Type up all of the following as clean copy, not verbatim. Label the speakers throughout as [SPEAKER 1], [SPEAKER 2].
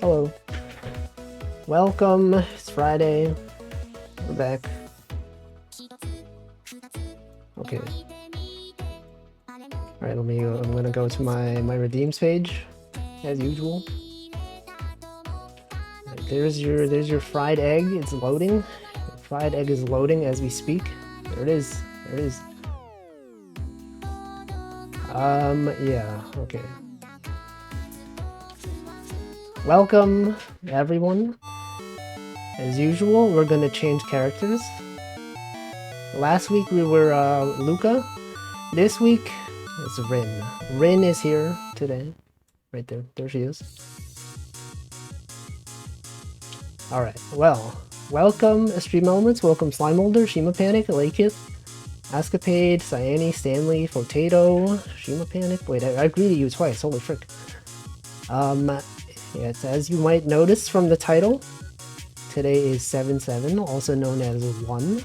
[SPEAKER 1] Hello. Welcome. It's Friday. We're back. Okay. Alright, let me go. I'm gonna go to my redeems page, as usual. Right, there's your fried egg. It's loading. The fried egg is loading as we speak. There it is. There it is. Yeah, okay. Welcome, everyone. As usual, we're gonna change characters. Last week we were Luca. This week it's Rin. Rin is here today. Right there. There she is. Alright, well. Welcome, Stream Elements. Welcome, Slime Molder, Shima Panic, Lakith, Escapade, Cyane, Stanley, Potato, Shima Panic. Wait, I greeted you twice. Holy frick. Yes, as you might notice from the title, today is 7-7, also known as 1.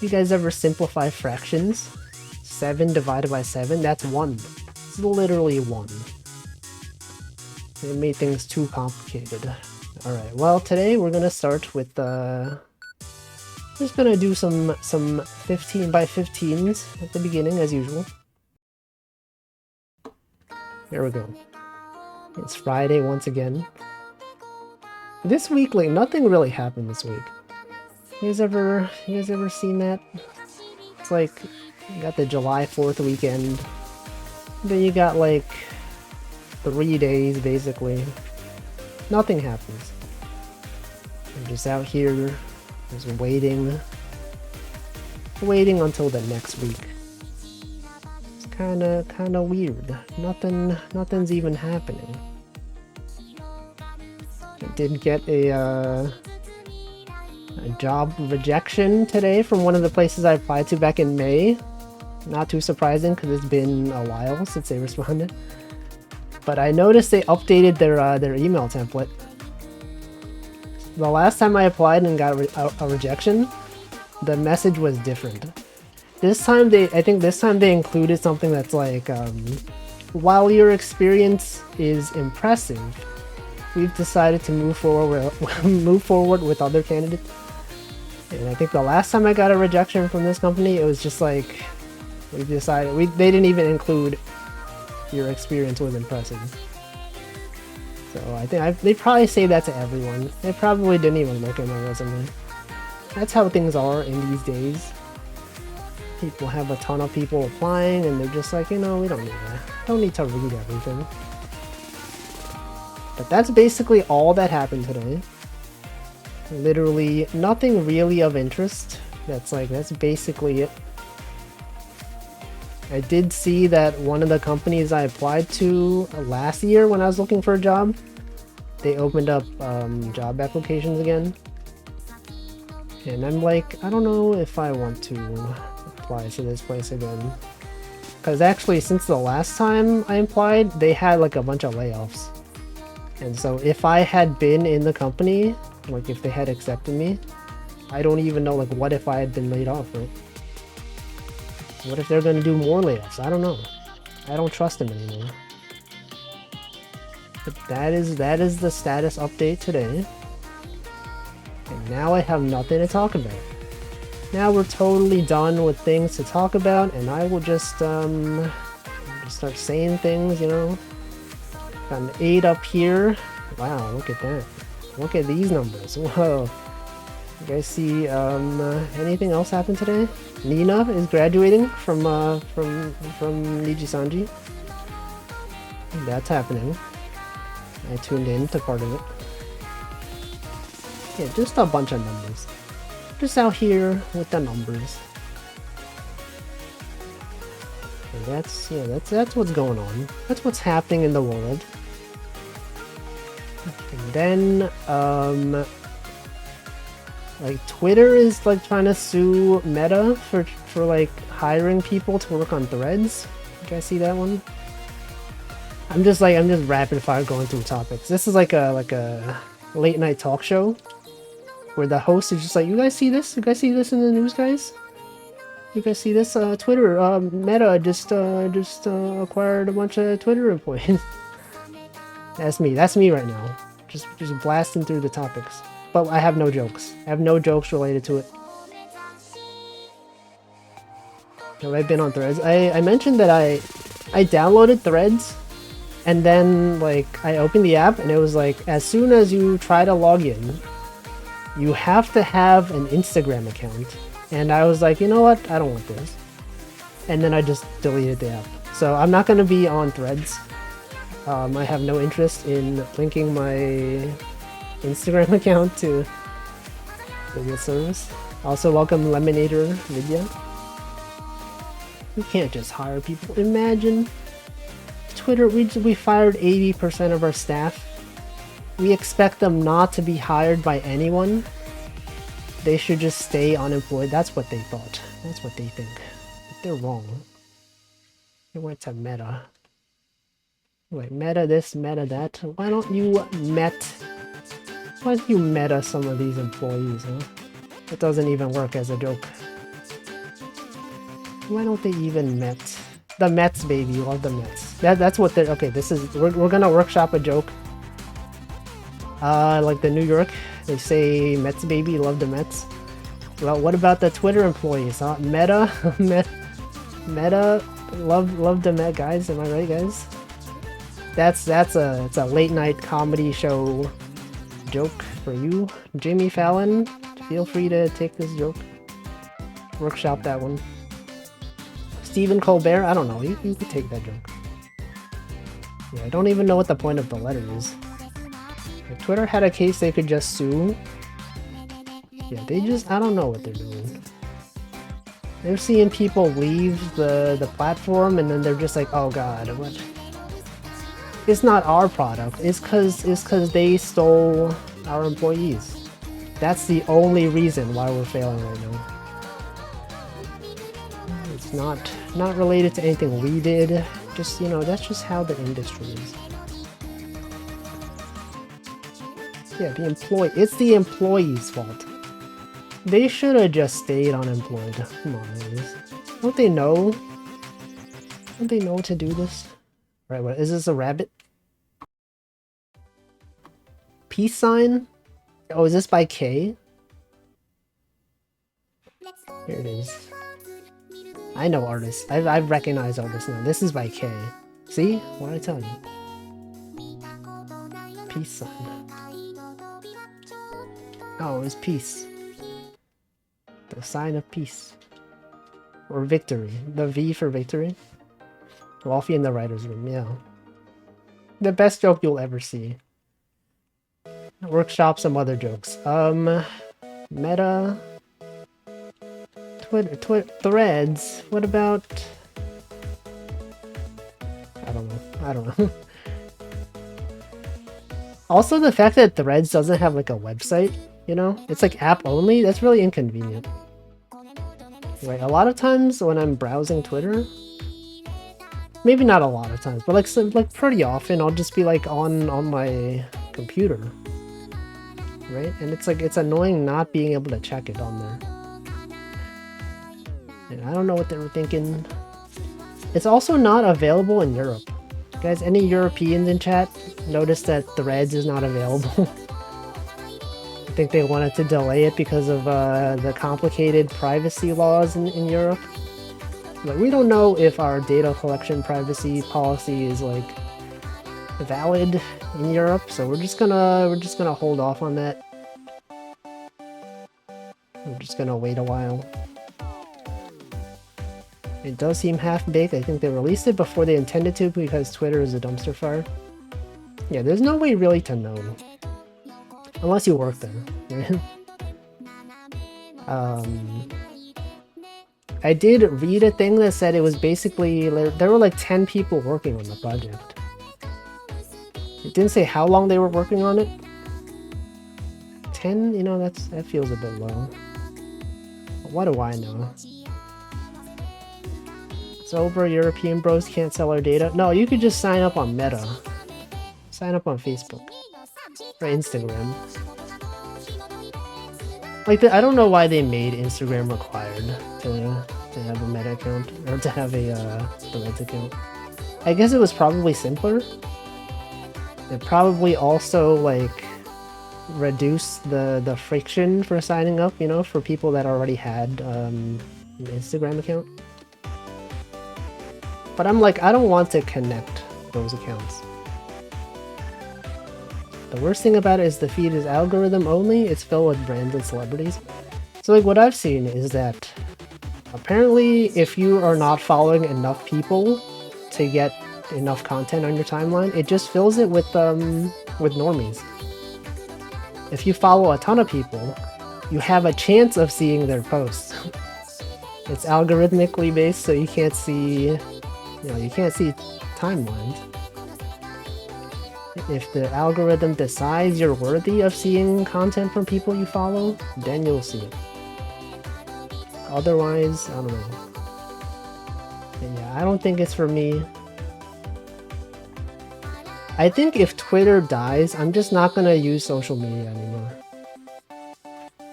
[SPEAKER 1] You guys ever simplify fractions? 7 divided by 7, that's 1. It's literally 1. It made things too complicated. Alright, well today we're gonna start with just gonna do some 15 by 15s at the beginning as usual. Here we go. It's Friday once again. This week, like, nothing really happened this week. You guys ever seen that? It's like, you got the July 4th weekend. Then you got like 3 days basically. Nothing happens. I'm just out here, just waiting until the next week. It's kinda weird. Nothing's even happening. I did get a job rejection today from one of the places I applied to back in May. Not too surprising because it's been a while since they responded. But I noticed they updated their email template. The last time I applied and got a rejection, the message was different. This time I think this time they included something that's like, while your experience is impressive, we've decided to move forward with other candidates. And I think the last time I got a rejection from this company, it was just like, we decided, they didn't even include your experience was impressive. So I think they probably say that to everyone. They probably didn't even look at my resume. That's how things are in these days. People have a ton of people applying and they're just like, you know, we don't need that. Don't need to read everything. But that's basically all that happened today. Literally nothing really of interest. That's basically it. I did see that one of the companies I applied to last year when I was looking for a job, they opened up job applications again. And I'm like, I don't know if I want to apply to this place again. Because actually, since the last time I applied, they had like a bunch of layoffs. And so if I had been in the company, like if they had accepted me, I don't even know, like, what if I had been laid off, right? What if they're gonna do more layoffs? I don't know. I don't trust them anymore. But that is the status update today. And now I have nothing to talk about. Now we're totally done with things to talk about, and I will just start saying things, you know. Got an 8 up here. Wow, look at that. Look at these numbers. Whoa. You guys see anything else happen today? Nina is graduating from Nijisanji. That's happening. I tuned in to part of it. Yeah, just a bunch of numbers. Just out here with the numbers. And that's what's going on. That's what's happening in the world. And then like Twitter is like trying to sue Meta for like hiring people to work on threads. You guys see that one? I'm just rapid fire going through topics. This is like a late night talk show where the host is just like, you guys see this? You guys see this in the news, guys? You guys see this? Meta just acquired a bunch of Twitter employees. That's me. That's me right now. Just blasting through the topics. But I have no jokes. I have no jokes related to it. Have I been on Threads? I mentioned that I downloaded Threads, and then like I opened the app and it was like, as soon as you try to log in, you have to have an Instagram account. And I was like, you know what? I don't want this. And then I just deleted the app. So I'm not going to be on Threads. I have no interest in linking my Instagram account to the service. Also, welcome Lemonator Vidya. We can't just hire people. Imagine Twitter, we fired 80% of our staff. We expect them not to be hired by anyone. They should just stay unemployed. That's what they thought. That's what they think. But they're wrong. They went to Meta. Wait, Meta this, Meta that. Why don't you meta some of these employees, huh? It doesn't even work as a joke. Why don't they even Met? The Mets, baby. Love the Mets. That's what they're... Okay, this is... We're gonna workshop a joke. Like the New York. They say, Mets, baby. Love the Mets. Well, what about the Twitter employees, huh? Meta? Meta? Love the Met, guys. Am I right, guys? It's a late night comedy show joke for you. Jimmy Fallon, feel free to take this joke. Workshop that one. Stephen Colbert, I don't know, you can take that joke. Yeah, I don't even know what the point of the letter is. If Twitter had a case they could just sue, yeah, I don't know what they're doing. They're seeing people leave the platform and then they're just like, oh god, what? It's not our product, it's cause they stole our employees. That's the only reason why we're failing right now. It's not related to anything we did. Just, you know, that's just how the industry is. Yeah, it's the employee's fault. They should have just stayed unemployed. Come on, guys. Don't they know? Don't they know to do this? Right, what is this, a rabbit? Peace sign? Oh, is this by K? Here it is. I know artists. I've recognized artists now. This is by K. See? What did I tell you? Peace sign. Oh, it's peace. The sign of peace. Or victory. The V for victory. Wolfie in the writer's room, yeah. The best joke you'll ever see. Workshop some other jokes. Meta... Twitter, Threads. What about... I don't know. Also, the fact that Threads doesn't have like a website, you know? It's like app only, that's really inconvenient. Right, a lot of times when I'm browsing Twitter, maybe not a lot of times, but like pretty often I'll just be like on my computer. Right? And it's like, it's annoying not being able to check it on there. And I don't know what they were thinking. It's also not available in Europe. Guys, any Europeans in chat notice that Threads is not available? I think they wanted to delay it because of the complicated privacy laws in Europe. But we don't know if our data collection privacy policy is like valid in Europe, so we're just gonna hold off on that. We're just gonna wait a while. It does seem half-baked. I think they released it before they intended to because Twitter is a dumpster fire. Yeah, there's no way really to know. Unless you work there, right? I did read a thing that said it was basically... There were like 10 people working on the project. It didn't say how long they were working on it. 10? You know, that feels a bit low. But what do I know? It's over, European bros can't sell our data. No, you could just sign up on Meta. Sign up on Facebook. Or Instagram. Like, I don't know why they made Instagram required to have a Meta account. Or to have a Threads account. I guess it was probably simpler. It probably also like reduce the friction for signing up, you know, for people that already had an Instagram account. But I'm like, I don't want to connect those accounts. The worst thing about it is the feed is algorithm only. It's filled with brands and celebrities. So like what I've seen is that apparently if you are not following enough people to get enough content on your timeline, it just fills it with normies. If you follow a ton of people, you have a chance of seeing their posts. It's algorithmically based, so you can't see, you can't see timelines. If the algorithm decides you're worthy of seeing content from people you follow, then you'll see it. Otherwise, I don't know. And yeah, I don't think it's for me. I think if Twitter dies, I'm just not gonna use social media anymore.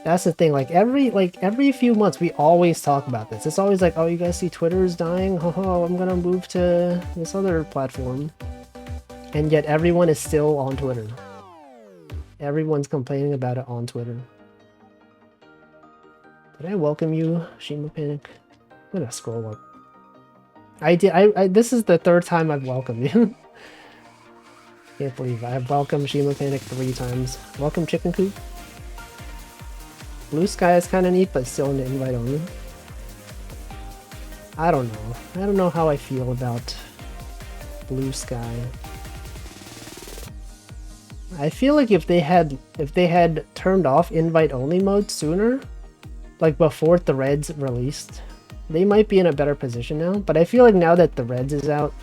[SPEAKER 1] That's the thing, like every few months we always talk about this. It's always like, oh, you guys see Twitter is dying? Oh, I'm gonna move to this other platform. And yet everyone is still on Twitter. Everyone's complaining about it on Twitter. Did I welcome you, Shima Panic? I'm gonna scroll up. I did. This is the third time I've welcomed you. Can't believe I've welcomed Shima Panic 3 times. Welcome Chicken Coop. Blue Sky is kind of neat, but still an invite only. I don't know. I don't know how I feel about Blue Sky. I feel like if they had turned off invite only mode sooner, like before Threads released, they might be in a better position now. But I feel like now that Threads is out,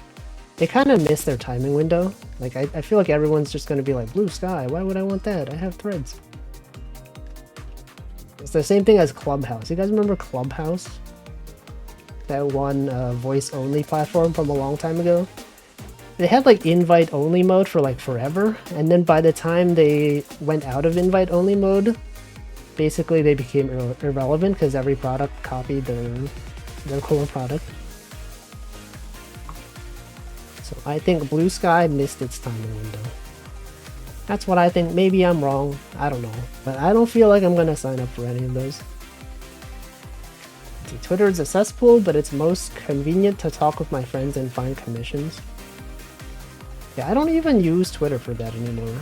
[SPEAKER 1] they kind of missed their timing window. Like I feel like everyone's just going to be like, Blue Sky, why would I want that? I have Threads. It's the same thing as Clubhouse. You guys remember Clubhouse? That one voice-only platform from a long time ago? They had like invite-only mode for like forever, and then by the time they went out of invite-only mode, basically they became irrelevant because every product copied their core product. So I think Blue Sky missed its timing window. That's what I think. Maybe I'm wrong. I don't know. But I don't feel like I'm going to sign up for any of those. See, Twitter is a cesspool, but it's most convenient to talk with my friends and find commissions. Yeah, I don't even use Twitter for that anymore.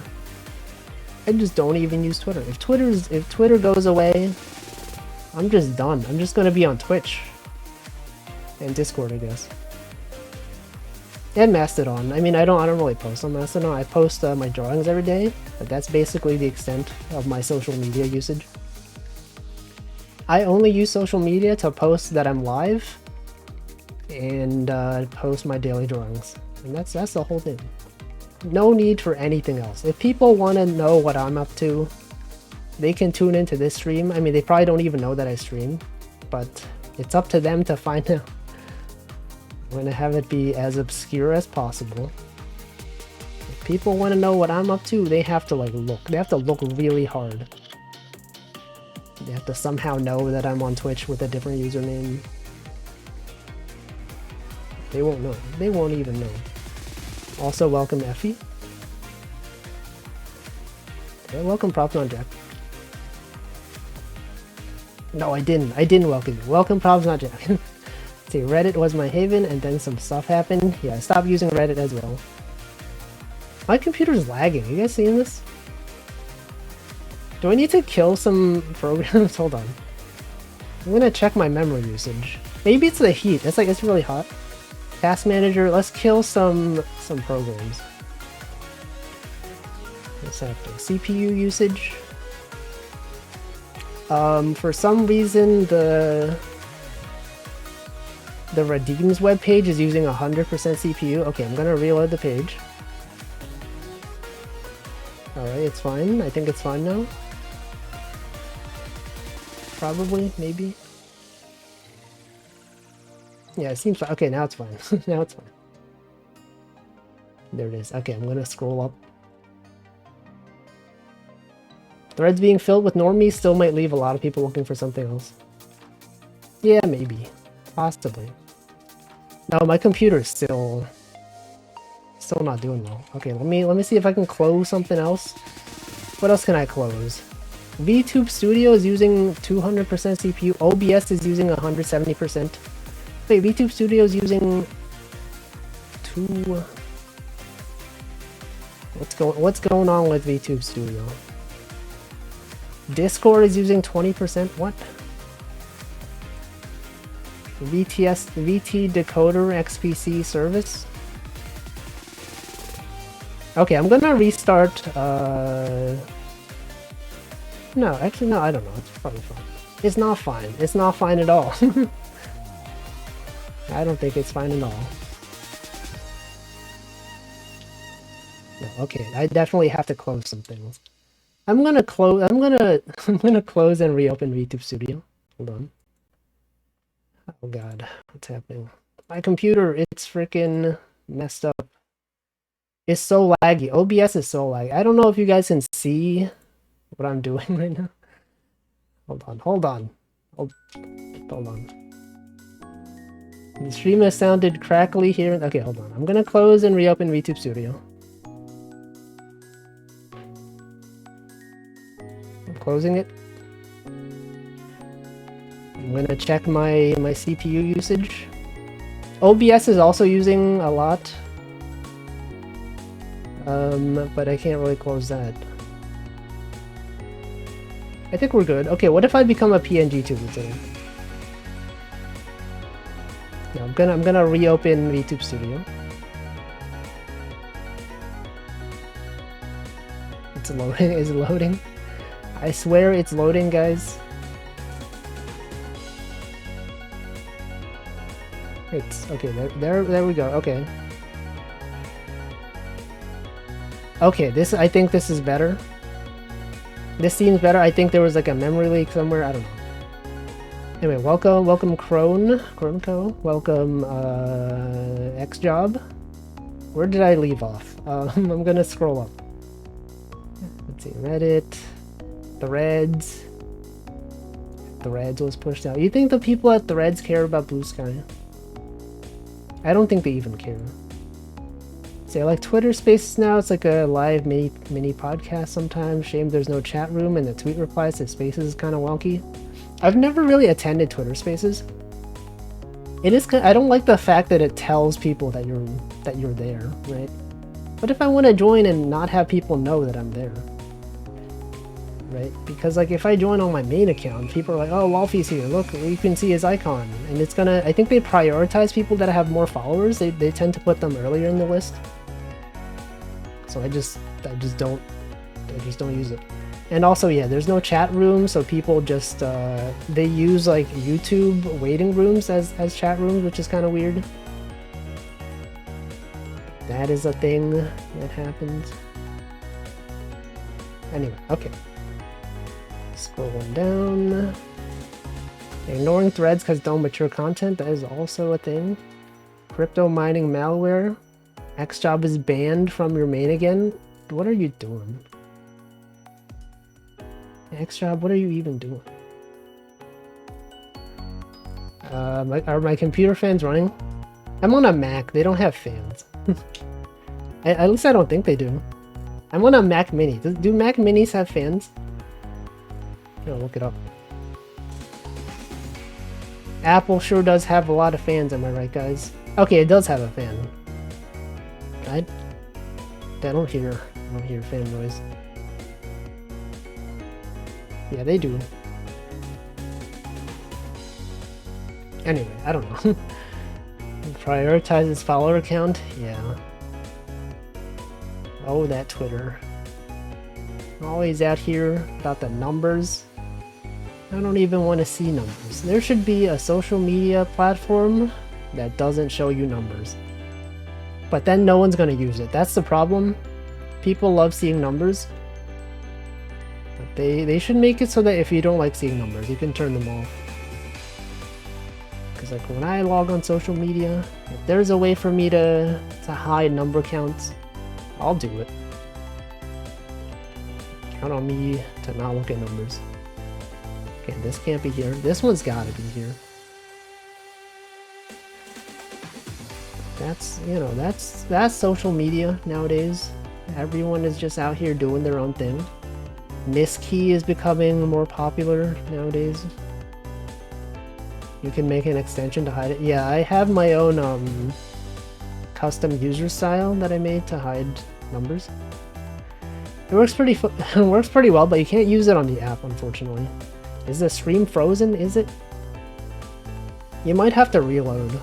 [SPEAKER 1] I just don't even use Twitter. If Twitter goes away, I'm just done. I'm just going to be on Twitch. And Discord, I guess. And Mastodon. I mean, I don't really post on Mastodon. I post my drawings every day, but that's basically the extent of my social media usage. I only use social media to post that I'm live and post my daily drawings. And that's the whole thing. No need for anything else. If people want to know what I'm up to, they can tune into this stream. I mean, they probably don't even know that I stream, but it's up to them to find out. I'm going to have it be as obscure as possible. If people want to know what I'm up to, they have to like look. They have to look really hard. They have to somehow know that I'm on Twitch with a different username. They won't know. They won't even know. Also, welcome Effie. Yeah, welcome Probs Jack. No, I didn't. I didn't welcome you. Welcome Probs Jack. See, Reddit was my haven, and then some stuff happened. Yeah, I stopped using Reddit as well. My computer's lagging. You guys seeing this? Do I need to kill some programs? Hold on. I'm gonna check my memory usage. Maybe it's the heat. It's like it's really hot. Task Manager. Let's kill some programs. What's happening? CPU usage. For some reason the Redeems webpage is using 100% CPU. Okay, I'm gonna reload the page. Alright, it's fine. I think it's fine now. Probably, maybe. Yeah, it seems fine. Okay, now it's fine. Now it's fine. There it is. Okay, I'm gonna scroll up. Threads being filled with normies still might leave a lot of people looking for something else. Yeah, maybe. Possibly. No, my computer is still still not doing well. Okay, let me see if I can close something else. What else can I close? VTube Studio is using 200% CPU. OBS is using 170%. Wait, VTube Studio is using two. What's going on with VTube Studio? Discord is using 20%. What? VT decoder XPC service. Okay, I'm gonna restart. No, actually, no, I don't know. It's probably fine. It's not fine. It's not fine at all. I don't think it's fine at all. No, okay, I definitely have to close some things. I'm gonna close and reopen VTube Studio. Hold on. Oh god, what's happening? My computer, it's freaking messed up. It's so laggy. OBS is so laggy. I don't know if you guys can see what I'm doing right now. Hold on. Hold on. The stream has sounded crackly here. Okay, hold on. I'm gonna close and reopen VTube Studio. I'm closing it. I'm gonna check my CPU usage. OBS is also using a lot. But I can't really close that. I think we're good. Okay, what if I become a PNG tuber today? Yeah, I'm gonna reopen VTube Studio. It's loading. Is it loading? I swear it's loading, guys. It's okay. There we go. Okay. Okay, I think this is better. This seems better. I think there was like a memory leak somewhere. I don't know. Anyway, welcome Chronco. Welcome Xjob. Where did I leave off? I'm gonna scroll up. Let's see, Reddit, Threads. Threads was pushed out. You think the people at Threads care about Blue Sky? I don't think they even care. Say like Twitter Spaces now, it's like a live mini podcast sometimes. Shame there's no chat room and the tweet replies to Spaces is kind of wonky. I've never really attended Twitter Spaces. It is I don't like the fact that it tells people that you're there, right? What if I want to join and not have people know that I'm there? Right? Because like if I join on my main account, people are like, oh, Wolfie's here, look, you can see his icon. And it's gonna, I think they prioritize people that have more followers. They tend to put them earlier in the list. So I just don't use it. And also, yeah, there's no chat room, so people just they use like YouTube waiting rooms as chat rooms, which is kind of weird. That is a thing that happens. Anyway, okay. Scrolling down. Ignoring threads because don't mature content, that is also a thing. Crypto mining malware. Xjob is banned from your main again. What are you doing? Xjob, what are you even doing? Are my computer fans running? I'm on a Mac, they don't have fans. At least I don't think they do. I'm on a Mac Mini. Do Mac Minis have fans? I'll look it up. Apple sure does have a lot of fans, am I right, guys? Okay, it does have a fan. I don't hear fan noise. Yeah, they do. Anyway, I don't know. Prioritizes follower count? Yeah. Oh, that Twitter. Always out here about the numbers. I don't even want to see numbers. There should be a social media platform that doesn't show you numbers. But then no one's going to use it. That's the problem. People love seeing numbers. But they should make it so that if you don't like seeing numbers, you can turn them off. Because like when I log on social media, if there's a way for me to hide number counts, I'll do it. Count on me to not look at numbers. Okay, this can't be here. This one's gotta be here. That's, you know, that's social media nowadays. Everyone is just out here doing their own thing. Miss key is becoming more popular nowadays. You can make an extension to hide it. Yeah, I have my own custom user style that I made to hide numbers. It works pretty well, but you can't use it on the app, unfortunately. Is the stream frozen? Is it? You might have to reload.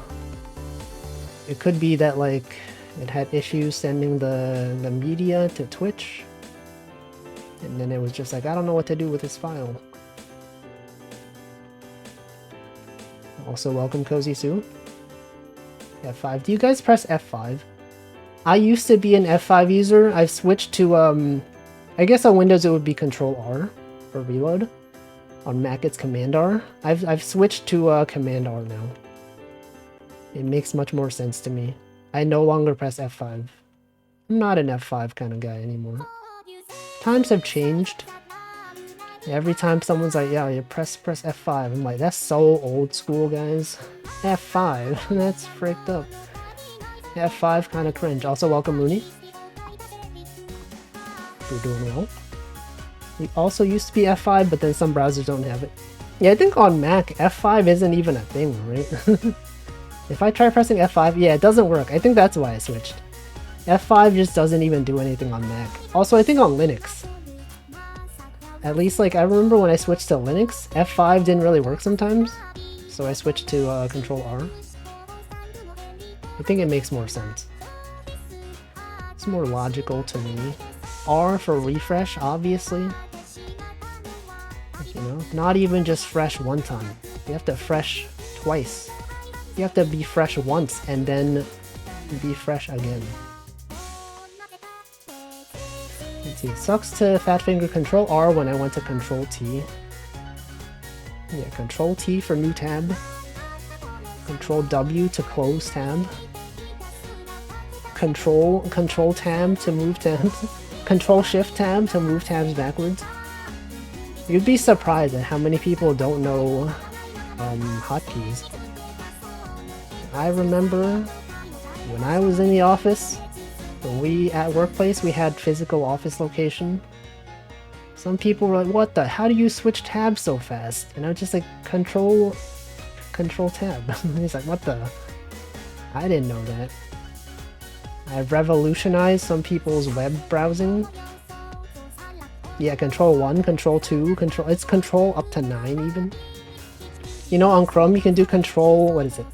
[SPEAKER 1] It could be that, like, it had issues sending the media to Twitch. And then it was just like, I don't know what to do with this file. Also, welcome Cozy Sue. F5. Do you guys press F5? I used to be an F5 user. I've switched to, I guess on Windows it would be Control R for reload. On Mac it's Command R. I've switched to Command R now. It makes much more sense to me. I no longer press F5. I'm not an F5 kind of guy anymore. Times have changed. Every time someone's like, yeah, you press F5, I'm like, that's so old school, guys. F5, that's fricked up. F5 kind of cringe. Also, welcome Mooney. You're doing well. We also used to be F5, but then some browsers don't have it. Yeah, I think on Mac, F5 isn't even a thing, right? If I try pressing F5, yeah, it doesn't work. I think that's why I switched. F5 just doesn't even do anything on Mac. Also, I think on Linux. At least, like, I remember when I switched to Linux, F5 didn't really work sometimes. So I switched to Control R. I think it makes more sense. It's more logical to me. R for refresh, obviously. You know, not even just fresh one time. You have to fresh twice. You have to be fresh once and then be fresh again. Let's see. It sucks to fat finger Control R when I went to Control T. Yeah, Control T for new tab. Control W to close tab. Control tab to move tabs. Control Shift tab to move tabs backwards. You'd be surprised at how many people don't know hotkeys. I remember when I was in the office, when we at workplace we had physical office location. Some people were like, "What the? How do you switch tabs so fast?" And I was just like, "Control tab." He's like, "What the?" I didn't know that. I've revolutionized some people's web browsing. Yeah, Control 1, Control 2, it's Control up to 9 even. You know, on Chrome you can do Control, what is it?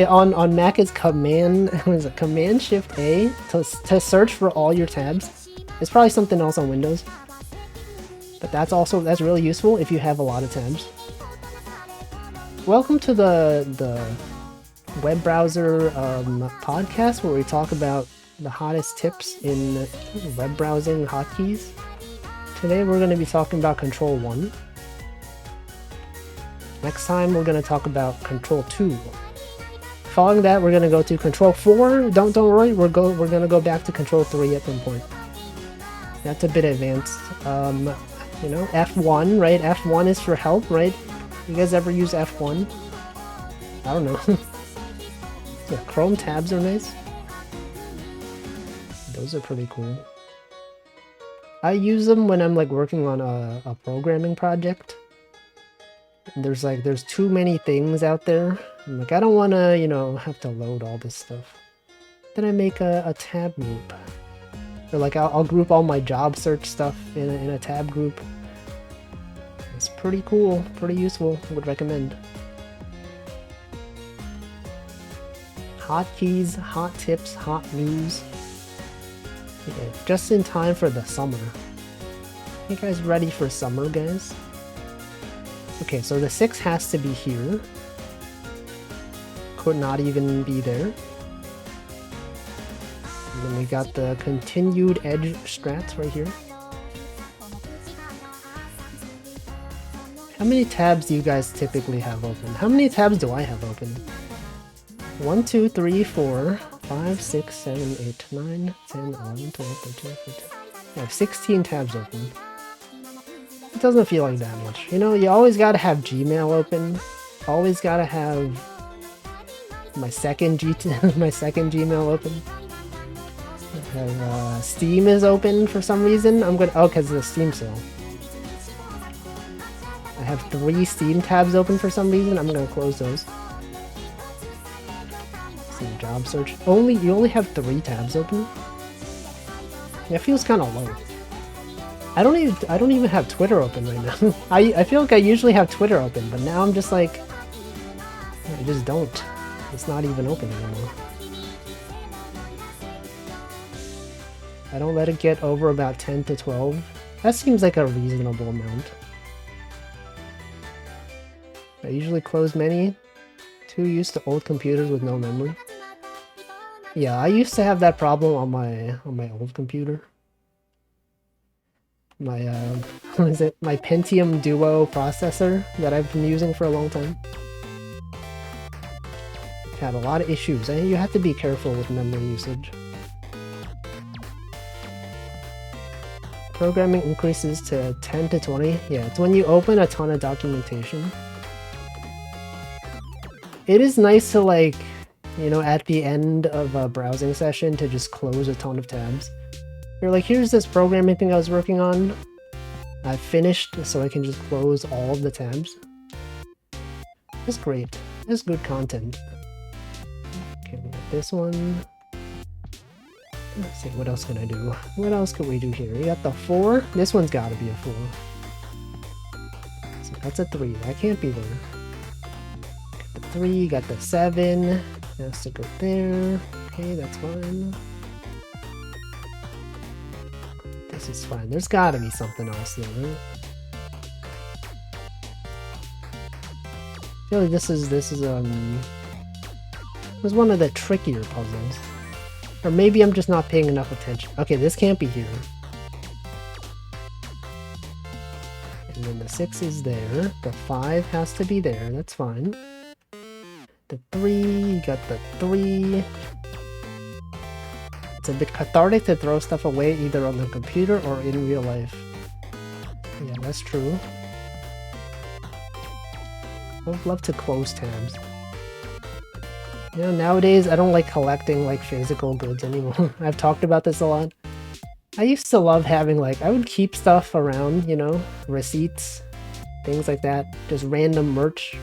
[SPEAKER 1] On Mac it's Command, what is it? Command Shift A to search for all your tabs. It's probably something else on Windows. But that's really useful if you have a lot of tabs. Welcome to the web browser podcast where we talk about the hottest tips in web browsing hotkeys. Today we're going to be talking about Control 1. Next time we're going to talk about Control 2. Following that we're going to go to Control 4. Don't worry, we're going to go back to Control 3 at some point. That's a bit advanced. You know, F1, right? F1 is for help, right? You guys ever use F1? I don't know. Yeah, Chrome tabs are nice. Those are pretty cool. I use them when I'm like working on a programming project. And there's too many things out there. I'm like, I don't want to, you know, have to load all this stuff. Then I make a tab group. Or like I'll group all my job search stuff in a tab group. It's pretty cool, pretty useful. I would recommend. Hotkeys, hot tips, hot news. Yeah, just in time for the summer. You guys ready for summer, guys? Okay, so the 6 has to be here. Could not even be there. And then we got the continued edge strats right here. How many tabs do you guys typically have open? How many tabs do I have open? 1, 2, 3, 4, 5, 6, 7, 8, 9, 10, 11, 12, 13, 14. I have 16 tabs open. It doesn't feel like that much. You know, you always gotta have Gmail open. Always gotta have my second my second Gmail open. I have, Steam is open for some reason. I'm gonna because of the Steam sale. I have 3 Steam tabs open for some reason. I'm gonna close those. Some job search. You only have 3 tabs open? Yeah, it feels kind of low. I don't even have Twitter open right now. I feel like I usually have Twitter open, but now I'm just like I just don't. It's not even open anymore. I don't let it get over about 10 to 12. That seems like a reasonable amount. I usually close many. Too used to old computers with no memory. Yeah, I used to have that problem on my old computer. My what is it? My Pentium Duo processor that I've been using for a long time. Had a lot of issues. And you have to be careful with memory usage. Programming increases to 10 to 20. Yeah, it's when you open a ton of documentation. It is nice to, like, you know, at the end of a browsing session to just close a ton of tabs. You're like, here's this programming thing I was working on. I've finished, so I can just close all of the tabs. It's great. It's good content. Okay, we got this one. Let's see, what else can I do? What else could we do here? We got the 4. This one's gotta be a 4. So that's a 3. That can't be there. Got the 3, got the 7. Has to go there. Okay, that's fine. This is fine. There's gotta be something else there, right? I feel like this is was one of the trickier puzzles. Or maybe I'm just not paying enough attention. Okay, this can't be here. And then the 6 is there. The 5 has to be there. That's fine. The 3, you got the 3. It's a bit cathartic to throw stuff away either on the computer or in real life. Yeah, that's true. I would love to close tabs. You know, nowadays I don't like collecting like physical goods anymore. I've talked about this a lot. I used to love having like, I would keep stuff around, you know, receipts, things like that, just random merch.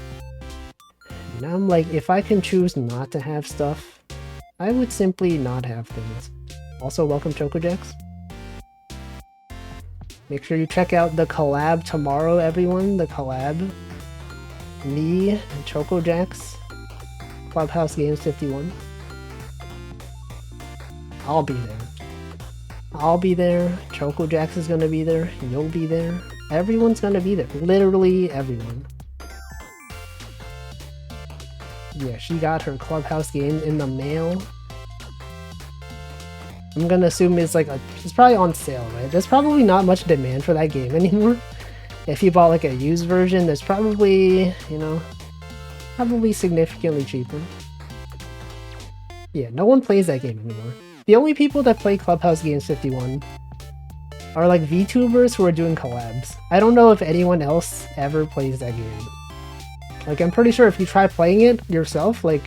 [SPEAKER 1] Now I'm like, if I can choose not to have stuff, I would simply not have things. Also, welcome ChocoJax. Make sure you check out the collab tomorrow, everyone. The collab. Me and ChocoJax. Clubhouse Games 51. I'll be there. I'll be there. ChocoJax is gonna be there. You'll be there. Everyone's gonna be there. Literally everyone. Yeah, she got her Clubhouse game in the mail. I'm gonna assume it's like it's probably on sale, right? There's probably not much demand for that game anymore. If you bought like a used version, there's probably, you know, probably significantly cheaper. Yeah, no one plays that game anymore. The only people that play Clubhouse Games 51 are like VTubers who are doing collabs. I don't know if anyone else ever plays that game. Like, I'm pretty sure if you try playing it yourself, like,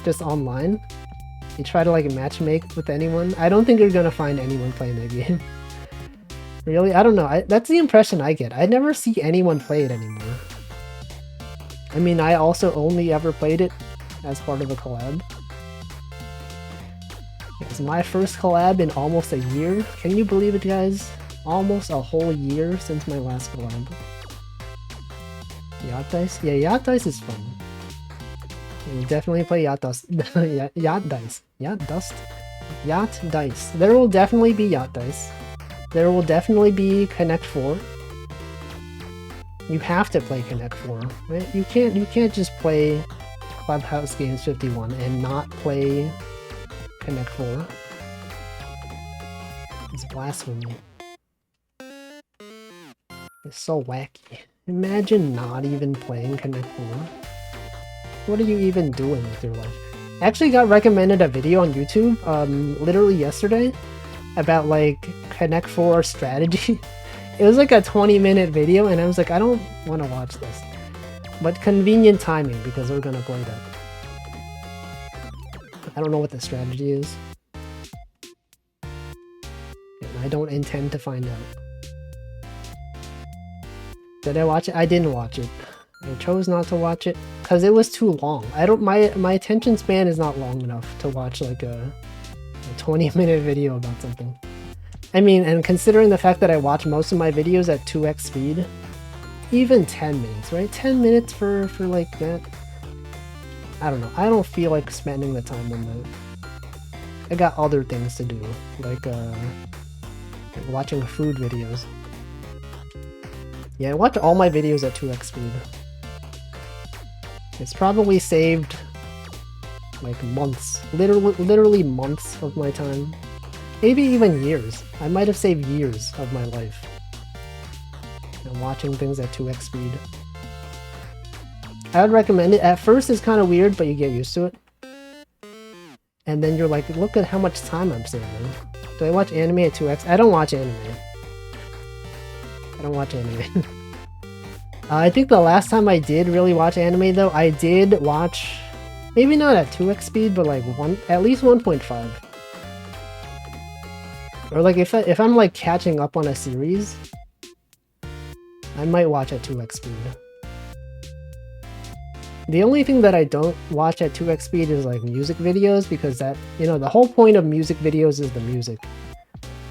[SPEAKER 1] just online, you try to like matchmake with anyone, I don't think you're gonna find anyone playing that game. Really? I don't know. That's the impression I get. I never see anyone play it anymore. I mean, I also only ever played it as part of a collab. It's my first collab in almost a year. Can you believe it, guys? Almost a whole year since my last collab. Yacht Dice? Yeah, Yacht Dice is fun. We'll definitely play Yacht Dust. Yacht Dice. Yacht Dust? Yacht Dice. There will definitely be Yacht Dice. There will definitely be Connect 4. You have to play Connect 4, right? You can't just play Clubhouse Games 51 and not play Connect 4. It's blasphemy. It's so wacky. Imagine not even playing Connect 4. What are you even doing with your life? I actually got recommended a video on YouTube, literally yesterday, about like Connect 4 strategy. It was like a 20-minute video, and I was like, I don't want to watch this. But convenient timing, because we're gonna play that. I don't know what the strategy is. And I don't intend to find out. Did I watch it? I didn't watch it. I chose not to watch it because it was too long. My attention span is not long enough to watch like a 20-minute video about something. I mean, and considering the fact that I watch most of my videos at 2x speed, even 10 minutes, right? 10 minutes for like that. I don't know. I don't feel like spending the time on that. I got other things to do, like watching food videos. Yeah, I watch all my videos at 2x speed. It's probably saved like months, literally months of my time. Maybe even years. I might have saved years of my life. And watching things at 2x speed. I would recommend it. At first it's kind of weird, but you get used to it. And then you're like, look at how much time I'm saving. Do I watch anime at 2x? I don't watch anime. I don't watch anime. I think the last time I did really watch anime though, I did watch, maybe not at 2x speed, but like at least 1.5. Or like if I'm like catching up on a series, I might watch at 2x speed. The only thing that I don't watch at 2x speed is like music videos, because that, you know, the whole point of music videos is the music.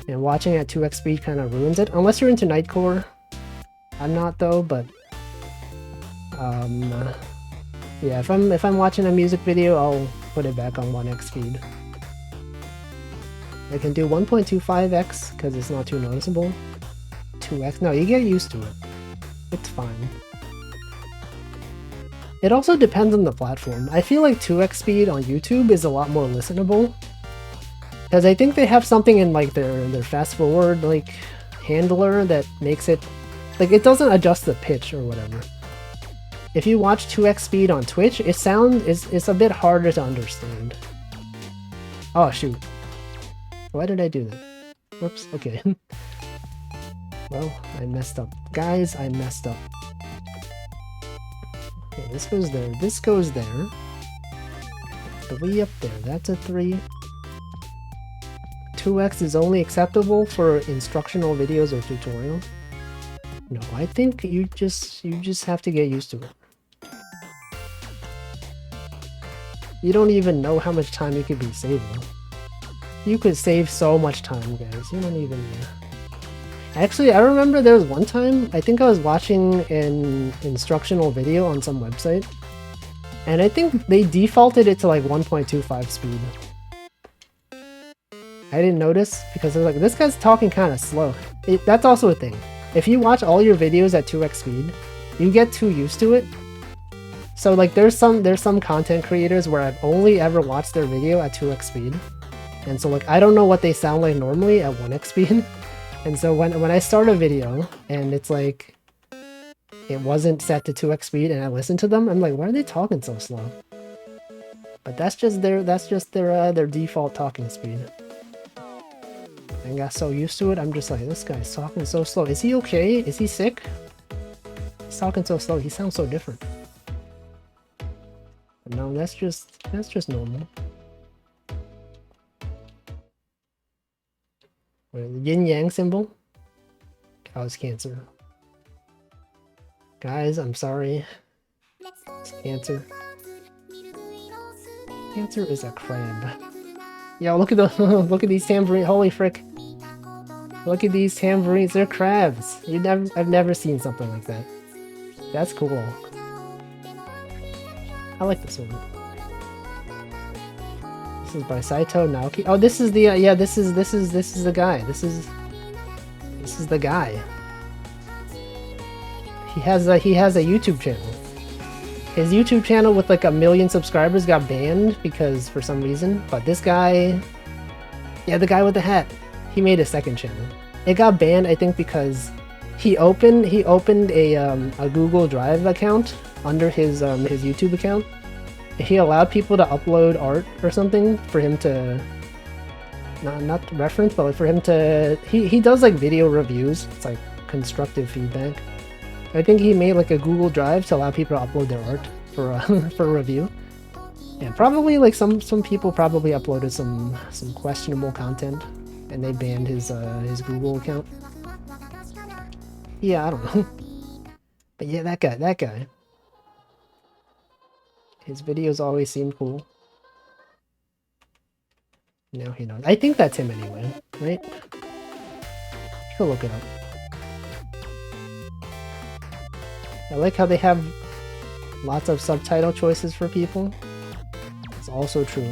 [SPEAKER 1] And watching at 2x speed kind of ruins it, unless you're into Nightcore. I'm not though, but yeah, if I'm watching a music video, I'll put it back on 1x speed. I can do 1.25x because it's not too noticeable. 2x, no, you get used to it. It's fine. It also depends on the platform. I feel like 2x speed on YouTube is a lot more listenable, because I think they have something in like their fast forward like handler that makes it like it doesn't adjust the pitch or whatever. If you watch 2x speed on Twitch, it's a bit harder to understand. Oh shoot. Why did I do that? Whoops, okay. Well, I messed up. Guys, I messed up. Okay, this goes there. This goes there. 3 up there. That's a 3. 2x is only acceptable for instructional videos or tutorials. No, I think you just have to get used to it. You don't even know how much time you could be saving. You could save so much time, guys. You don't even know. Actually, I remember there was one time, I think I was watching an instructional video on some website, and I think they defaulted it to like 1.25 speed. I didn't notice because I was like, this guy's talking kind of slow. That's also a thing. If you watch all your videos at 2x speed, you get too used to it. So like there's some content creators where I've only ever watched their video at 2x speed. And so like I don't know what they sound like normally at 1x speed. And so when I start a video and it's like it wasn't set to 2x speed and I listen to them, I'm like, why are they talking so slow? But that's just their default talking speed. I got so used to it, I'm just like, this guy's talking so slow. Is he okay? Is he sick? He's talking so slow, he sounds so different. But no, that's just normal. Wait, the yin-yang symbol? Cause cancer. Guys, I'm sorry. It's cancer. Cancer is a crab. Yo, look at the look at these tambourines. Holy frick. Look at these tambourines, they're crabs. I've never seen something like that. That's cool. I like this one. This is by Saito Naoki. Oh, this is the yeah, this is the guy. This is the guy. He has a YouTube channel. His YouTube channel with like 1 million subscribers got banned because for some reason, but this guy, yeah, the guy with the hat, he made a second channel. It got banned, I think, because he opened a Google Drive account under his YouTube account. He allowed people to upload art or something for him to not reference, but for him to he does like video reviews. It's like constructive feedback. I think he made like a Google Drive to allow people to upload their art for for review. And probably like some people probably uploaded some questionable content, and they banned his Google account. Yeah, I don't know. But yeah, that guy. His videos always seemed cool. Now he knows. I think that's him anyway, right? Go look it up. I like how they have lots of subtitle choices for people. It's also true.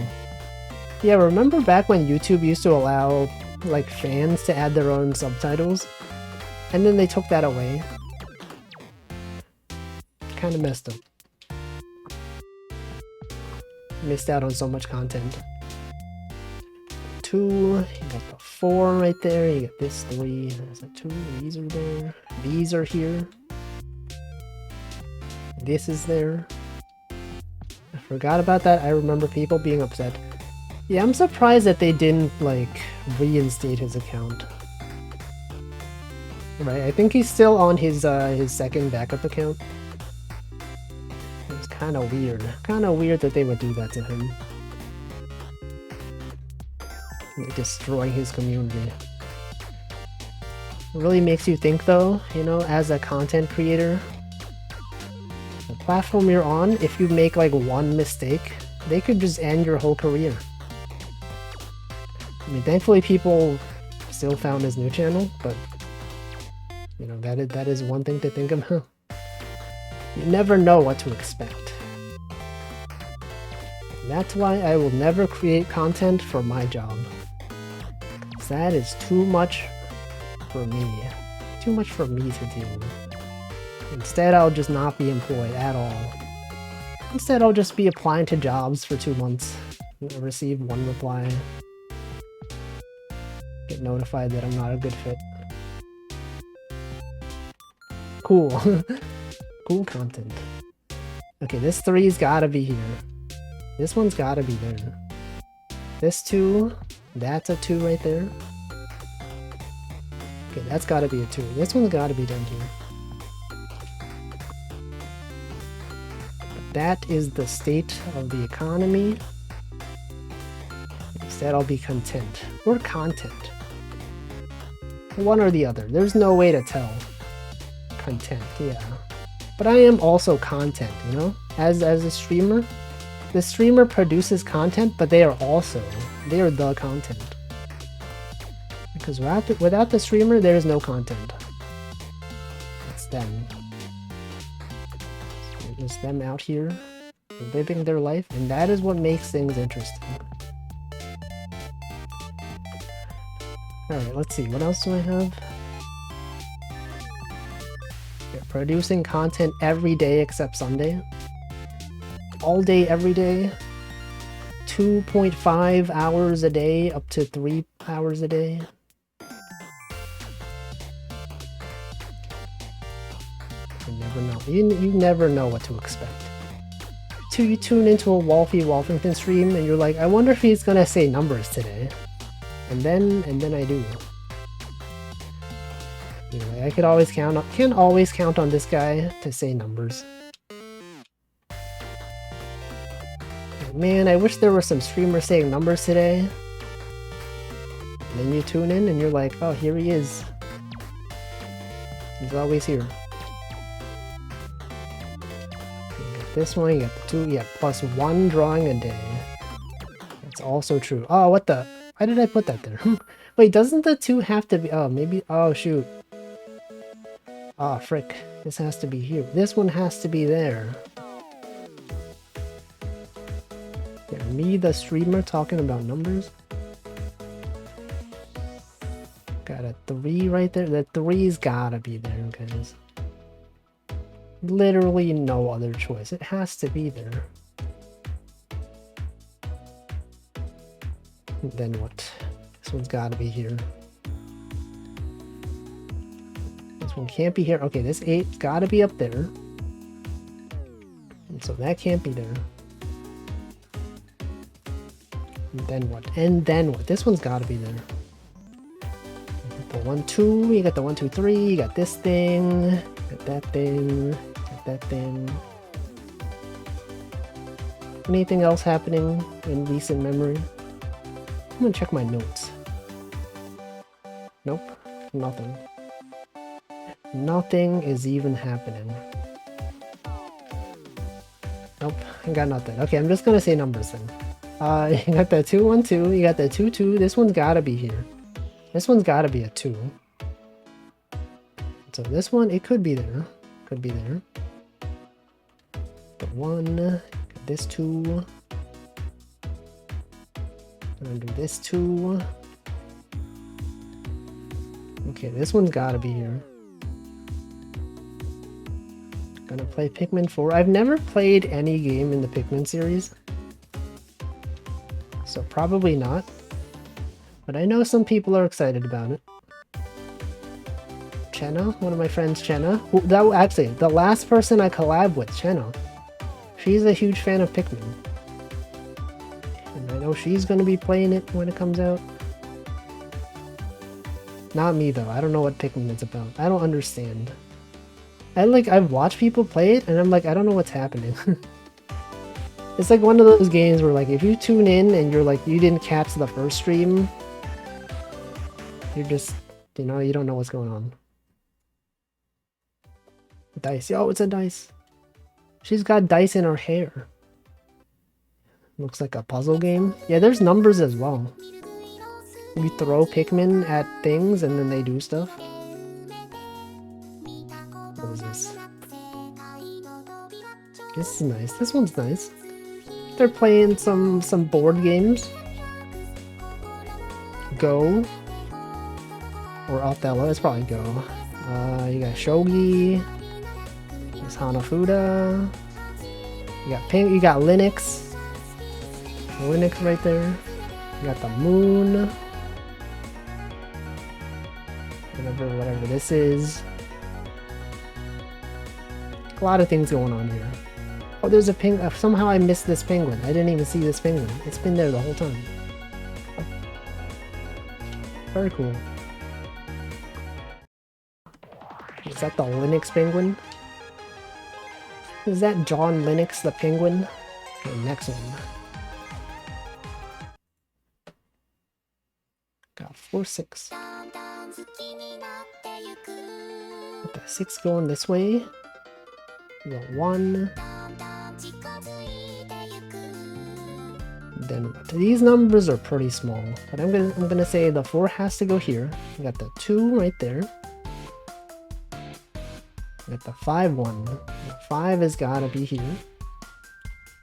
[SPEAKER 1] Yeah, remember back when YouTube used to allow like fans to add their own subtitles? And then they took that away. Kind of messed up. Missed out on so much content. 2, you got the 4 right there, you got this 3, there's a 2, these are there, these are here. This is there. I forgot about that. I remember people being upset. Yeah, I'm surprised that they didn't, like, reinstate his account. Right, I think he's still on his second backup account. It's kind of weird. Kind of weird that they would do that to him. Destroying his community. It really makes you think, though, you know, as a content creator, the platform you're on, if you make like one mistake, they could just end your whole career. I mean, thankfully people still found his new channel, but you know, that is one thing to think about. You never know what to expect. And that's why I will never create content for my job. That is too much for me. Too much for me to do. Instead, I'll just not be employed at all. Instead, I'll just be applying to jobs for 2 months. Receive 1 reply. Get notified that I'm not a good fit. Cool. Cool content. Okay, this 3's gotta be here. This one's gotta be there. This 2... That's a 2 right there. Okay, that's gotta be a 2. This one's gotta be down here. But that is the state of the economy. Instead, I'll be content. Or content. One or the other. There's no way to tell. Content, yeah. But I am also content, you know? As a streamer, the streamer produces content, but they are the content. Because without the streamer, there is no content. It's them. It's them out here, living their life, and that is what makes things interesting. Alright, let's see, what else do I have? Yeah, producing content every day except Sunday. All day, every day. 2.5 hours a day, up to 3 hours a day. You never know. You never know what to expect. You tune into a Wolfie Wolfington stream and you're like, I wonder if he's gonna say numbers today. And then I do. You know, I can't always count on this guy to say numbers. Man, I wish there were some streamers saying numbers today. And then you tune in and you're like, oh, here he is. He's always here. You got this one, you got the 2, yeah, plus 1 drawing a day. That's also true. Oh, what the? Why did I put that there? Wait, doesn't the 2 have to be? Oh, maybe. Oh, shoot. Oh, frick. This has to be here. This one has to be there. Yeah, me, the streamer, talking about numbers. Got a 3 right there. The 3's gotta be there, guys. Literally no other choice. It has to be there. And then what? This one's gotta be here. This one can't be here. Okay, this 8's gotta be up there. And so that can't be there. And then what? And then what? This one's gotta be there. The 1, 2, you got the 1, 2, 3, you got this thing, got that thing, got that thing. Anything else happening in recent memory? I'm gonna check my notes. Nope, nothing. Nothing is even happening. Nope, I got nothing. Okay, I'm just gonna say numbers then. You got the 2, 1, 2. You got the 2, 2. This one's gotta be here. This one's gotta be a 2. So this one, it could be there. Could be there. The 1, this 2. I'm gonna do this 2. Okay, this one's gotta be here. Gonna play Pikmin 4. I've never played any game in the Pikmin series, so probably not. But I know some people are excited about it. Chenna, one of my friends, Chenna. Actually, the last person I collab with, Chenna. She's a huge fan of Pikmin. And I know she's gonna be playing it when it comes out. Not me though, I don't know what Pikmin is about. I don't understand. I've watched people play it and I'm like, I don't know what's happening. It's like one of those games where like if you tune in and you're like, you didn't catch the first stream, you're just, you know, you don't know what's going on. Dice, oh, it's a dice. She's got dice in her hair. Looks like a puzzle game. Yeah, there's numbers as well. You throw Pikmin at things and then they do stuff. What is this? This is nice. This one's nice. They're playing some board games. Go. Or Othello. It's probably Go. You got Shogi. There's Hanafuda. You got Linux. Linux right there. You got the moon. Whatever this is. A lot of things going on here. Oh, there's a penguin. Somehow I missed this penguin. I didn't even see this penguin. It's been there the whole time. Very cool. Is that the Linux penguin? Is that John Linux the penguin? Okay, next one. Got 4, 6. With the 6 going this way. The 1. Then what? These numbers are pretty small, but I'm gonna say the 4 has to go here. We got the 2 right there. We got the 5 1. The 5 has gotta be here.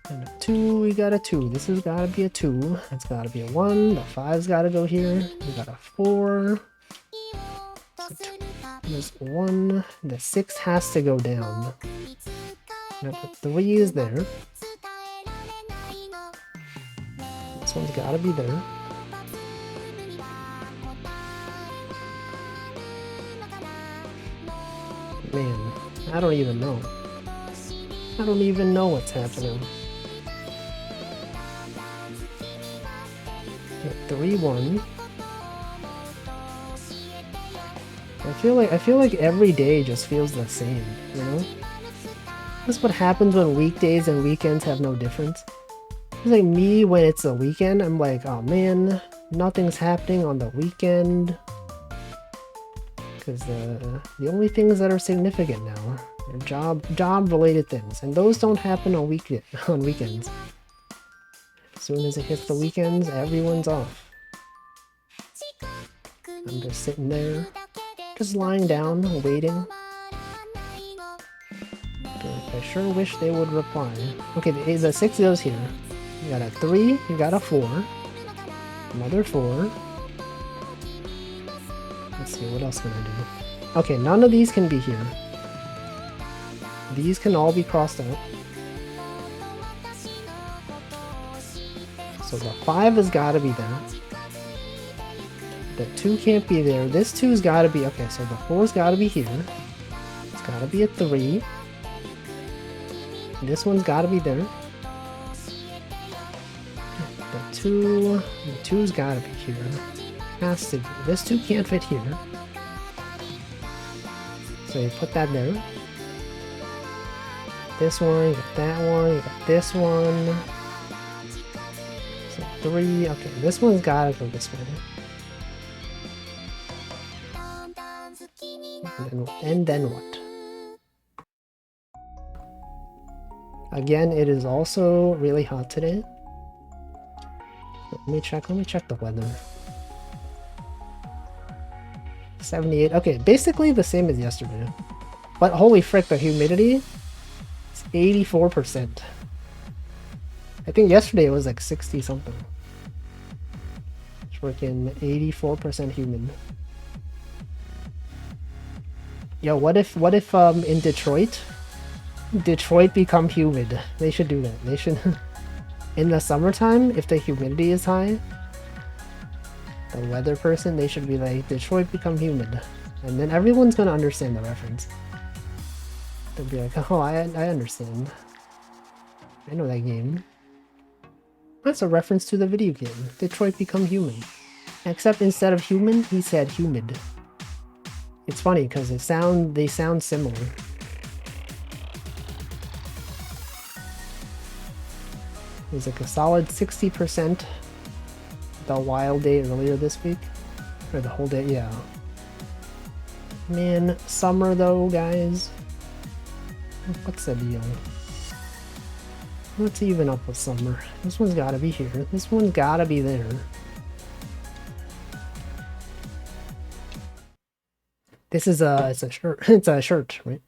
[SPEAKER 1] And a 2, we got a 2. This has gotta be a 2. That's gotta be a 1. The 5's gotta go here. We got a 4. So there's 1. The 6 has to go down. Now the 3 is there. This one's gotta be there. Man, I don't even know. I don't even know what's happening. 3, 1. I feel like every day just feels the same, you know? That's what happens when weekdays and weekends have no difference. It's like me when it's a weekend, I'm like, oh man, nothing's happening on the weekend. Because the only things that are significant now are job related things, and those don't happen on weekends. As soon as it hits the weekends, everyone's off. I'm just sitting there, just lying down, waiting. I sure wish they would reply. Okay, the 6 goes here. You got a 3, you got a 4. Another 4. Let's see, what else can I do? Okay, none of these can be here. These can all be crossed out. So the 5 has got to be there. The 2 can't be there. This 2's got to be... Okay, so the 4's got to be here. It's got to be a 3. This one's got to be there. The 2's got to be here. Has to be. This 2 can't fit here. So you put that there. This one, you got that one, you got this one. 3. Okay, this one's gotta go this way. And then what? Again, it is also really hot today. Let me check the weather. 78. Okay, basically the same as yesterday. But holy frick, the humidity is 84%. I think yesterday it was like 60 something. It's freaking 84% humid. Yo, what if in Detroit become humid? They should do that. They should in the summertime, if the humidity is high, the weather person, they should be like, Detroit become humid. And then everyone's gonna understand the reference. They'll be like, oh, I understand. I know that game. That's a reference to the video game, Detroit Become Human. Except instead of human, he said humid. It's funny because they sound similar. It was like a solid 60% the wild day earlier this week. Or the whole day, yeah. Man, summer though, guys. What's the deal? What's even up with summer? This one's gotta be here. This one's gotta be there. This is it's a shirt. It's a shirt, right?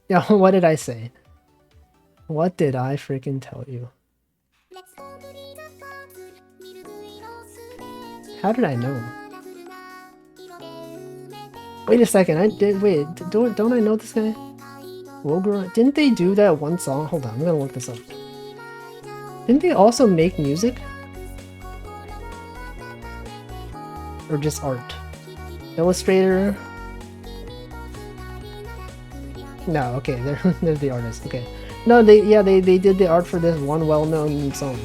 [SPEAKER 1] Yeah, what did I say? What did I freaking tell you? How did I know? Wait a second, don't I know this guy? Woger, didn't they do that one song? Hold on, I'm gonna look this up. Didn't they also make music? Or just art? Illustrator? No, okay, they're the artists, okay. No, they did the art for this one well-known song.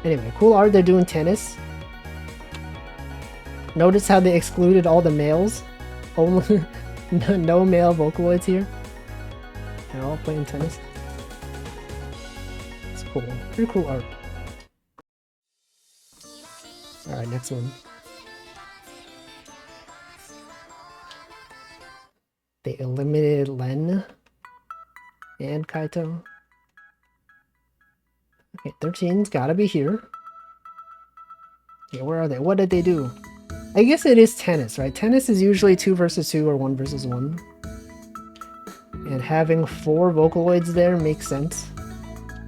[SPEAKER 1] Anyway, cool art, they're doing tennis. Notice how they excluded all the males? Only no male Vocaloids here. They're all playing tennis. It's cool. Pretty cool art. Alright, next one. They eliminated Len and Kaito. Okay, 13's gotta be here. Okay, where are they? What did they do? I guess it is tennis, right? Tennis is usually 2 versus 2 or 1 versus 1. And having 4 Vocaloids there makes sense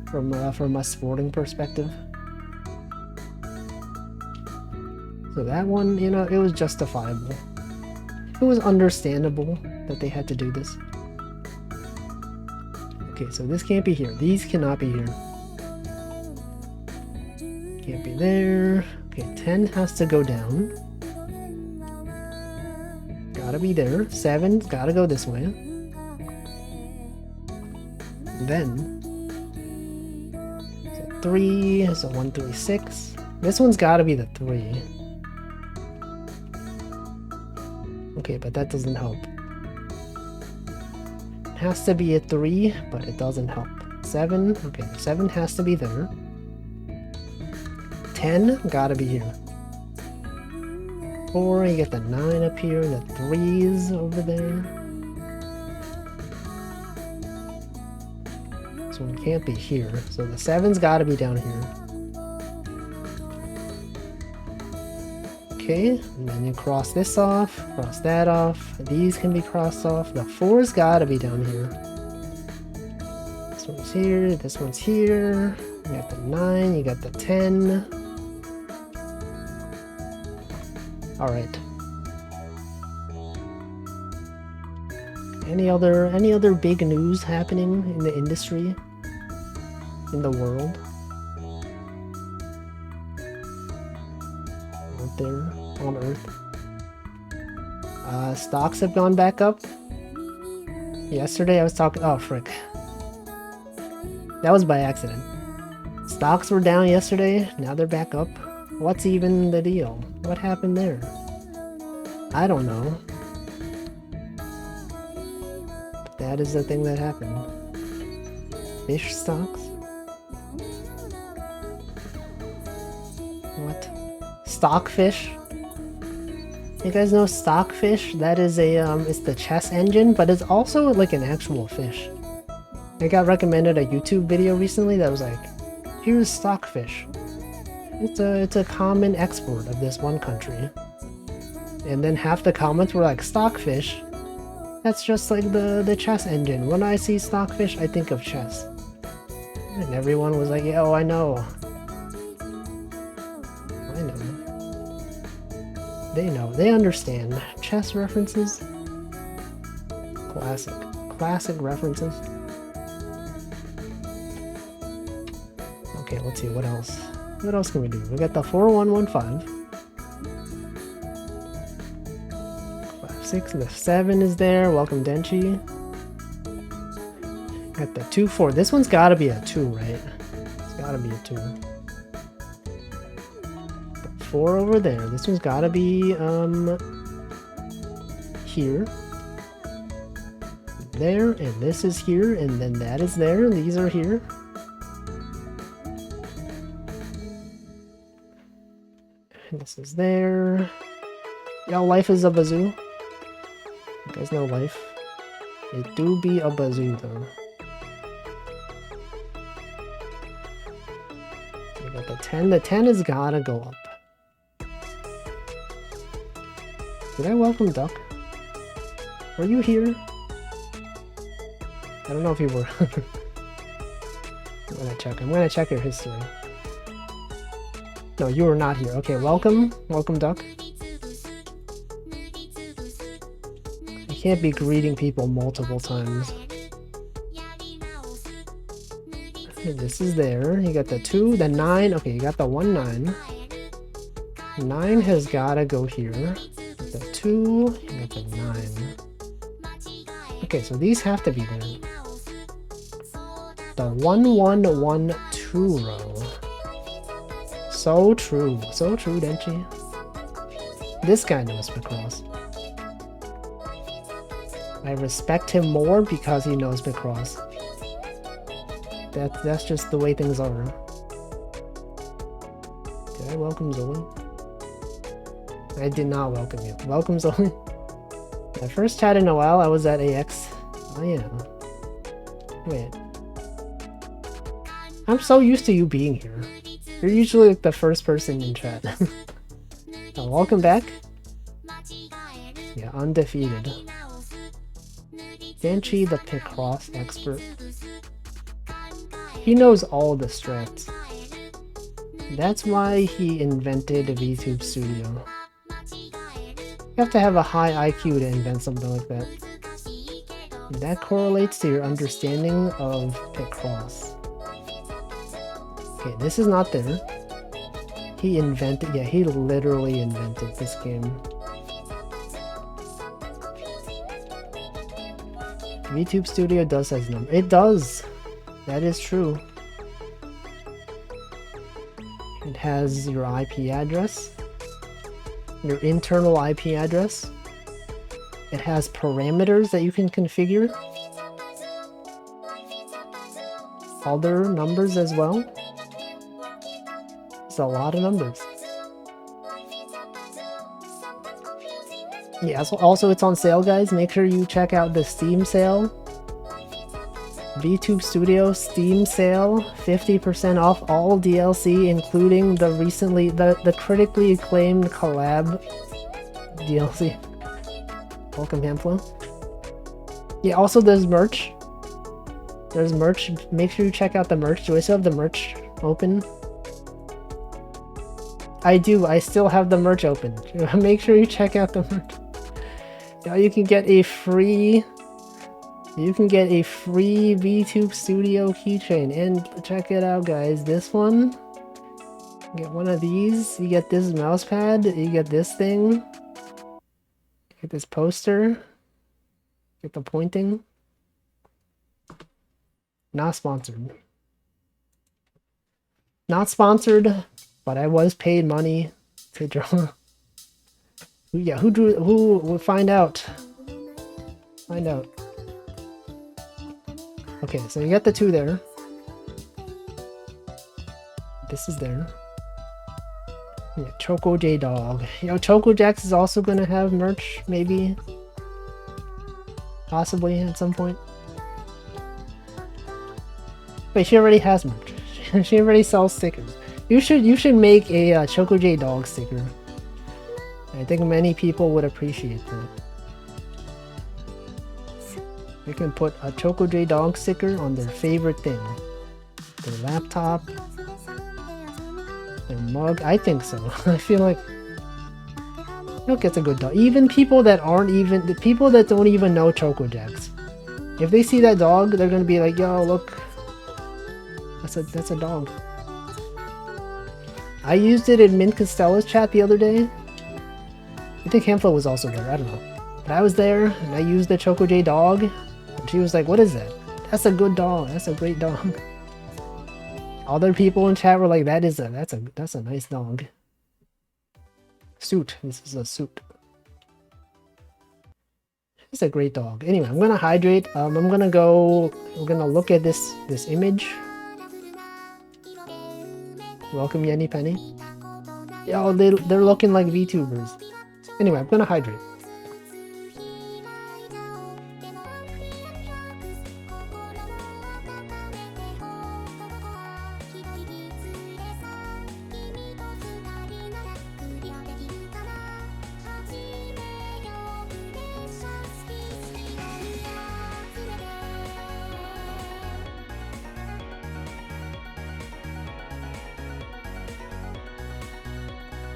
[SPEAKER 1] from a sporting perspective. So that one, you know, it was justifiable. It was understandable that they had to do this. Okay, so this can't be here. These cannot be here. Can't be there. Okay, 10 has to go down. Gotta be there. 7's gotta go this way. Then, so 3, so 1, 3, 6. This one's gotta be the 3. Okay, but that doesn't help. It has to be a 3, but it doesn't help. 7, okay, 7 has to be there. 10, gotta be here. 4, you get the 9 up here, the 3's over there. This one can't be here, so the 7's gotta be down here. Okay, and then you cross this off, cross that off. These can be crossed off. The 4's gotta be down here. This one's here, this one's here. You got the 9, you got the 10. Alright. Any other big news happening in the industry? In the world? Out there on Earth? Stocks have gone back up. Yesterday I was talking, oh frick. That was by accident. Stocks were down yesterday, now they're back up. What's even the deal? What happened there? I don't know. That is the thing that happened. Fish stocks? What? Stockfish? You guys know Stockfish? That is a, it's the chess engine, but it's also like an actual fish. I got recommended a YouTube video recently that was like, here's Stockfish. It's a common export of this one country. And then half the comments were like, Stockfish? That's just like the chess engine. When I see Stockfish, I think of chess. And everyone was like, yeah, oh, I know. I know. They know. They understand. Chess references. Classic. Classic references. Okay, let's see. What else? What else can we do? We got the 4115. 5-6. The 7 is there. Welcome, Denchi. Got the 2-4. This one's gotta be a 2, right? It's gotta be a 2. The 4 over there. This one's gotta be, here. There, and this is here, and then that is there, and these are here. And this is there. Y'all, life is a bazoo. You guys know life. It do be a bazoo, though. We got the 10. The 10 has gotta go up. Did I welcome Duck? Were you here? I don't know if you were. I'm gonna check. I'm gonna check your history. No, you were not here. Okay, welcome. Welcome, Duck. I can't be greeting people multiple times. This is there. You got the 2, the 9. Okay, you got the 1, 9. 9 has gotta go here. The 2, you got the 9. Okay, so these have to be there. The 1, 1, 1, 2 row. So true. So true, Denchi. This guy knows Macross. I respect him more because he knows Macross. That's just the way things are. Did I welcome Zoe? I did not welcome you. Welcome, Zoe. I first chatted in a while. I was at AX. Oh yeah. Wait. I'm so used to you being here. You're usually like the first person in chat. Oh, welcome back. Yeah, undefeated. Denchi, the Picross expert. He knows all the strats. That's why he invented VTube Studio. You have to have a high IQ to invent something like that. That correlates to your understanding of Picross. Okay, this is not there. He invented, yeah, he literally invented this game. VTube Studio does has number. It does! That is true. It has your IP address, your internal IP address. It has parameters that you can configure. Other numbers as well. It's a lot of numbers. Yeah, so also it's on sale, guys. Make sure you check out the Steam sale. VTube Studio Steam sale, 50% off all DLC, including the the critically acclaimed collab DLC. Welcome, Hamflo. Yeah, also there's merch. There's merch. Make sure you check out the merch. Do I still have the merch open? I do. I still have the merch open. Make sure you check out the merch. Now you can get a free VTube Studio keychain, and check it out, guys. This one, get one of these. You get this mouse pad. You get this thing. You get this poster. Get the pointing. Not sponsored. Not sponsored, but I was paid money to draw. Yeah, who drew? Who? We'll find out. Find out. Okay, so you got the 2 there. This is there. Yeah, Choco J Dog. You know, Choco Jacks is also gonna have merch, maybe. Possibly at some point. Wait, she already has merch. She already sells stickers. You should make a Choco J Dog sticker. I think many people would appreciate that. You can put a Choco J Dog sticker on their favorite thing. Their laptop, their mug. I think so. I feel like look, it's a good dog. Even people that aren't even the people that don't even know Choco Jacks. If they see that dog, they're gonna be like, yo, look. That's a dog. I used it in Mint Costella's chat the other day. I think Hamflo was also there, I don't know. But I was there and I used the Choco J Dog. And she was like, what is that? That's a good dog. That's a great dog. Other people in chat were like, that's a nice dog. Suit. This is a suit. It's a great dog. Anyway, I'm gonna hydrate. I'm gonna look at this image. Welcome, Yenny Penny. Yo, they're looking like VTubers. Anyway, I'm gonna hydrate.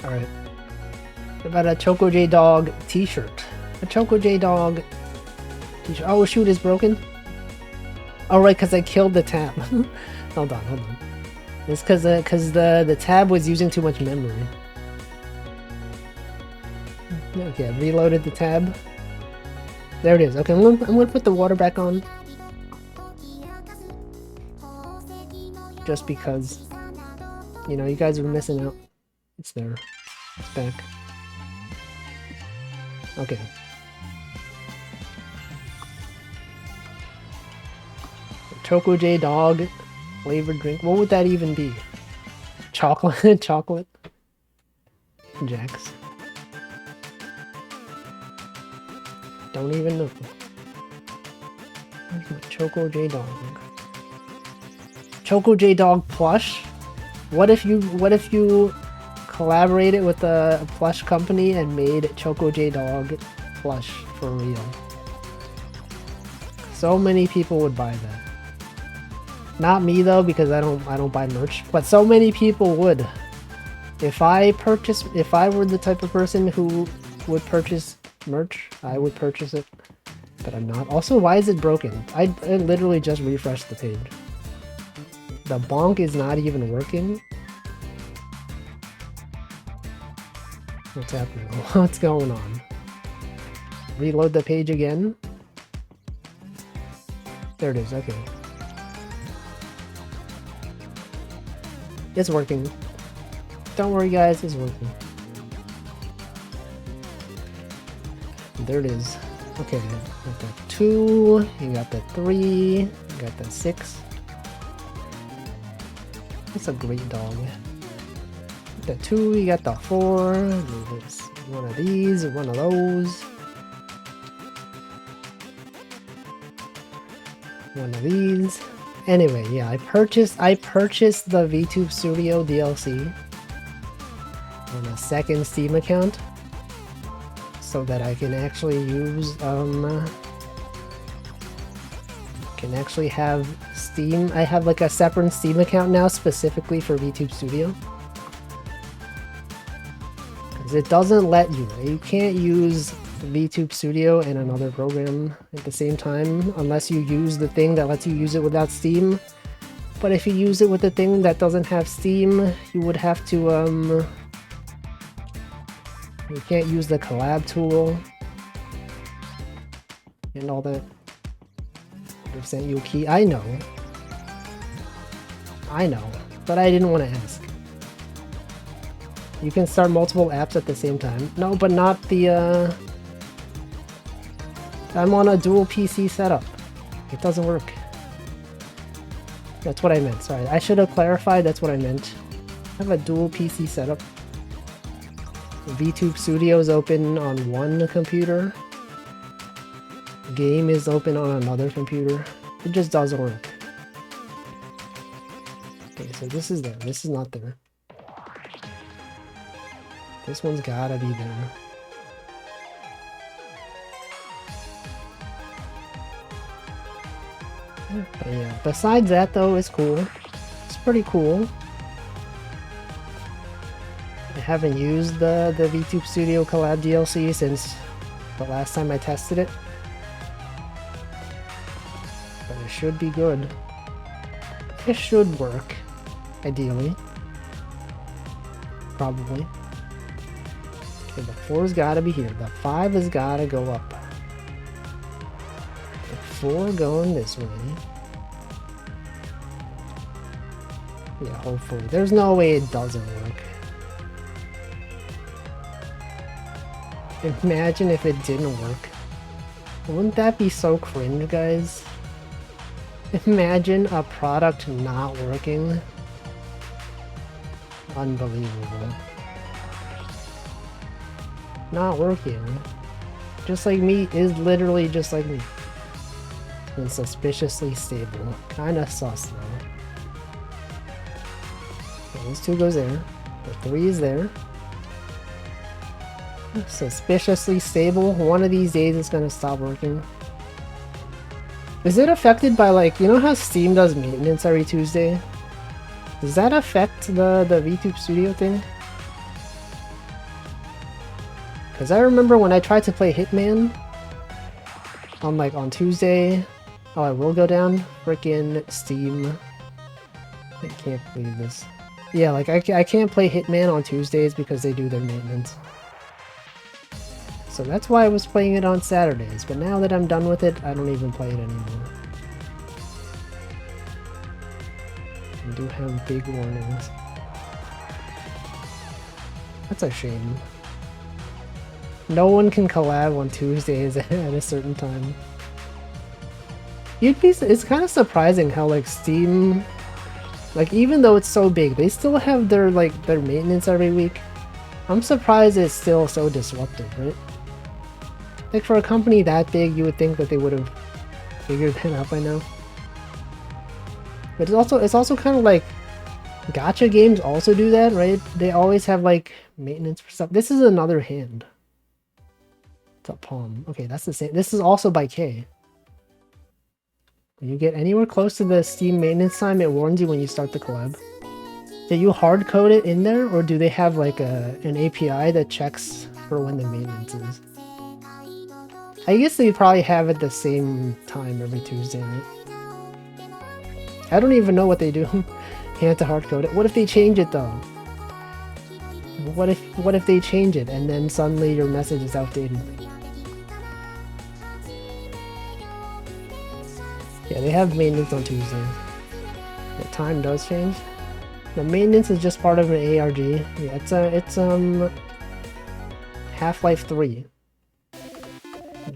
[SPEAKER 1] Alright. About a Choco J Dog t-shirt. A Choco J Dog t-shirt. Oh shoot, it's broken? Oh right, because I killed the tab. hold on. It's because the tab was using too much memory. Okay, I reloaded the tab. There it is. Okay, I'm gonna put the water back on. Just because, you know, you guys are missing out. It's there. It's back. Okay. Choco J Dog flavored drink. What would that even be? Chocolate? Chocolate? Jacks. Don't even know. Where's my Choco J Dog? Choco J Dog plush? What if you collaborated with a plush company and made Choco J Dog plush for real? So many people would buy that. Not me though, because I don't buy merch, but so many people would. If I were the type of person who would purchase merch, I would purchase it, but I'm not. Also, why is it broken? I literally just refreshed the page. The bonk is not even working. What's happening? What's going on? Reload the page again. There it is, okay. It's working. Don't worry guys, it's working. There it is. Okay, you got the 2, you got the 3, you got the 6. That's a great dog. The 2, you got the 4, there's one of these, one of those. One of these. Anyway, yeah, I purchased the VTube Studio DLC on a second Steam account so that I can actually use can actually have Steam. I have like a separate Steam account now specifically for VTube Studio. Because it doesn't let you. You can't use VTube Studio and another program at the same time unless you use the thing that lets you use it without Steam. But if you use it with the thing that doesn't have Steam, you would have to you can't use the collab tool and all that. They've sent you a key. I know, but I didn't want to ask. You can start multiple apps at the same time. No, but not the I'm on a dual PC setup. It doesn't work. That's what I meant. Sorry, I should have clarified. That's what I meant. I have a dual PC setup. VTube Studio is open on one computer. Game is open on another computer. It just doesn't work. Okay, so this is there. This is not there. This one's gotta be there. But yeah, besides that though, it's cool. It's pretty cool. I haven't used the VTube Studio Collab DLC since the last time I tested it. But it should be good. It should work, ideally. Probably. Okay, the 4's gotta be here. The 5 has gotta go up. The 4 going this way. Yeah, hopefully. There's no way it doesn't work. Imagine if it didn't work. Wouldn't that be so cringe, guys? Imagine a product not working. Unbelievable. Not working. Just like me is literally just like me. And suspiciously stable. Kinda sus though. Okay, this 2 goes there. The 3 is there. Suspiciously stable. One of these days it's gonna stop working. Is it affected by, like, you know how Steam does maintenance every Tuesday? Does that affect the VTube Studio thing? Because I remember when I tried to play Hitman on Tuesday. Oh, I will go down. Frickin' Steam. I can't believe this. Yeah, like I can't play Hitman on Tuesdays because they do their maintenance. So that's why I was playing it on Saturdays, but now that I'm done with it, I don't even play it anymore. I do have big warnings. That's a shame. No one can collab on Tuesdays at a certain time. It's kind of surprising how, like, Steam, like, even though it's so big, they still have their maintenance every week. I'm surprised it's still so disruptive, right? Like, for a company that big, you would think that they would have figured that out by now. But it's also kind of like gacha games also do that, right? They always have, like, maintenance for stuff. This is another hand. It's a palm. Okay, that's the same. This is also by K. When you get anywhere close to the Steam maintenance time, it warns you when you start the collab. Do you hard code it in there, or do they have like an API that checks for when the maintenance is? I guess they probably have it the same time every Tuesday, right? I don't even know what they do. You have to hard code it. What if they change it though? What if they change it and then suddenly your message is outdated? Yeah, they have maintenance on Tuesdays. The time does change. The maintenance is just part of an ARG. Yeah, it's Half-Life 3.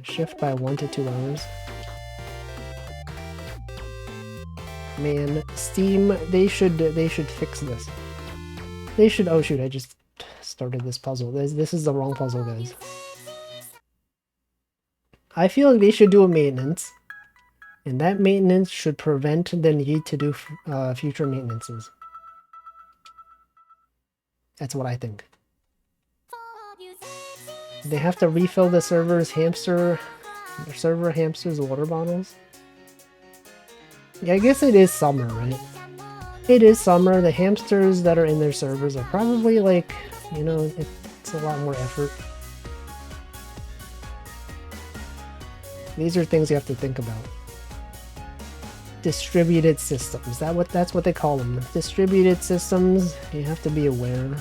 [SPEAKER 1] Shift by 1 to 2 hours. Man, Steam, they should fix this. They should. Oh shoot! I just started this puzzle. This is the wrong puzzle, guys. I feel like they should do a maintenance, and that maintenance should prevent the need to do future maintenances. That's what I think. They have to refill the server's hamsters water bottles. Yeah, I guess it is summer, right? It is summer. The hamsters that are in their servers are probably like, you know, it's a lot more effort. These are things you have to think about. Distributed systems. That's what they call them. Distributed systems. You have to be aware. You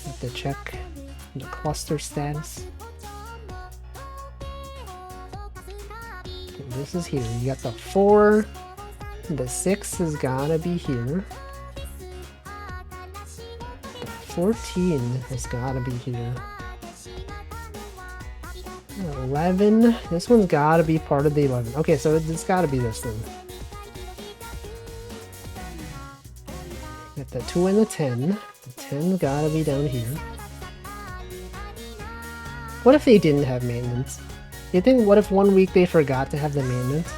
[SPEAKER 1] have to check the cluster status. Okay, this is here. You got the 4. The 6 has gotta be here. The 14 has gotta be here. 11. This one's gotta be part of the 11. Okay, so it's gotta be this thing. Got the 2 and a 10. The 10 gotta be down here. What if they didn't have maintenance? You think, what if 1 week they forgot to have the maintenance?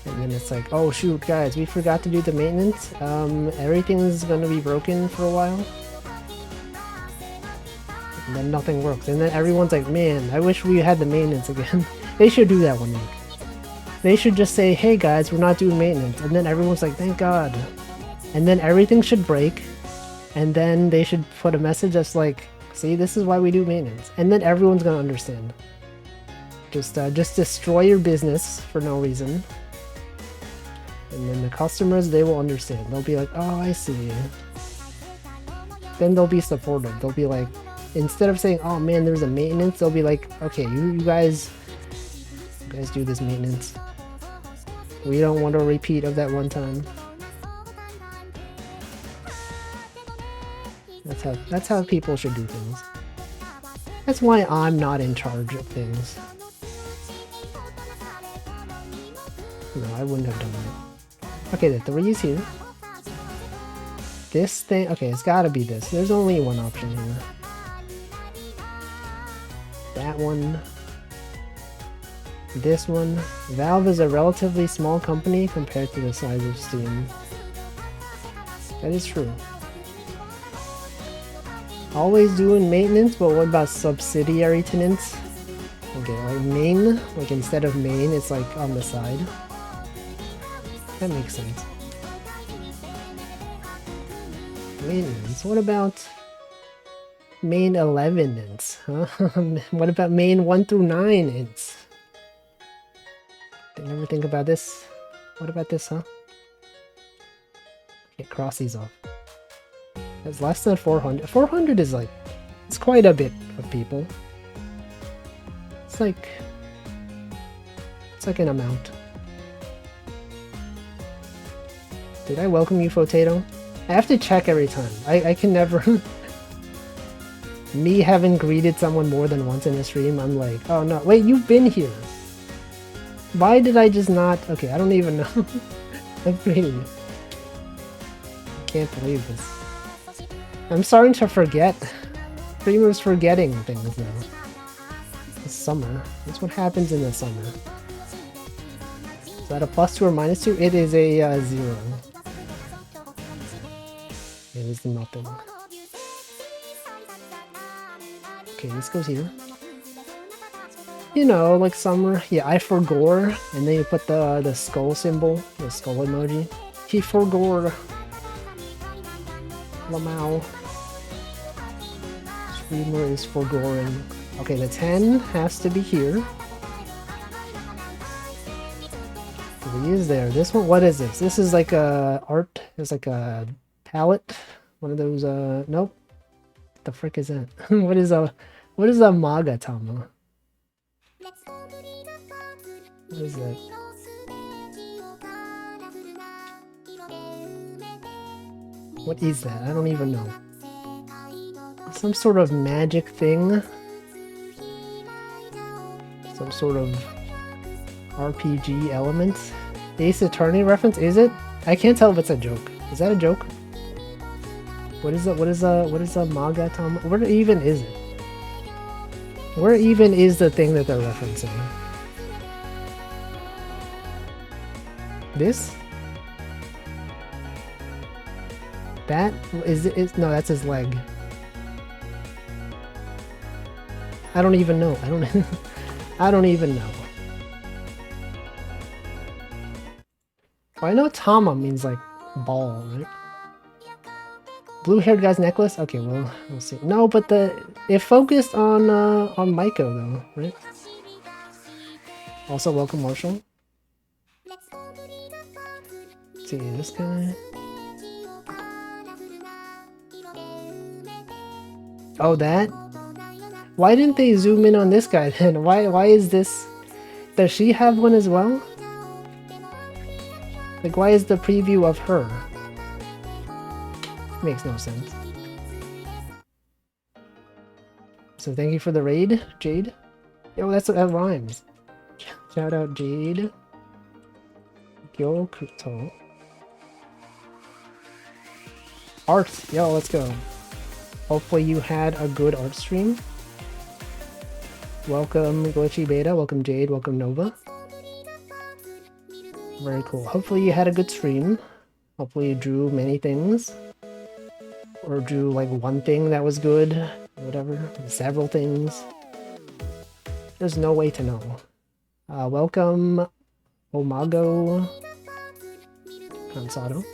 [SPEAKER 1] And then it's like, oh shoot guys, we forgot to do the maintenance. Everything's gonna be broken for a while. And then nothing works. And then everyone's like, man, I wish we had the maintenance again. They should do that 1 week. They should just say, hey guys, we're not doing maintenance. And then everyone's like, thank God. And then everything should break. And then they should put a message that's like, see, this is why we do maintenance. And then everyone's gonna understand. Just destroy your business for no reason. And then the customers, they will understand. They'll be like, oh, I see. Then they'll be supportive. They'll be like, instead of saying, oh man, there's a maintenance, they'll be like, okay, you guys do this maintenance. We don't want a repeat of that one time. That's how people should do things. That's why I'm not in charge of things. No, I wouldn't have done that. Okay, the 3 is here. This thing, okay, it's gotta be this. There's only one option here. That one. This one. Valve is a relatively small company compared to the size of Steam. That is true. Always doing maintenance, but what about subsidiary tenants? Okay, like main, like instead of main, it's like on the side. That makes sense. Maintenance. What about main 11 ints? Huh? What about main 1 through 9 ints? Didn't ever think about this. What about this, huh? Okay, cross these off. It's less than 400. 400 is like, it's quite a bit of people. It's like an amount. Did I welcome you, Potato? I have to check every time. I can never... Me having greeted someone more than once in a stream, I'm like, oh no, wait, you've been here. Why did I just not... Okay, I don't even know. I'm greeting you. I can't believe this. I'm starting to forget. Streamers forgetting things now. It's summer. That's what happens in the summer. Is that a +2 or -2? It is a 0. It is nothing. Okay, this goes here. You know, like summer. Yeah, I forgore, and then you put the skull symbol, the skull emoji. He forgore. Lamau. Streamer is forgoring. Okay, the 10 has to be here. 3 is there. This one, what is this? This is like a art. It's like a palette. One of those. Nope. What the frick is that? What is a Magatama? What is that? What is that? I don't even know. Some sort of magic thing. Some sort of RPG element. Ace Attorney reference, is it? I can't tell if it's a joke. Is that a joke? What is a Magatama? Where even is it? Where even is the thing that they're referencing? This? That is no, that's his leg. I don't even know. I don't even know. Well, I know Tama means like ball, right? Blue-haired guy's necklace? Okay, well, we'll see. No, but it focused on Maiko though, right? Also, welcome Marshall. Let's see, this guy. Oh, that? Why didn't they zoom in on this guy then? Why is this... Does she have one as well? Like, why is the preview of her? Makes no sense. So thank you for the raid, Jade. Yo, that rhymes. Shout out Jade. Gyokuto. Art! Yo, let's go. Hopefully you had a good art stream. Welcome Glitchy Beta, welcome Jade, welcome Nova. Very cool. Hopefully you had a good stream. Hopefully you drew many things. Or drew like one thing that was good, whatever. Several things. There's no way to know. Welcome Omago Cansado.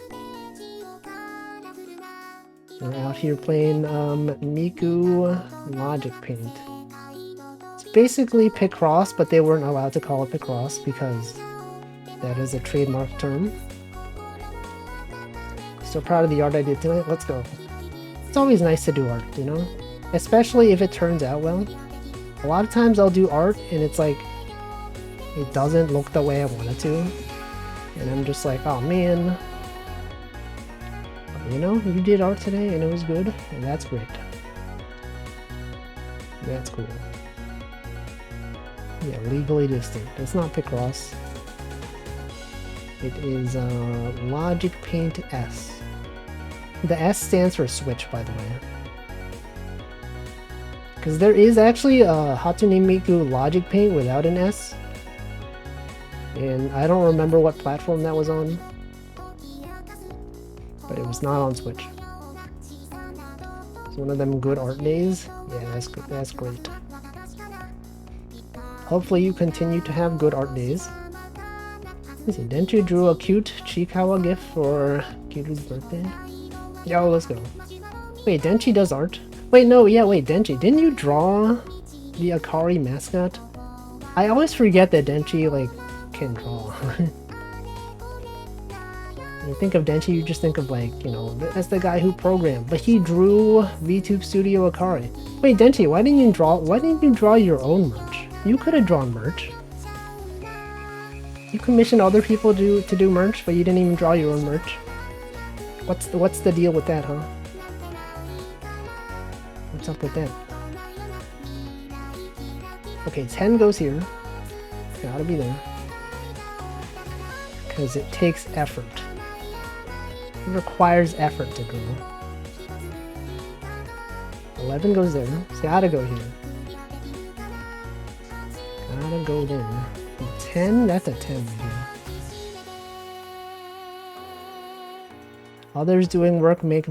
[SPEAKER 1] We're out here playing Miku Logic Paint. It's basically Picross, but they weren't allowed to call it Picross because that is a trademark term. So proud of the art I did tonight. Let's go. It's always nice to do art, you know? Especially if it turns out well. A lot of times I'll do art and it's like, it doesn't look the way I want it to. And I'm just like, oh man. But, you know, you did art today and it was good, and that's great. That's cool. Yeah, legally distinct. It's not Picross. It is Logic Paint S. The S stands for Switch, by the way. Because there is actually a Hatsune Miku Logic Paint without an S. And I don't remember what platform that was on. But it was not on Switch. It's one of them good art days. Yeah, that's good. That's great. Hopefully you continue to have good art days. Let's see, Denchi drew a cute Chikawa gift for Kiru's birthday. Yo, let's go. Wait, Denchi does art? Wait, no, yeah, wait, Denchi, didn't you draw the Akari mascot? I always forget that Denchi, like, can draw. When you think of Denchi, you just think of, like, you know, that's the guy who programmed. But he drew VTube Studio Akari. Wait, Denchi, why didn't you draw your own merch? You could have drawn merch. You commissioned other people to do merch, but you didn't even draw your own merch. What's the deal with that, huh? What's up with that? Okay, 10 goes here. Gotta be there. Because it takes effort. It requires effort to draw. 11 goes there. It's gotta go here. Gotta go there. 10? That's a 10 right here. Others doing work make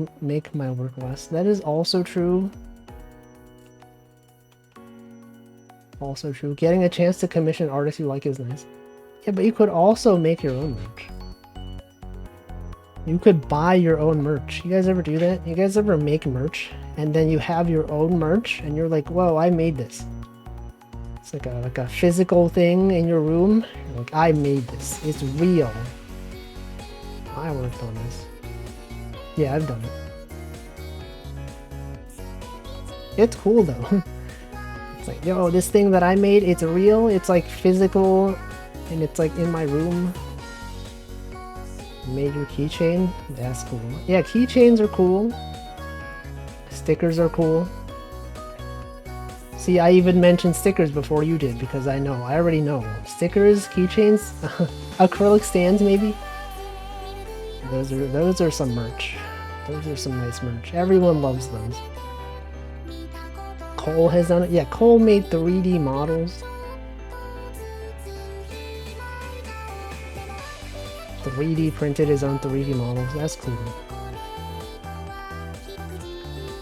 [SPEAKER 1] my work less. That is also true. Also true. Getting a chance to commission artists you like is nice. Yeah, but you could also make your own merch. You could buy your own merch. You guys ever do that? You guys ever make merch and then you have your own merch and you're like, whoa, I made this. It's like a physical thing in your room. You're like, I made this. It's real. I worked on this. Yeah, I've done it. It's cool though. It's like, yo, this thing that I made, it's real, it's like physical, and it's like in my room. Made your keychain? That's cool. Yeah, keychains are cool. Stickers are cool. See, I even mentioned stickers before you did because I know. I already know. Stickers, keychains, acrylic stands maybe. Those are some merch. Those are some nice merch. Everyone loves those. Cole has done it. Yeah, Cole made 3D models. 3D printed his own 3D models. That's cool.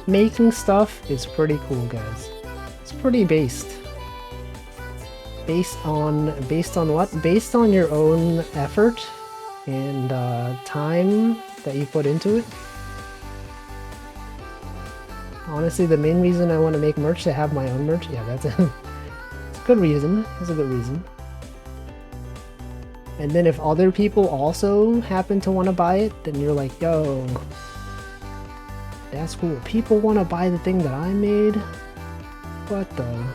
[SPEAKER 1] Making stuff is pretty cool, guys. It's pretty based. Based on what? Based on your own effort and time that you put into it. Honestly, the main reason I want to make merch to have my own merch, yeah, that's a good reason. That's a good reason. And then if other people also happen to want to buy it, then you're like, yo, that's cool. People want to buy the thing that I made. What the?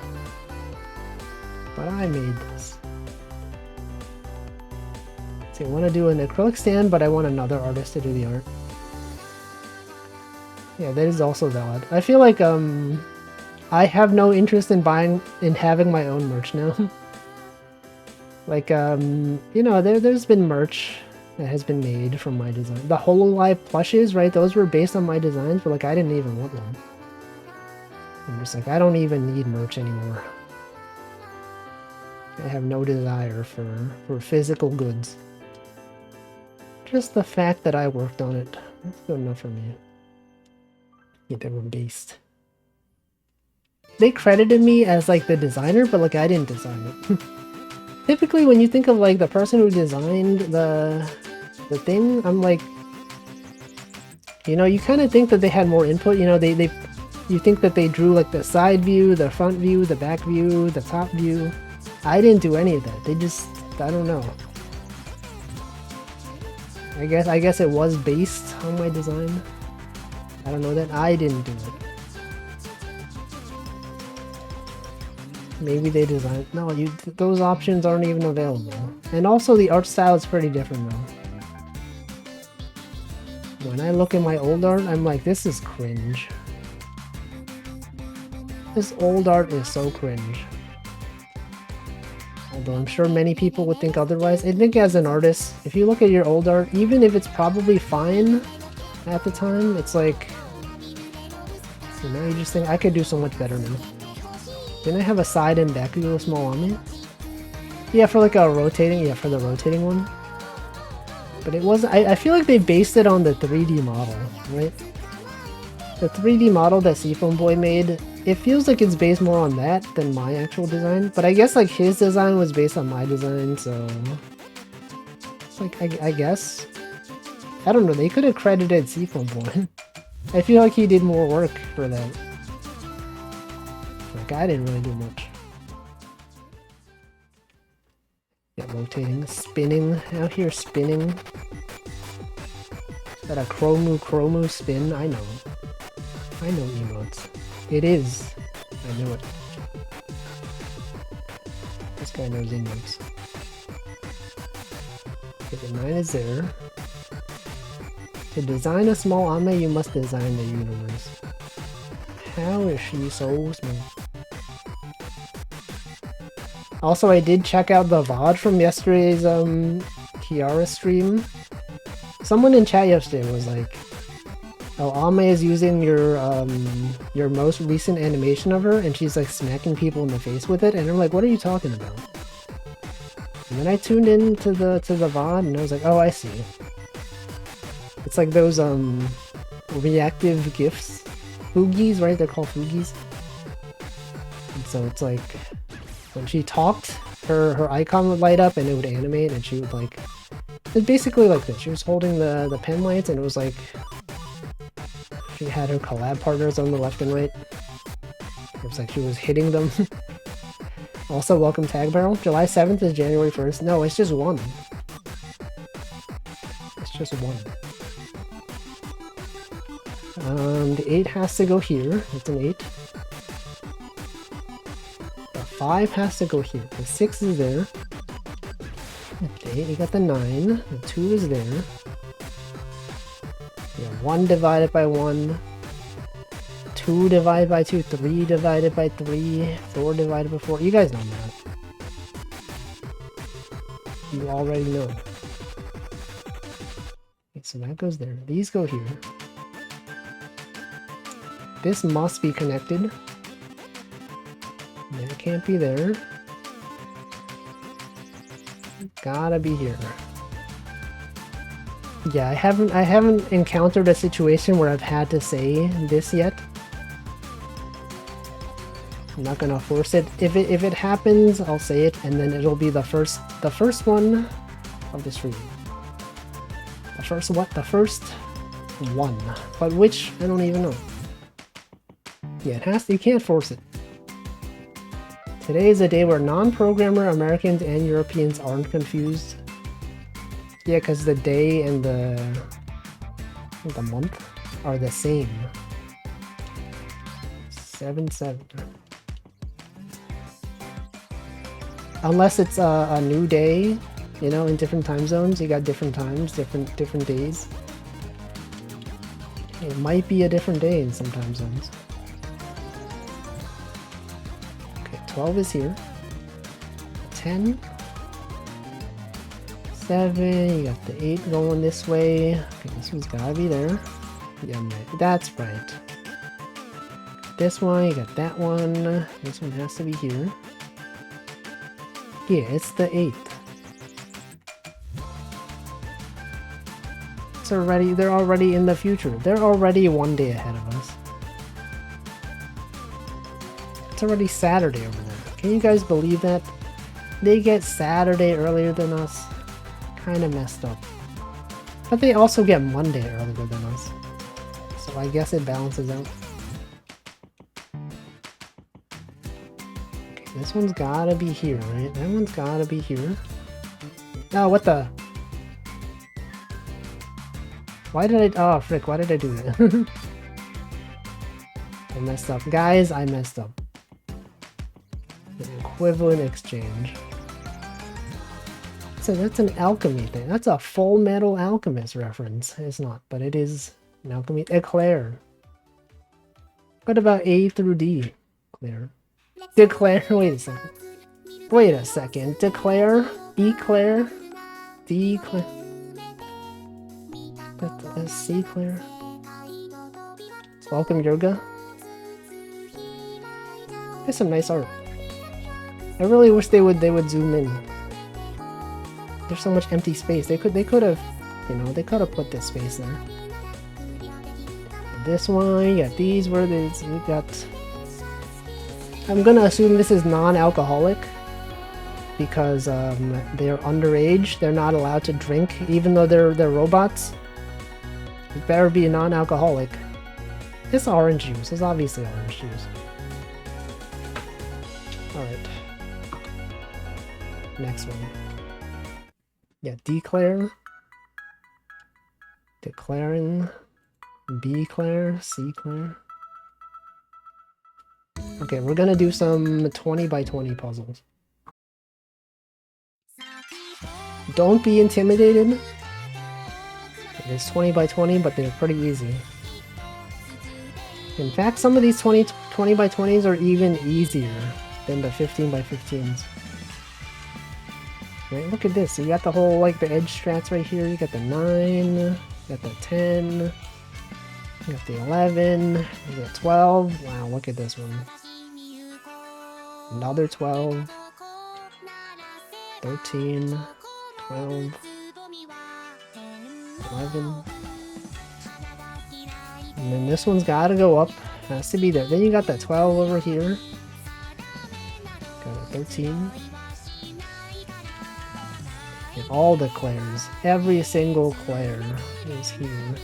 [SPEAKER 1] But I made this. So I want to do an acrylic stand, but I want another artist to do the art. Yeah, that is also valid. I feel like I have no interest in having my own merch now. Like you know, there's been merch that has been made from my design. The Hololive plushes, right? Those were based on my designs, but like I didn't even want one. I'm just like, I don't even need merch anymore. I have no desire for physical goods. Just the fact that I worked on it, that's good enough for me. Yeah, they were based. They credited me as like the designer, but like I didn't design it. Typically when you think of like the person who designed the thing, I'm like, you know, you kind of think that they had more input, you know, you think that they drew like the side view, the front view, the back view, the top view. I didn't do any of that. They just, I don't know. I guess it was based on my design. I don't know that I didn't do it. Maybe they designed, no, those options aren't even available. And also the art style is pretty different though. When I look at my old art, I'm like, this is cringe. This old art is so cringe. Although I'm sure many people would think otherwise. I think as an artist, if you look at your old art, even if it's probably fine at the time, it's like, you know, you just think, I could do so much better now. Didn't I have a side and back view of small on me? Yeah, for like a rotating, yeah, for the rotating one. But it wasn't, I feel like they based it on the 3D model, right? The 3D model that Seafoam Boy made, it feels like it's based more on that than my actual design. But I guess like his design was based on my design, so... like, I guess. I don't know, they could have credited Seafoam Boy. I feel like he did more work for that. Like, I didn't really do much. Yeah, rotating, spinning, out here spinning. Is that a Chromu spin? I know. I know emotes. It is. I know it. This guy knows emotes. Okay, the 9 is there. To design a small anime, you must design the universe. How is she so small? Also, I did check out the VOD from yesterday's Kiara stream. Someone in chat yesterday was like, oh, Ame is using your most recent animation of her, and she's like smacking people in the face with it, and I'm like, what are you talking about? And then I tuned in to the VOD, and I was like, oh, I see. It's like those reactive GIFs, Fugies, right? They're called Fugies. And so it's like when she talked, her icon would light up and it would animate, and she would like, it's basically like this. She was holding the pen lights, and it was like she had her collab partners on the left and right. It was like she was hitting them. Also, welcome Tag Barrel. July 7th is January 1st. No, it's just one. It's just one. The 8 has to go here. It's an 8. The 5 has to go here. The 6 is there. The 8, you got the 9. The 2 is there. Yeah, 1 divided by 1. 2 divided by 2. 3 divided by 3. 4 divided by 4. You guys know that. You already know. Okay, so that goes there. These go here. This must be connected. That can't be there. Gotta be here. Yeah, I haven't encountered a situation where I've had to say this yet. I'm not gonna force it. If it happens, I'll say it, and then it'll be the first one of the stream. The first what? The first one. But which, I don't even know. Yeah, it has to, you can't force it. Today is a day where non-programmer Americans and Europeans aren't confused. Yeah, because the day and the month are the same. 7/7. Unless it's a new day, you know, in different time zones. You got different times, different days. It might be a different day in some time zones. 12 is here. 10, 7, you got the 8 going this way. Okay, this one's gotta be there. Yeah, that's right. This one, you got that one. This one has to be here. Yeah, it's the 8th. It's already, they're already in the future. They're already one day ahead of us. It's already Saturday over there. Can you guys believe that? They get Saturday earlier than us. Kind of messed up. But they also get Monday earlier than us. So I guess it balances out. Okay, this one's gotta be here, right? That one's gotta be here. Oh, what the? Why did I... Oh, frick, why did I do that? I messed up. Guys, I messed up. Equivalent exchange. So that's an alchemy thing. That's a Full Metal Alchemist reference. It's not, but it is an alchemy. Eclair. What about A through D? Declare. Declare. Wait a second. Wait a second. Declare. Eclair. Declare. That's C Claire. Welcome Yoga. There's some nice art. I really wish they would zoom in. There's so much empty space. They could have, you know, they could have put this space there. This one, you got these where there's, we got. I'm gonna assume this is non-alcoholic because they're underage. They're not allowed to drink, even though they're robots. It better be non-alcoholic. It's orange juice. It's obviously orange juice. Alright. Next one. Yeah, declare. Declaring. B Claire. C Claire. Okay, we're gonna do some 20 by 20 puzzles. Don't be intimidated. It's 20 by 20, but they're pretty easy. In fact, some of these 20 by 20s are even easier than the 15 by 15s. Right, look at this. You got the whole, like, the edge strats right here. You got the 9, you got the 10, you got the 11, you got 12. Wow, look at this one. Another 12, 13, 12, 11. And then this one's gotta go up. Has to be there. Then you got that 12 over here. Got a 13. And all the Claires. Every single Claire is here.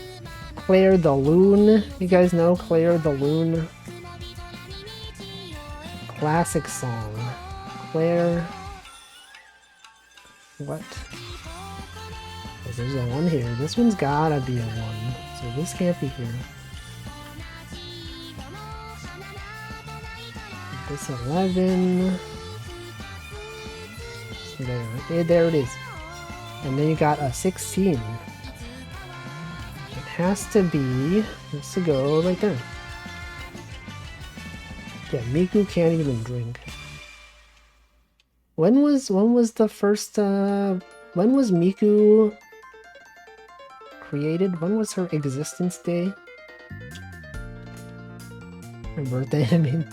[SPEAKER 1] Claire the Loon. You guys know Claire the Loon? Classic song. Claire. What? There's a 1 here. This one's gotta be a 1. So this can't be here. This 11. There. Okay, there it is. And then you got a 16. It has to go right there. Yeah, Miku can't even drink. When was the first when was Miku created? When was her existence day? Her birthday, I mean.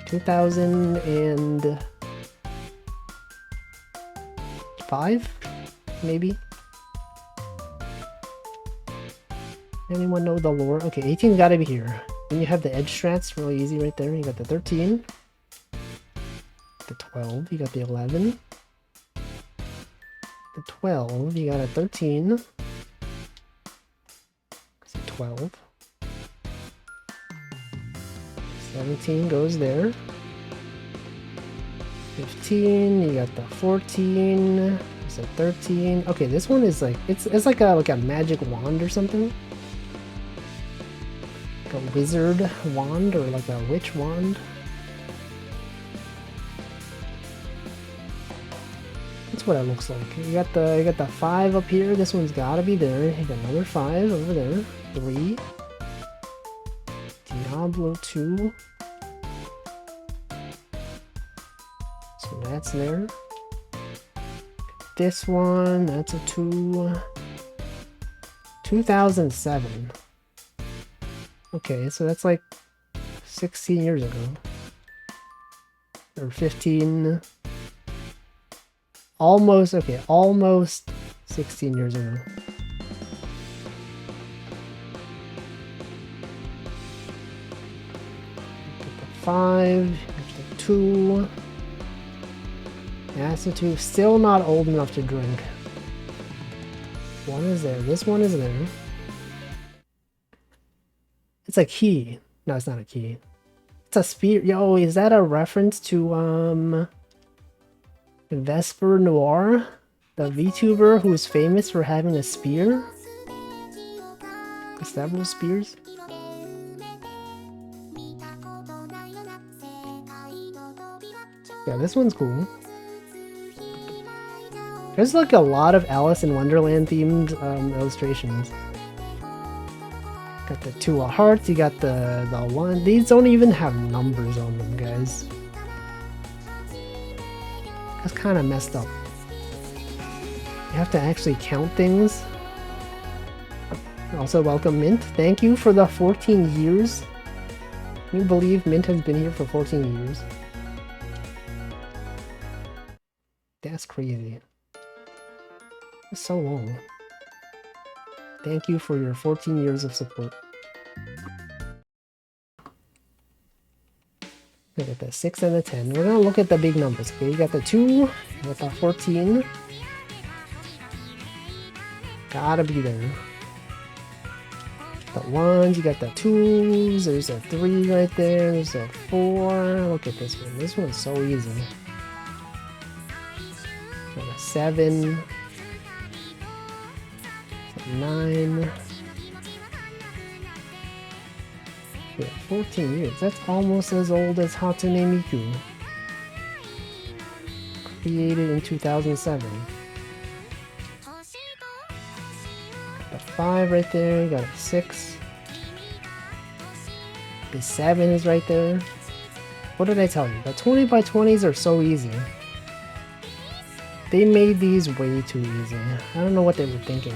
[SPEAKER 1] 2005? Maybe? Anyone know the lore? Okay, 18's gotta be here. Then you have the edge strats, really easy right there. You got the 13. The 12, you got the 11. The 12, you got a 13. So 12. 17 goes there. 15, you got the 14. There's a 13. Okay, this one is like it's like a magic wand or something. Like a wizard wand or like a witch wand. That's what it looks like. You got the 5 up here. This one's gotta be there. You got another 5 over there. 3. Diablo 2. So that's there. this one, that's a 2007. Okay, so that's like 16 years ago. Or 15. Almost, okay, almost 16 years ago. Get the 5, get the 2. That's a 2. Still not old enough to drink. One is there. This one is there. It's a key. No, it's not a key. It's a spear. Yo, is that a reference to Vesper Noir? The VTuber who is famous for having a spear? Several spears? Yeah, this one's cool. There's like a lot of Alice in Wonderland themed illustrations. Got the 2 of hearts, you got the 1. These don't even have numbers on them, guys. That's kind of messed up. You have to actually count things. Also, welcome Mint. Thank you for the 14 years. Can you believe Mint has been here for 14 years? That's crazy. That's so long. Thank you for your 14 years of support. Look at the 6 and the 10. We're gonna look at the big numbers. Okay, you got the 2, you got the 14. Gotta be there. The 1s, you got the 2s, there's a 3 right there, there's a 4. Look at this one. This one's so easy. Got a 7. 9. Yeah, 14 years. That's almost as old as Hatsune Miku. Created in 2007. Got a 5 right there, you got a 6. The 7 is right there. What did I tell you? The 20 by 20s are so easy. They made these way too easy. I don't know what they were thinking.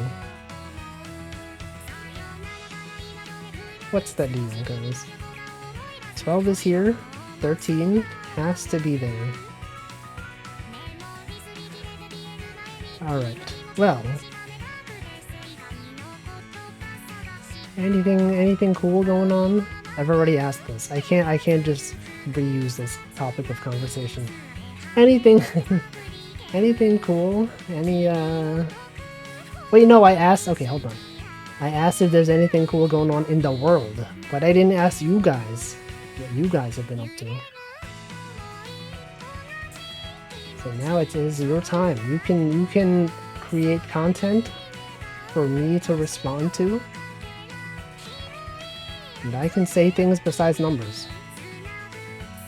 [SPEAKER 1] What's the deal, guys? 12 is here. 13 has to be there. Alright. Well. Anything cool going on? I've already asked this. I can't just reuse this topic of conversation. Anything anything cool? Any Wait, no, I asked. Okay, hold on. I asked if there's anything cool going on in the world, but I didn't ask you guys what you guys have been up to. So now it is your time. You can create content for me to respond to, and I can say things besides numbers.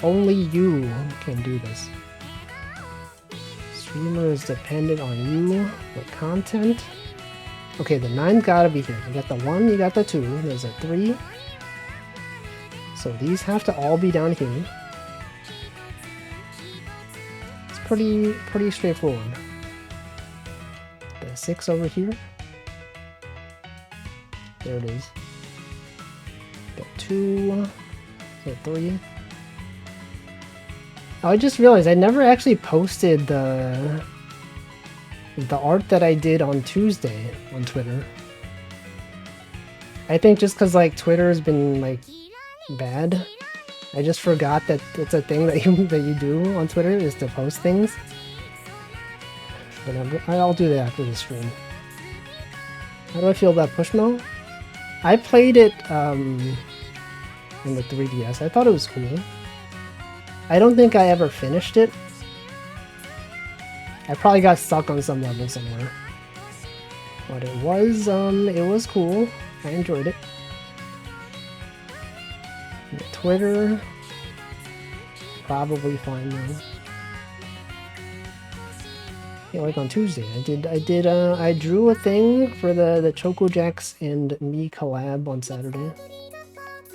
[SPEAKER 1] Only you can do this. Streamer is dependent on you for content. Okay, the 9 gotta be here. You got the 1, you got the 2, there's a 3. So these have to all be down here. It's pretty straightforward. The 6 over here. There it is. The 2, the 3. Oh, I just realized I never actually posted the art that I did on Tuesday on Twitter. I think just because like Twitter has been like bad, I just forgot that it's a thing that you do on Twitter is to post things. But I'll do that after the stream. How do I feel about Pushmo? I played it in the 3DS. I thought it was cool. I don't think I ever finished it. I probably got stuck on some level somewhere. But it was cool. I enjoyed it. And Twitter, probably fine though. Yeah, like on Tuesday, I drew a thing for the Choco Jacks and me collab on Saturday.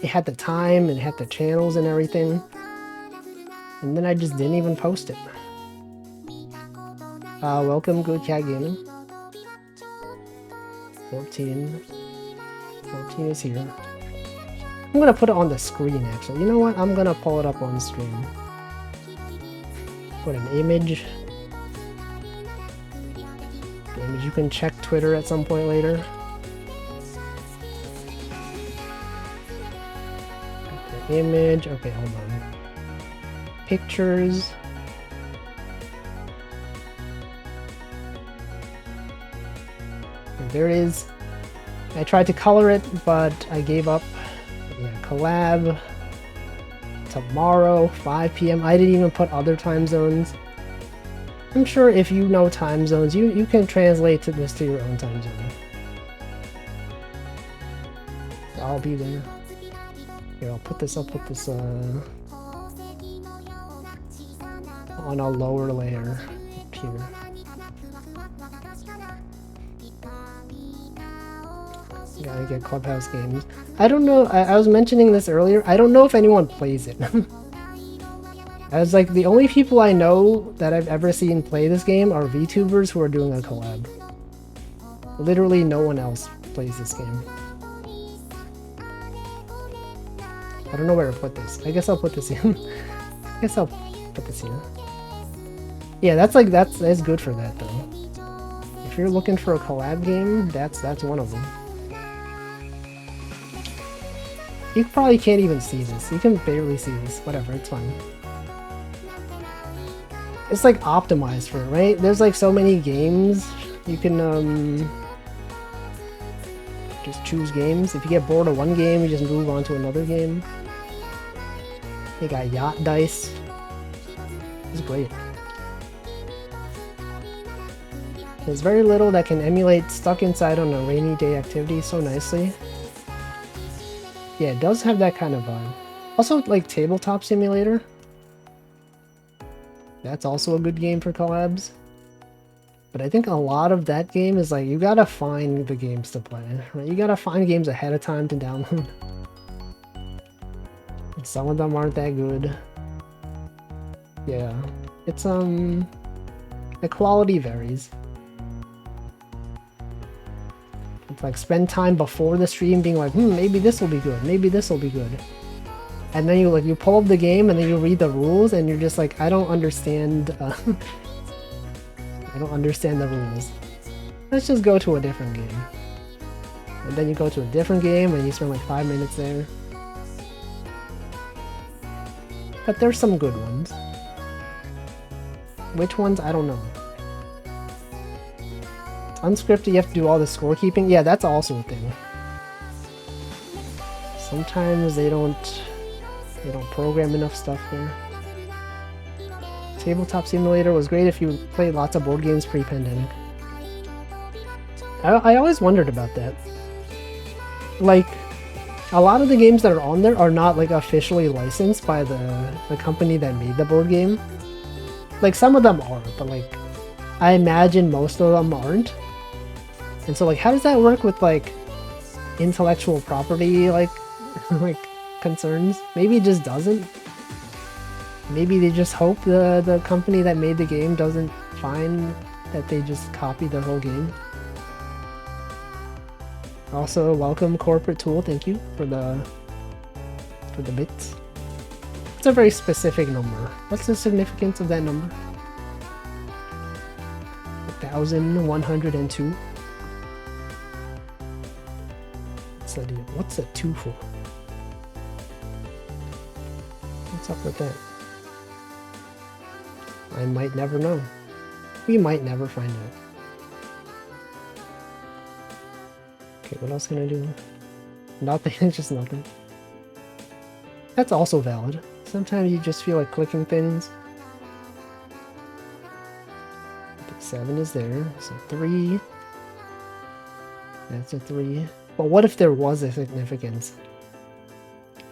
[SPEAKER 1] It had the time and it had the channels and everything. And then I just didn't even post it. Welcome, Good Cat Gaming. 14. 14 is here. I'm gonna put it on the screen, actually. You know what? I'm gonna pull it up on screen. Put an image. The image. You can check Twitter at some point later. The image. Okay, hold on. Pictures. And there it is. I tried to color it, but I gave up. Yeah, collab. Tomorrow, 5 p.m. I didn't even put other time zones. I'm sure if you know time zones, you can translate this to your own time zone. I'll be there. Here, I'll put this on a lower layer up here. Gotta get Clubhouse games. I don't know, I was mentioning this earlier, I don't know if anyone plays it. I was like, the only people I know that I've ever seen play this game are VTubers who are doing a collab. Literally no one else plays this game. I don't know where to put this. I guess I'll put this in. I guess I'll put this here. Yeah, that's good for that though. If you're looking for a collab game, that's one of them. You probably can't even see this. You can barely see this. Whatever, it's fine. It's like optimized for it, right? There's like so many games. You can just choose games. If you get bored of one game, you just move on to another game. You got Yacht Dice. It's great. There's very little that can emulate Stuck Inside on a Rainy Day Activity so nicely. Yeah, it does have that kind of vibe. Also, like Tabletop Simulator. That's also a good game for collabs. But I think a lot of that game is like, you gotta find the games to play, right? You gotta find games ahead of time to download. And some of them aren't that good. Yeah, it's, the quality varies. It's like, spend time before the stream being like, maybe this will be good, maybe this will be good. And then you pull up the game and then you read the rules and you're just like, I don't understand, I don't understand the rules. Let's just go to a different game. And then you go to a different game and you spend like 5 minutes there. But there's some good ones. Which ones? I don't know. It's unscripted, you have to do all the scorekeeping. Yeah, that's also a thing. Sometimes they don't program enough stuff there. Tabletop Simulator was great if you played lots of board games pre-pandemic. I always wondered about that. Like, a lot of the games that are on there are not like officially licensed by the company that made the board game. Like, some of them are, but like, I imagine most of them aren't. And so like, how does that work with like intellectual property like concerns? Maybe it just doesn't. Maybe they just hope the company that made the game doesn't find that they just copied the whole game. Also, welcome Corporate Tool, thank you for the bits. It's a very specific number. What's the significance of that number? 1,102. What's the deal? What's a 2 for? What's up with that? I might never know. We might never find out. Okay, what else can I do? Nothing, just nothing. That's also valid. Sometimes you just feel like clicking things. Okay, 7 is there, so 3. That's a 3. But what if there was a significance?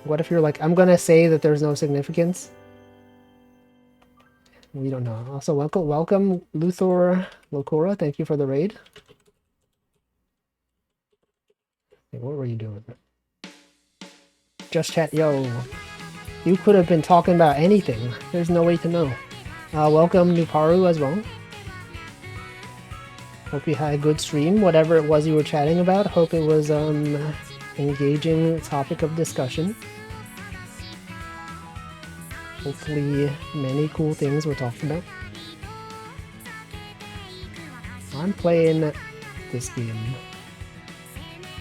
[SPEAKER 1] What if you're like, I'm gonna say that there's no significance? We don't know. Also, welcome Luthor Locora. Thank you for the raid. Hey, what were you doing? Just chat, yo. You could have been talking about anything. There's no way to know. Welcome Nuparu as well. Hope you had a good stream, whatever it was you were chatting about. Hope it was engaging topic of discussion. Hopefully many cool things were talked about. I'm playing this game.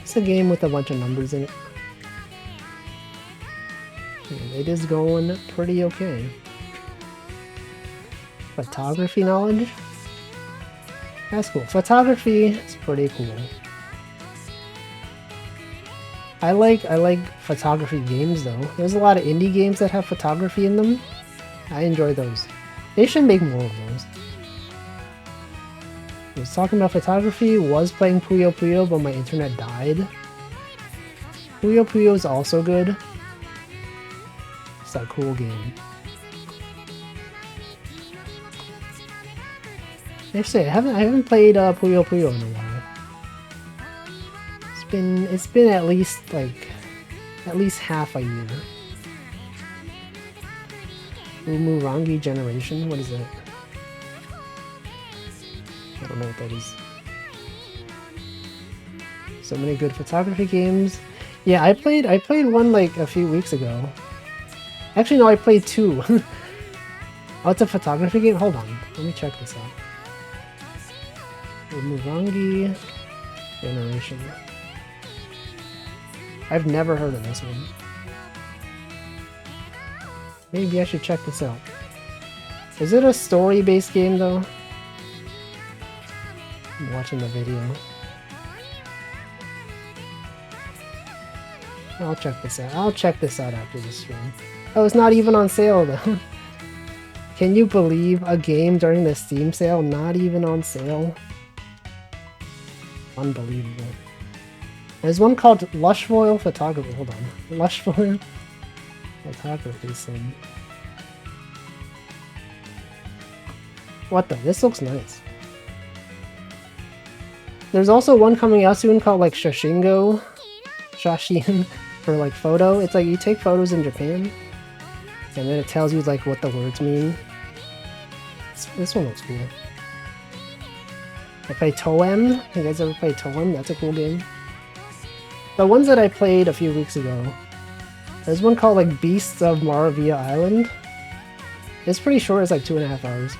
[SPEAKER 1] It's a game with a bunch of numbers in it. And it is going pretty okay. Photography knowledge? That's cool. Photography is pretty cool. I like photography games though. There's a lot of indie games that have photography in them. I enjoy those. They should make more of those. I was talking about photography, was playing Puyo Puyo, but my internet died. Puyo Puyo is also good. It's a cool game. Actually, I haven't played Puyo Puyo in a while. It's been at least half a year. Umurangi Generation, what is that? I don't know what that is. So many good photography games. Yeah, I played one like a few weeks ago. Actually, no, I played two. Oh, it's a photography game? Hold on, let me check this out. Umurangi Generation. I've never heard of this one. Maybe I should check this out. Is it a story-based game though? I'm watching the video. I'll check this out. I'll check this out after the stream. Oh, it's not even on sale though. Can you believe a game during the Steam sale not even on sale? Unbelievable. There's one called Lush Royal Photography. Hold on. Lush Royal Photography sim. What the? This looks nice. There's also one coming out soon called like Shashingo. Shashin for like photo. It's like you take photos in Japan and then it tells you like what the words mean. This one looks cool. I play Toem. You guys ever play Toem? That's a cool game. The ones that I played a few weeks ago, there's one called like Beasts of Maravilla Island. It's pretty short, it's like 2.5 hours.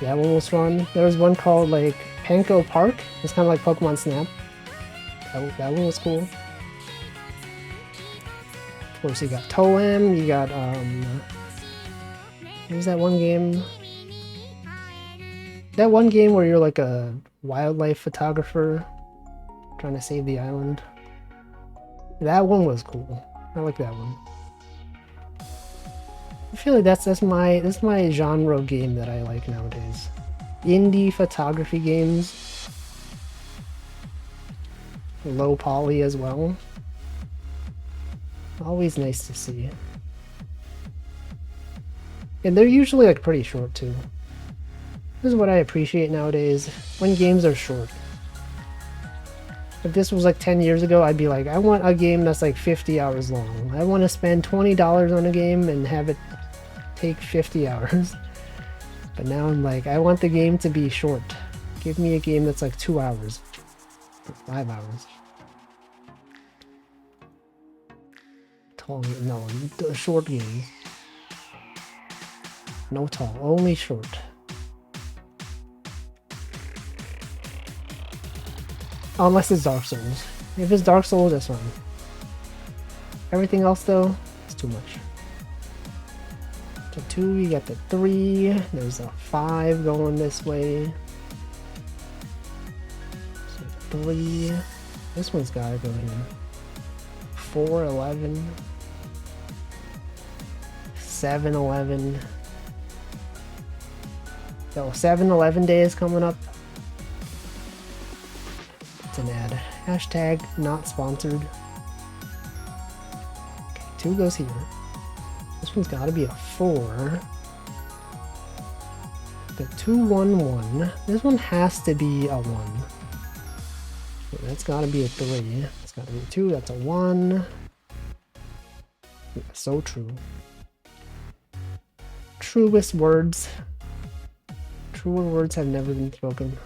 [SPEAKER 1] That one was fun. There was one called like Panko Park. It's kind of like Pokemon Snap. That one was cool. Of course, you got Toem, you got, what was that one game? That one game where you're like a wildlife photographer trying to save the island. That one was cool. I like that one. I feel like that's my genre game that I like nowadays. Indie photography games. Low poly as well. Always nice to see. And they're usually like pretty short too. This is what I appreciate nowadays, when games are short. If this was like 10 years ago, I'd be like, I want a game that's like 50 hours long. I want to spend $20 on a game and have it take 50 hours. But now I'm like, I want the game to be short. Give me a game that's like 2 hours. Or 5 hours. Tall, no, short games. No tall, only short. Unless it's Dark Souls. If it's Dark Souls, that's fine. Everything else though, it's too much. The 2, you got the 3, there's a 5 going this way. So 3, this one's gotta go here. 4, 11. 7, 11. So 7-11 days coming up. It's an ad. Hashtag not sponsored. Okay, 2 goes here. This one's gotta be a 4. The 2, 1, 1. This one has to be a 1. So that's gotta be a 3. It's gotta be a 2. That's a 1. Yeah, so true. Truest words. Truer words have never been spoken.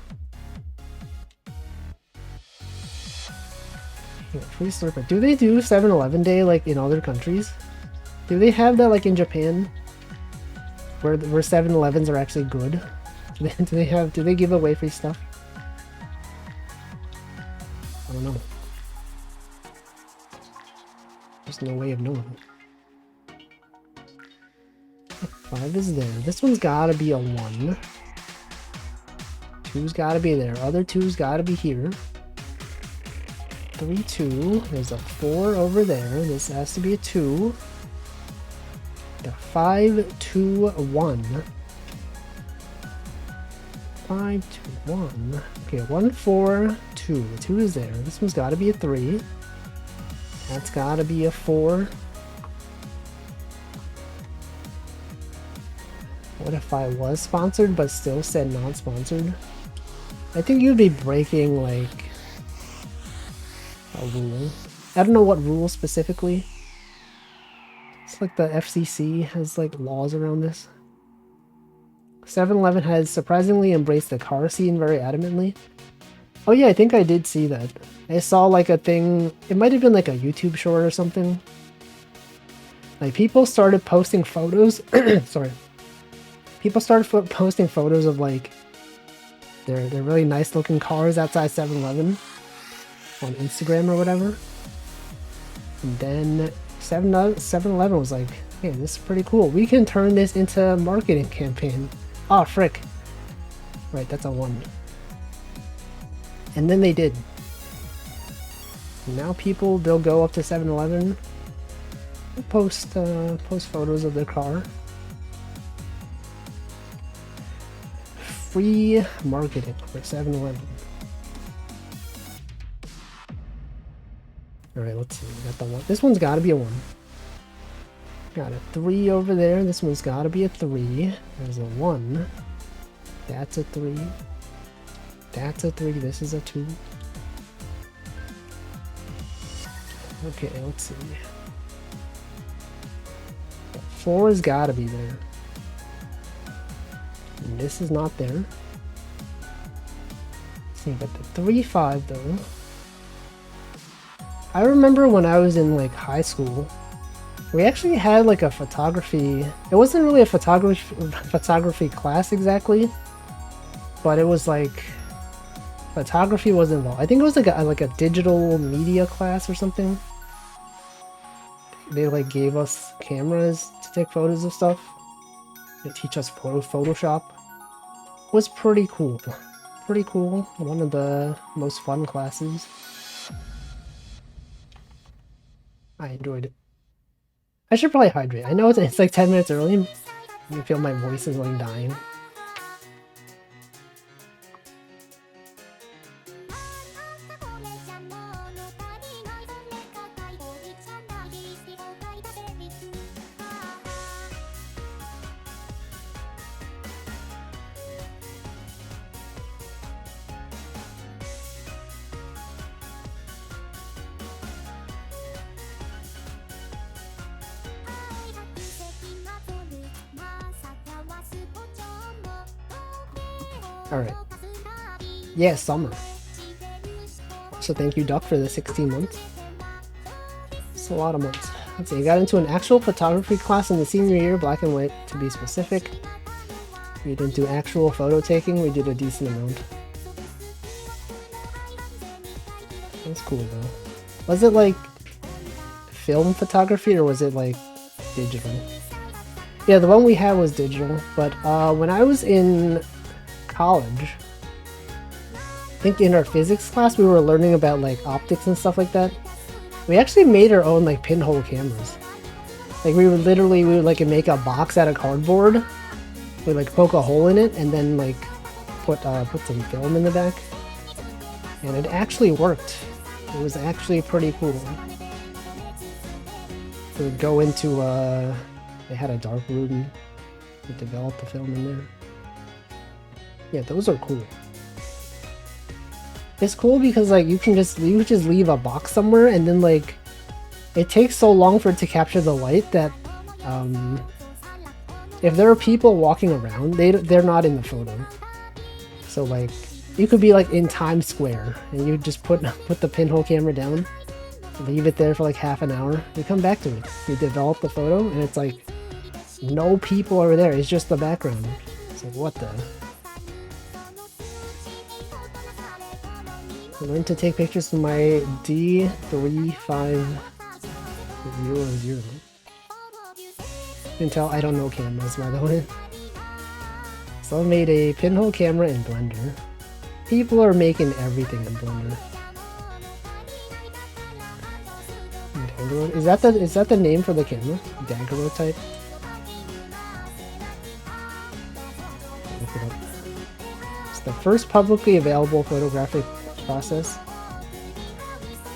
[SPEAKER 1] Yeah, free Slurpee. Do they do 7-Eleven Day like in other countries? Do they have that like in Japan? Where 7-Elevens are actually good? Do they give away free stuff? I don't know. There's no way of knowing. 5 is there. This one's gotta be a 1. 2's gotta be there. Other 2's gotta be here. 3, 2. There's a 4 over there. This has to be a 2. The 5, 2, 1. 5, 2, 1. Okay, 1, 4, 2. The 2 is there. This one's gotta be a 3. That's gotta be a 4. What if I was sponsored but still said non-sponsored? I think you'd be breaking like a rule. I don't know what rule specifically. It's like the FCC has like laws around this. 7-Eleven has surprisingly embraced the car scene very adamantly. Oh yeah, I think I did see that. I saw like a thing, it might have been like a YouTube short or something. Like people started posting photos, sorry. People started posting photos of like their really nice looking cars outside 7-Eleven on Instagram or whatever. And then 7-Eleven was like, hey, this is pretty cool. We can turn this into a marketing campaign. Oh, frick. Right, that's a 1. And then they did. Now people, they'll go up to 7-Eleven, post photos of their car. Free marketing for 7-Eleven. Alright, let's see. We got the 1. This one's gotta be a 1. Got a 3 over there. This one's gotta be a 3. There's a 1. That's a 3. That's a 3. This is a 2. Okay, let's see. 4 has gotta be there. And this is not there. Let's see, but the 3, 5 though. I remember when I was in like high school, we actually had like a photography. It wasn't really a photography class exactly, but it was like photography was involved. I think it was like a digital media class or something. They like gave us cameras to take photos of stuff. They teach us Photoshop. It was pretty cool. Pretty cool. One of the most fun classes. I enjoyed it. I should probably hydrate. I know it's like 10 minutes early. I feel my voice is like dying. Alright. Yeah, summer. So thank you, Duck, for the 16 months. It's a lot of months. Let's see, I got into an actual photography class in the senior year, black and white to be specific. We didn't do actual photo taking, we did a decent amount. That's cool though. Was it like film photography or was it like digital? Yeah, the one we had was digital, but when I was in college, I think in our physics class we were learning about like optics and stuff like that. We actually made our own like pinhole cameras. Like we would like make a box out of cardboard. We'd like poke a hole in it and then like put some film in the back. And it actually worked. It was actually pretty cool. We would go into they had a dark room. We developed the film in there. Yeah, those are cool. It's cool because like you just leave a box somewhere and then like it takes so long for it to capture the light that if there are people walking around, they're not in the photo. So like you could be like in Times Square and you just put the pinhole camera down leave it there for like half an hour. We come back to it. We develop the photo, and it's like no people are there. It's just the background. It's like, what the? Learn to take pictures with my D3500. You can tell I don't know cameras, by the way. So I made a pinhole camera in Blender. People are making everything in Blender. Is that the name for the camera? Daguerreotype? Look it up. It's the first publicly available photographic process.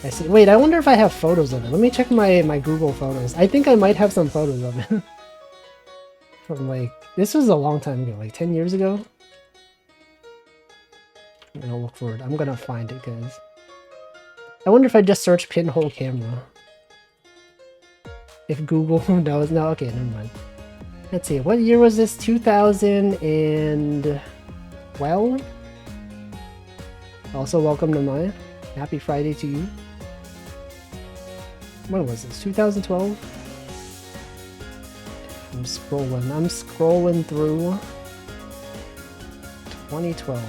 [SPEAKER 1] I see. Wait, I wonder if I have photos of it. Let me check my Google Photos. I think I might have some photos of it. From like, this was a long time ago, like 10 years ago. I'm gonna look for it. I'm gonna find it, guys. I wonder if I just search pinhole camera. If Google knows. No, okay, never mind. Let's see, what year was this? 2012? Also, welcome to Maya. Happy Friday to you. When was this? 2012? I'm scrolling through 2012.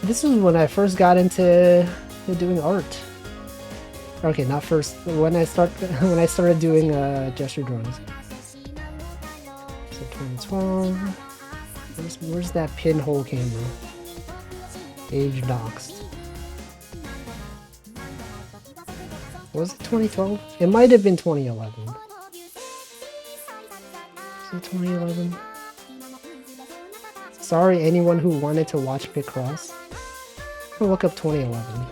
[SPEAKER 1] This was when I first got into doing art. Okay, not first. When I started doing gesture drawings. So 2012. Where's that pinhole camera? Age doxed. Was it 2012? It might have been 2011. Is it 2011? Sorry, anyone who wanted to watch Picross. I'll look up 2011.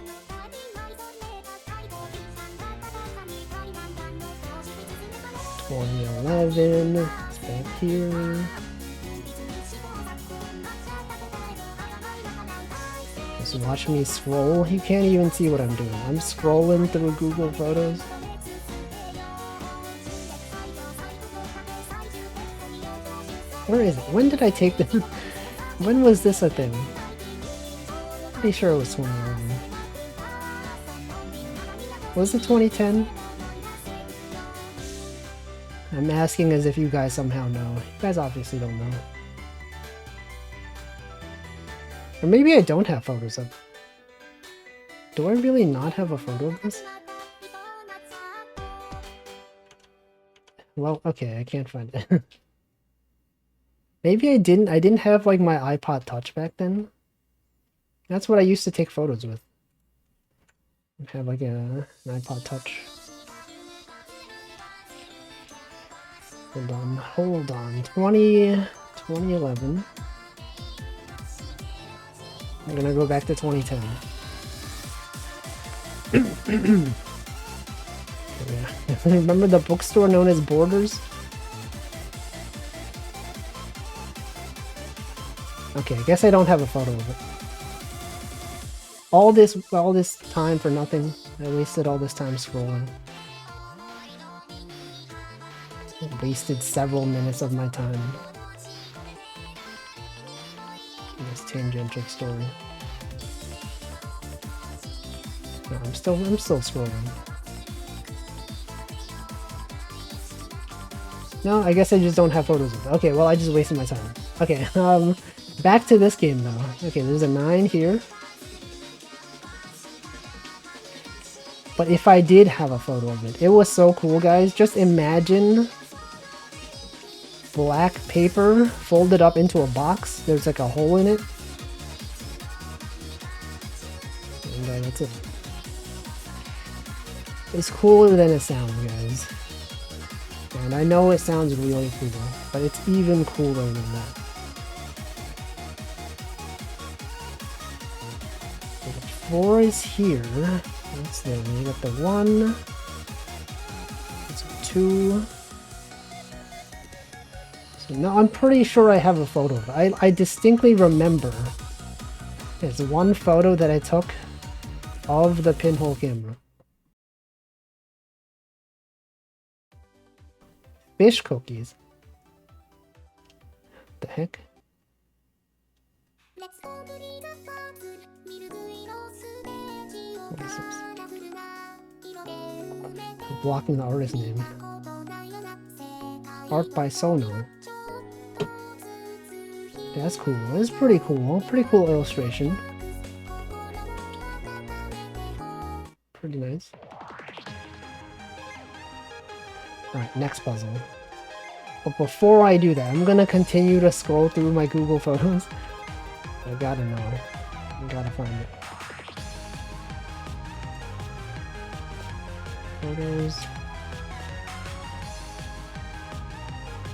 [SPEAKER 1] It's back here. Just watch me scroll. You can't even see what I'm doing. I'm scrolling through Google Photos. Where is it? When did I take this? When was this a thing? Pretty sure it was 2011. Was it 2010? I'm asking as if you guys somehow know. You guys obviously don't know. Or maybe I don't have photos of. Do I really not have a photo of this? Well, okay, I can't find it. Maybe I didn't have like my iPod Touch back then. That's what I used to take photos with. I have like an iPod Touch. Hold on. 2011. I'm gonna go back to 2010. Yeah. Remember the bookstore known as Borders? Okay, I guess I don't have a photo of it. All this time for nothing. I wasted all this time scrolling. I wasted several minutes of my time. This tangential story. No, I'm still scrolling. No, I guess I just don't have photos of it. Okay, well I just wasted my time. Okay, back to this game though. Okay, there's a 9 here. But if I did have a photo of it, it was so cool, guys. Just imagine black paper folded up into a box. There's like a hole in it. And that's it. It's cooler than it sounds, guys. And I know it sounds really cool, but it's even cooler than that. So the 4 is here. What's there? We got the 1. It's 2. So now I'm pretty sure I have a photo of it. I distinctly remember there's one photo that I took of the pinhole camera. Fish cookies. What the heck? What is this? blocking the artist name. Art by Sono. That's cool. That's pretty cool. Pretty cool illustration. Pretty nice. Alright, next puzzle. But before I do that, I'm gonna continue to scroll through my Google Photos. I gotta know. I gotta find it. Photos.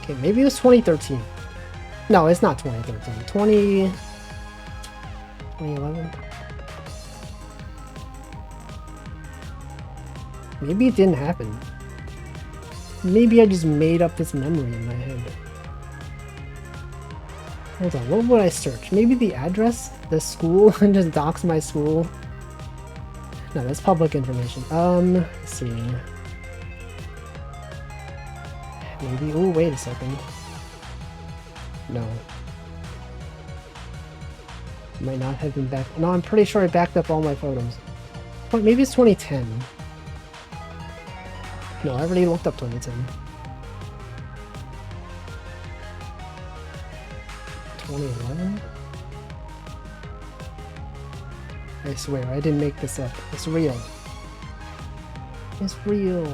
[SPEAKER 1] Okay, maybe it was 2013. No, it's not 2013. 2011? Maybe it didn't happen. Maybe I just made up this memory in my head. Hold on, what would I search? Maybe the address? The school? And just dox my school? No, that's public information. Let's see. Maybe, oh, wait a second. No. Might not have been back. No, I'm pretty sure I backed up all my photos. But maybe it's 2010. No, I already looked up 2010. 2011? I swear, I didn't make this up. It's real. It's real.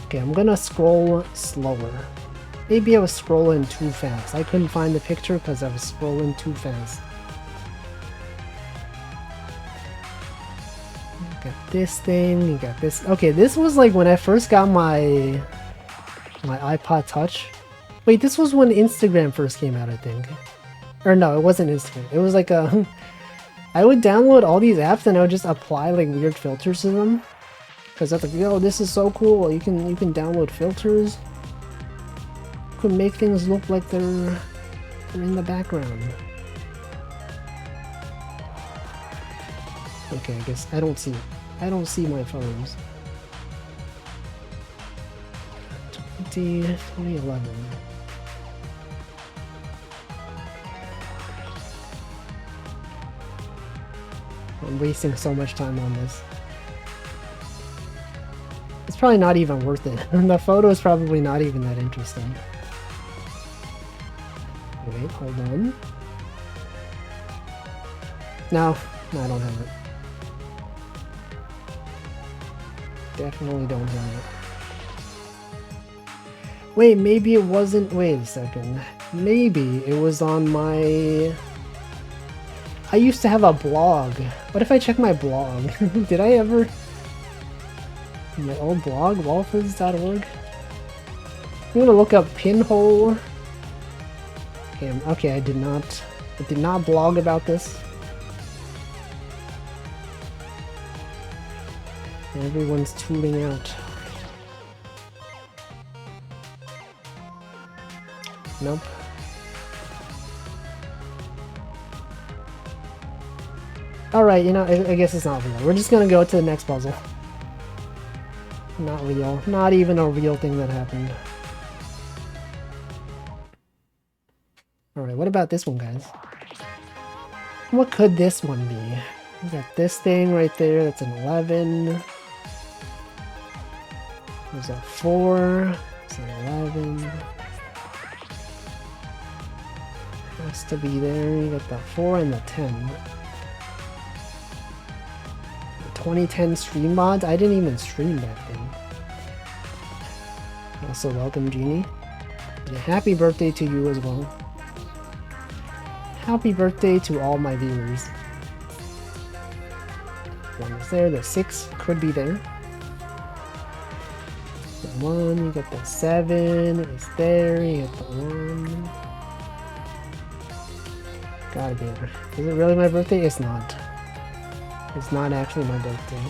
[SPEAKER 1] Okay, I'm gonna scroll slower. Maybe I was scrolling too fast. I couldn't find the picture because I was scrolling too fast. Got this thing, you got this. Okay, this was like when I first got my iPod Touch. Wait, this was when Instagram first came out, I think. Or no, it wasn't Instagram. It was like a... I would download all these apps and I would just apply like weird filters to them. Because I was like, yo, this is so cool. You can download filters. You can make things look like they're in the background. Okay, I guess I don't see it. I don't see my photos. 2011. I'm wasting so much time on this. It's probably not even worth it. The photo is probably not even that interesting. Wait, hold on. No, I don't have it. Definitely don't have it. Wait, maybe it wasn't... Wait a second. Maybe it was on my... I used to have a blog. What if I check my blog? Did I ever... My old blog, walfizz.org? I'm gonna look up pinhole. Okay, I did not blog about this. Everyone's tuning out. Nope. Alright, you know, I guess it's not real. We're just gonna go to the next puzzle. Not real. Not even a real thing that happened. Alright, what about this one, guys? What could this one be? We got this thing right there, that's an 11. There's a 4. It's an 11. Has to be there. You got the 4 and the 10. The 2010 stream mods? I didn't even stream back then. Also, welcome, Genie. And happy birthday to you as well. Happy birthday to all my viewers. One is there, the 6 could be there. The 1, you got the 7 is there, you got the 1. Gotta be there. Is it really my birthday? It's not. It's not actually my birthday.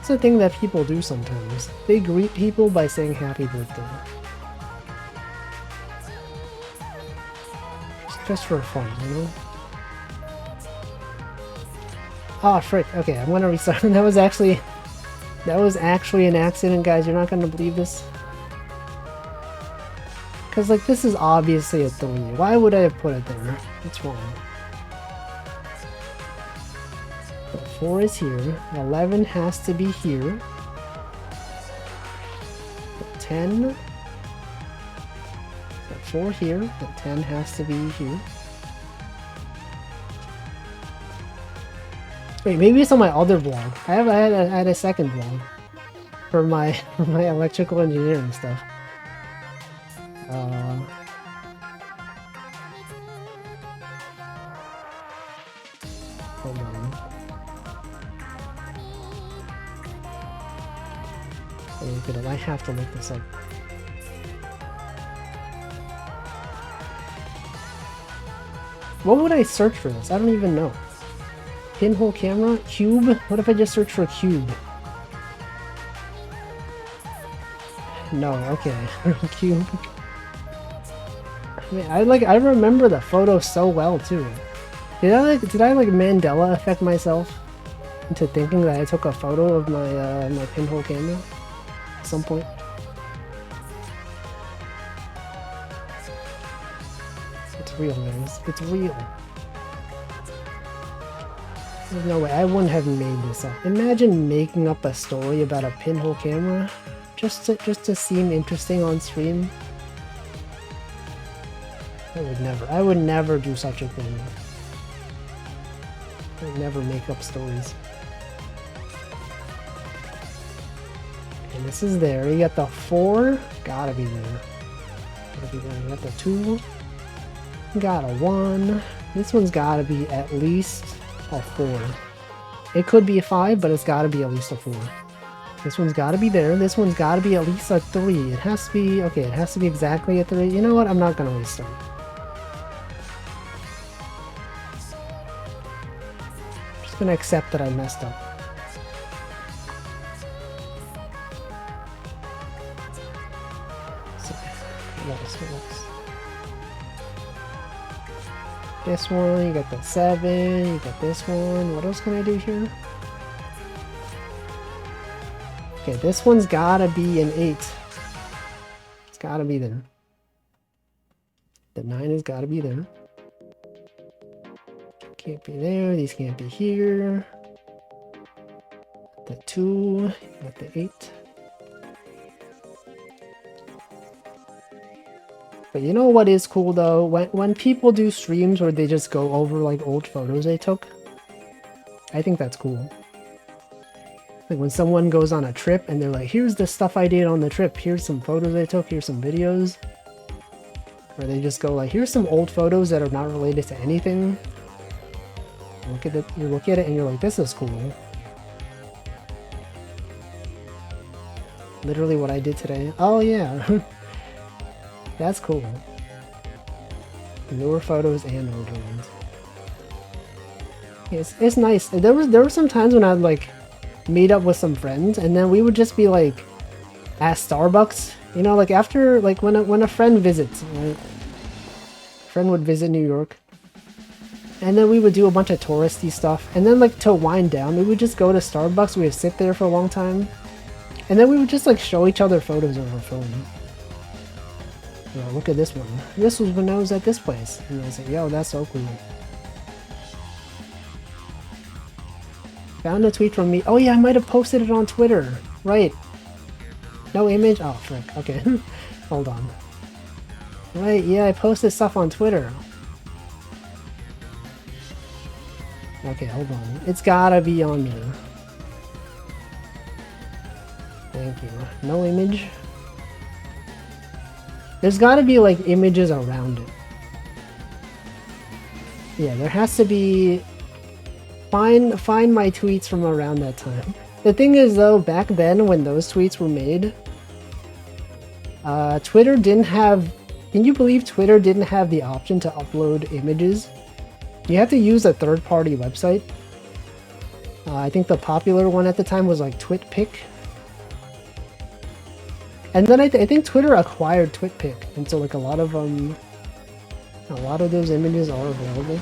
[SPEAKER 1] It's a thing that people do sometimes. They greet people by saying happy birthday. It's just for fun, you know? Ah, frick. Okay, I'm gonna restart. That was actually an accident, guys. You're not gonna believe this. Because, like, this is obviously a 3. Why would I have put it there? What's wrong? 4 is here. 11 has to be here. 10. So 4 here. The 10 has to be here. Wait, maybe it's on my other vlog. I had a second vlog for my my electrical engineering stuff. Hold on. I have to look this up. What would I search for this? I don't even know. Pinhole camera? Cube? What if I just search for cube? No, okay. Cube. I mean, I remember the photo so well too. Did I like Mandela affect myself into thinking that I took a photo of my my pinhole camera at some point? It's real, guys. It's real. There's no way. I wouldn't have made this up. Imagine making up a story about a pinhole camera just to seem interesting on stream. I would never do such a thing. I would never make up stories. And this is there. You got the 4. Gotta be there. Gotta be there. You got the 2. Got a 1. This one's gotta be at least a 4. It could be a 5, but it's gotta be at least a 4. This one's gotta be there. This one's gotta be at least a 3. It has to be, okay, it has to be exactly a 3. You know what? I'm not gonna restart. I'm just gonna accept that I messed up. So, what else? This one, you got the 7, you got this one. What else can I do here? Okay, this one's gotta be an 8. It's gotta be there. The 9 has gotta be there. Can't be there, these can't be here. The 2, got the 8. But you know what is cool though? When people do streams where they just go over like old photos they took, I think that's cool. Like when someone goes on a trip and they're like, here's the stuff I did on the trip, here's some photos I took, here's some videos. Or they just go like, here's some old photos that are not related to anything. You look at it and you're like, this is cool. Literally what I did today. Oh yeah. That's cool. Newer photos and older ones. It's nice. There were some times when I'd like meet up with some friends and then we would just be like at Starbucks, you know, like after like when a friend visits, right? Friend would visit New York and then we would do a bunch of touristy stuff and then like to wind down we would just go to Starbucks. We would sit there for a long time and then we would just like show each other photos of our phone. Oh, look at this one. This was when I was at this place. And I was like, yo, that's so cool. Found a tweet from me. Oh yeah, I might have posted it on Twitter. Right. No image? Oh, frick. Okay. Hold on. Right, yeah, I posted stuff on Twitter. Okay, hold on. It's gotta be on there. Thank you. No image? There's gotta be like images around it. Yeah, there has to be. Find my tweets from around that time. The thing is though, back then when those tweets were made, Twitter didn't have. Can you believe Twitter didn't have the option to upload images? You had to use a third-party website. I think the popular one at the time was like TwitPic. And then I think Twitter acquired TwitPic, and so like a lot of those images are available.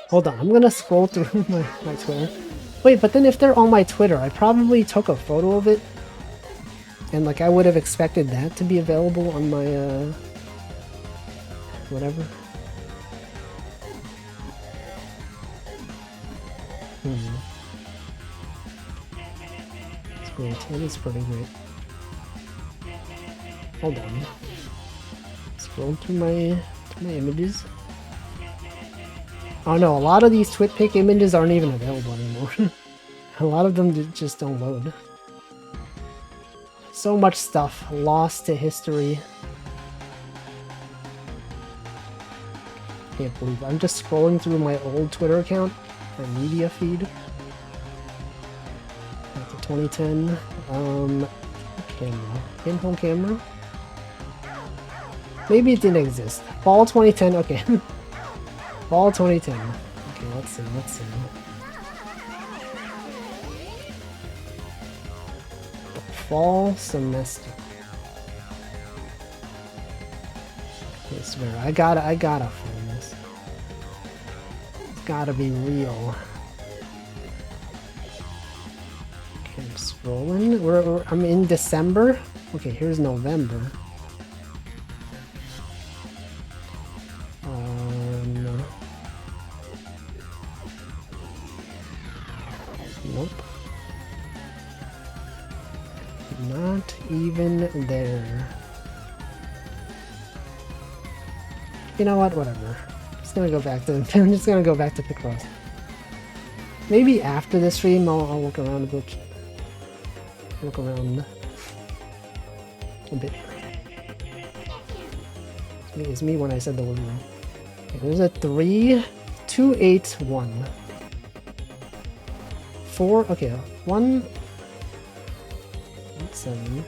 [SPEAKER 1] Hold on, I'm gonna scroll through my Twitter. Wait, but then if they're on my Twitter, I probably took a photo of it, and like I would have expected that to be available on my whatever. It's great. It is pretty great. Hold on. Scroll through my images. Oh no, a lot of these TwitPic images aren't even available anymore. A lot of them just don't load. So much stuff lost to history. Can't believe it. I'm just scrolling through my old Twitter account, my media feed. Back to 2010. Camera. In-home camera? Maybe it didn't exist. Fall 2010, okay. Fall 2010. Okay, let's see. Fall semester. I swear, I gotta find this. It's gotta be real. Okay, I'm scrolling. I'm in December. Okay, here's November. Nope. Not even there. You know what? Whatever. I'm just gonna go back to Picross. Maybe after this stream, I'll look around a bit. Look around a bit. It's me when I said the word wrong. Okay, there's a 3, 2, 8, 1. 4. Okay, 1. 7.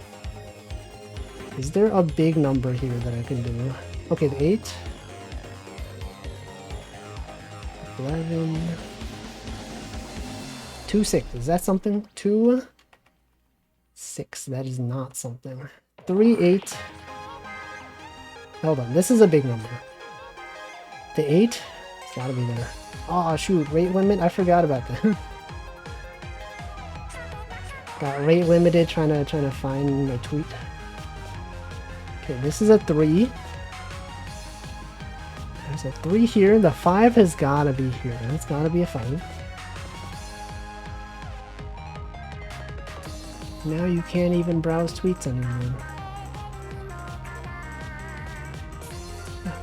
[SPEAKER 1] Is there a big number here that I can do? Okay, the 8. 11. 2, 6. Is that something? 2, 6. That is not something. 3, 8. Hold on. This is a big number. The 8. It's gotta be there. Oh, shoot. Rate limit? I forgot about that. Got rate limited trying to find a tweet. Okay, this is a 3. There's a 3 here. The 5 has gotta be here. That's gotta be a 5. Now you can't even browse tweets anymore.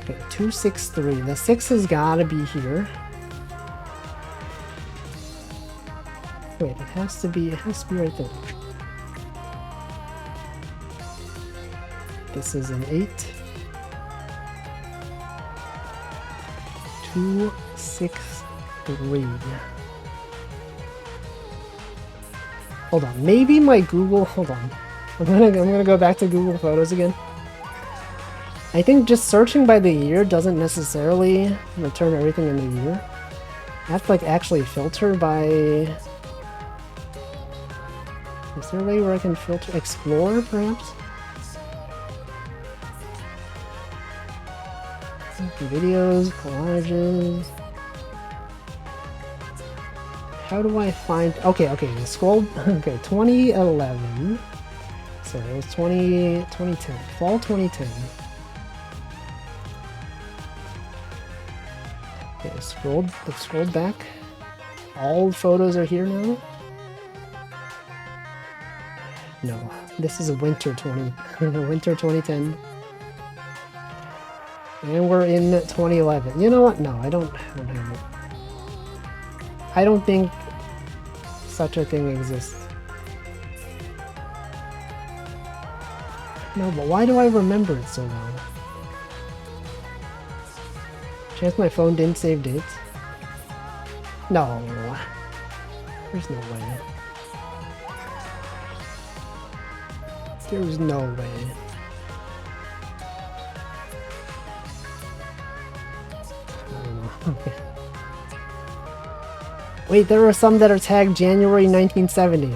[SPEAKER 1] Okay, 2, 6, 3. The 6 has gotta be here. Wait, it has to be right there. This is an 8. 2, 6, 3. Hold on, maybe my Google, hold on. I'm gonna go back to Google Photos again. I think just searching by the year doesn't necessarily return everything in the year. I have to like actually filter by... Is there a way where I can filter? Explore, perhaps? Videos, collages... How do I find... Okay, scroll... Okay, 2011. So it was 2010. Fall 2010. Okay, scrolled back. All photos are here now? No, this is a winter 2010. And we're in 2011. You know what? No, I don't have it. I don't think such a thing exists. No, but why do I remember it so well? Chance my phone didn't save dates? No. There's no way. There's no way. I don't know. Okay. Wait, there are some that are tagged January 1970.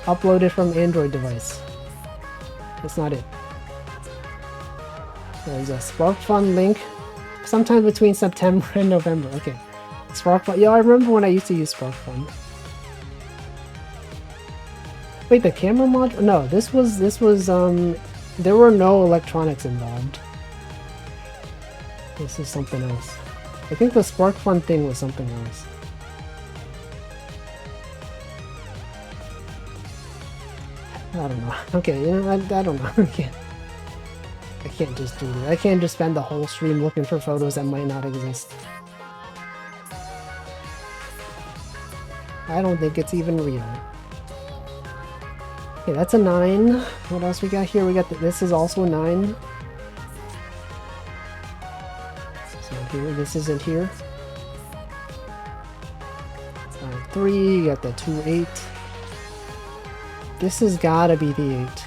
[SPEAKER 1] Uploaded from Android device. That's not it. There's a SparkFun link. Sometime between September and November. Okay. SparkFun. Yeah, I remember when I used to use SparkFun. Wait, the camera module? No, this was, there were no electronics involved. This is something else. I think the SparkFun thing was something else. I don't know. Okay, you know, I don't know. I can't just do that. I can't just spend the whole stream looking for photos that might not exist. I don't think it's even real. Okay, that's a 9. What else we got here? We got this is also a 9. This isn't here. This isn't here. 3. You got the 2, 8. This has gotta be the 8.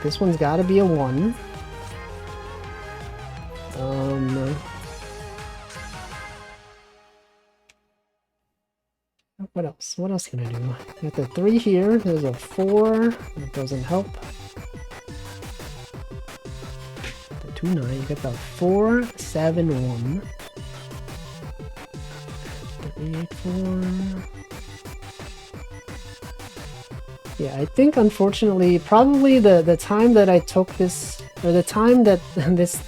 [SPEAKER 1] This one's gotta be a 1. What else? What else can I do? Got the 3 here. There's a 4. That doesn't help. The 2, 9. You got the 4, 7, 1. 8, 4. Yeah, I think unfortunately, probably the time that I took this, or the time that this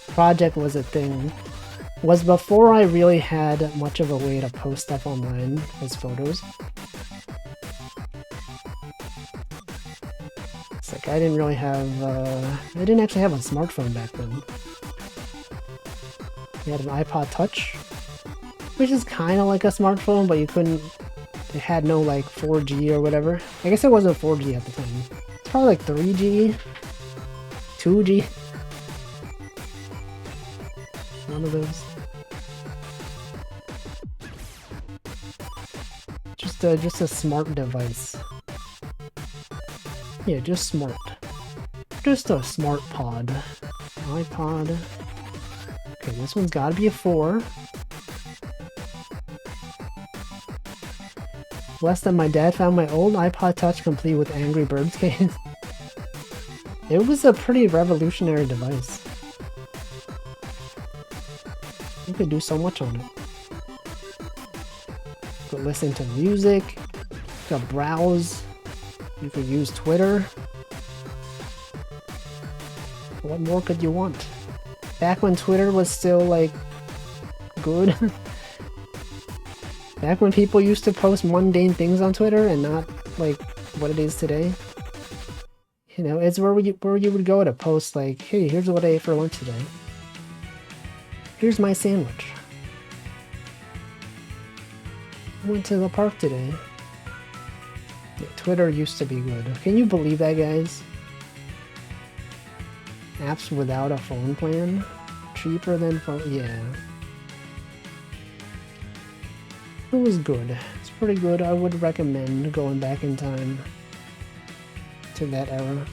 [SPEAKER 1] project was a thing, was before I really had much of a way to post stuff online as photos. It's like I didn't really have, I didn't actually have a smartphone back then. I had an iPod Touch, which is kind of like a smartphone, but you couldn't, it had no like 4G or whatever. I guess it wasn't 4G at the time. It's probably like 3G, 2G. One of those. Just a smart device. Yeah, just smart. Just a smart pod. iPod. Okay, this one's gotta be a 4. Less than my dad found my old iPod Touch complete with Angry Birds games. It was a pretty revolutionary device. You could do so much on it. You could listen to music, you could browse, you could use Twitter. What more could you want? Back when Twitter was still like good. Back when people used to post mundane things on Twitter and not like what it is today. You know, it's where you would go to post like, hey, here's what I ate for lunch today. Here's my sandwich. I went to the park today. Yeah, Twitter used to be good. Can you believe that, guys? Apps without a phone plan? Cheaper than phone? Yeah. It was good. It's pretty good. I would recommend going back in time to that era.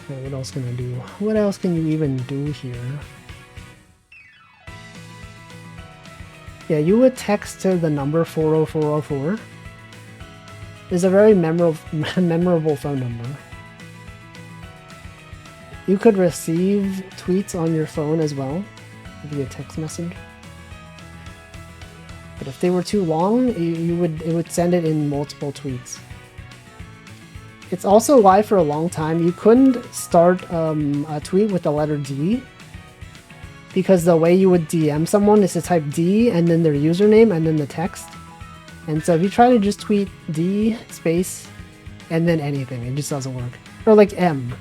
[SPEAKER 1] Okay, what else can I do? What else can you even do here? Yeah, you would text to the number 40404. It's a very memorable phone number. You could receive tweets on your phone as well, via text message. But if they were too long, it would send it in multiple tweets. It's also why for a long time you couldn't start a tweet with the letter D, because the way you would DM someone is to type D and then their username and then the text. And so if you try to just tweet D space and then anything, it just doesn't work. Or like M.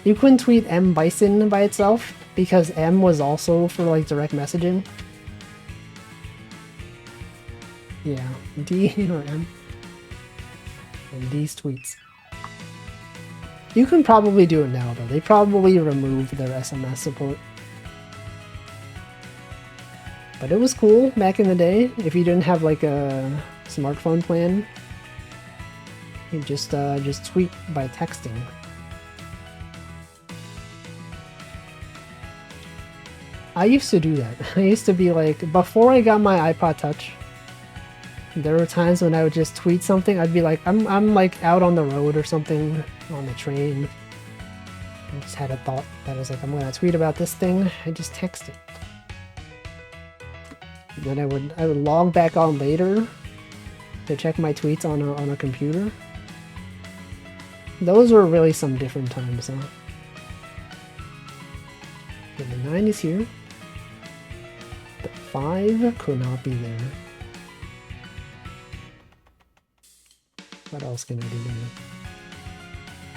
[SPEAKER 1] You couldn't tweet M Bison by itself because M was also for like direct messaging. Yeah, D or M. And these tweets. You can probably do it now though. They probably removed their SMS support. But it was cool back in the day. If you didn't have like a smartphone plan, you just tweet by texting. I used to do that. I used to be like, before I got my iPod Touch, there were times when I would just tweet something. I'd be like, I'm like out on the road or something, on the train. I just had a thought that I was like, I'm gonna tweet about this thing. I just text it. Then I would log back on later to check my tweets on a computer. those were really some different times, huh? Okay, the 9 is here. The 5 could not be there. What else can I do there?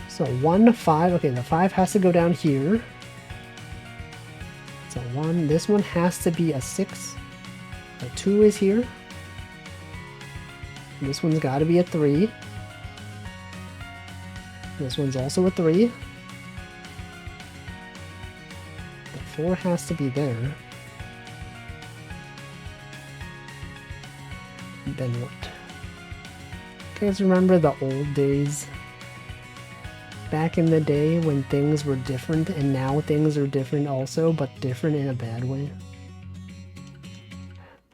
[SPEAKER 1] So 1, 5, okay, the 5 has to go down here. So 1, this one has to be a 6. A 2 is here. This one's got to be a 3. This one's also a 3. The 4 has to be there. Then what? You guys remember the old days? Back in the day when things were different, and now things are different also, but different in a bad way.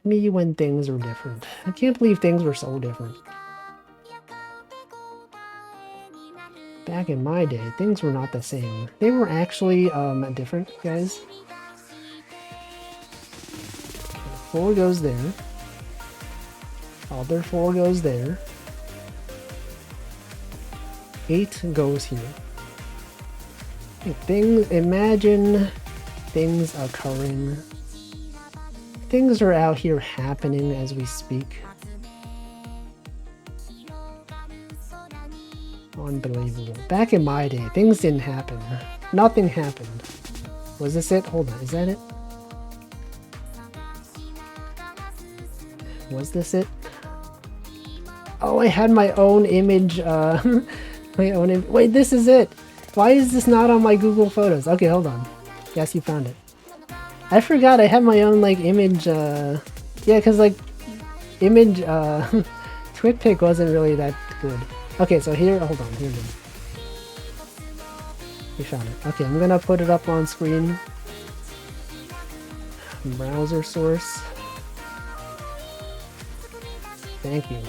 [SPEAKER 1] Me when things were different. I can't believe things were so different. Back in my day, things were not the same. They were actually different, guys. 4 goes there. Other 4 goes there. 8 goes here. Imagine things occurring. Things are out here happening as we speak. Unbelievable. Back in my day, things didn't happen. Nothing happened. Was this it? Hold on, is that it? Was this it? Oh, I had my own image, wait, this is it! Why is this not on my Google Photos? Okay, hold on. Yes, you found it. I forgot I had my own, like, image, yeah, because, like, image, TwitPic wasn't really that good. Okay, so here, hold on, here it is. We found it. Okay, I'm gonna put it up on screen. Browser source. Thank you.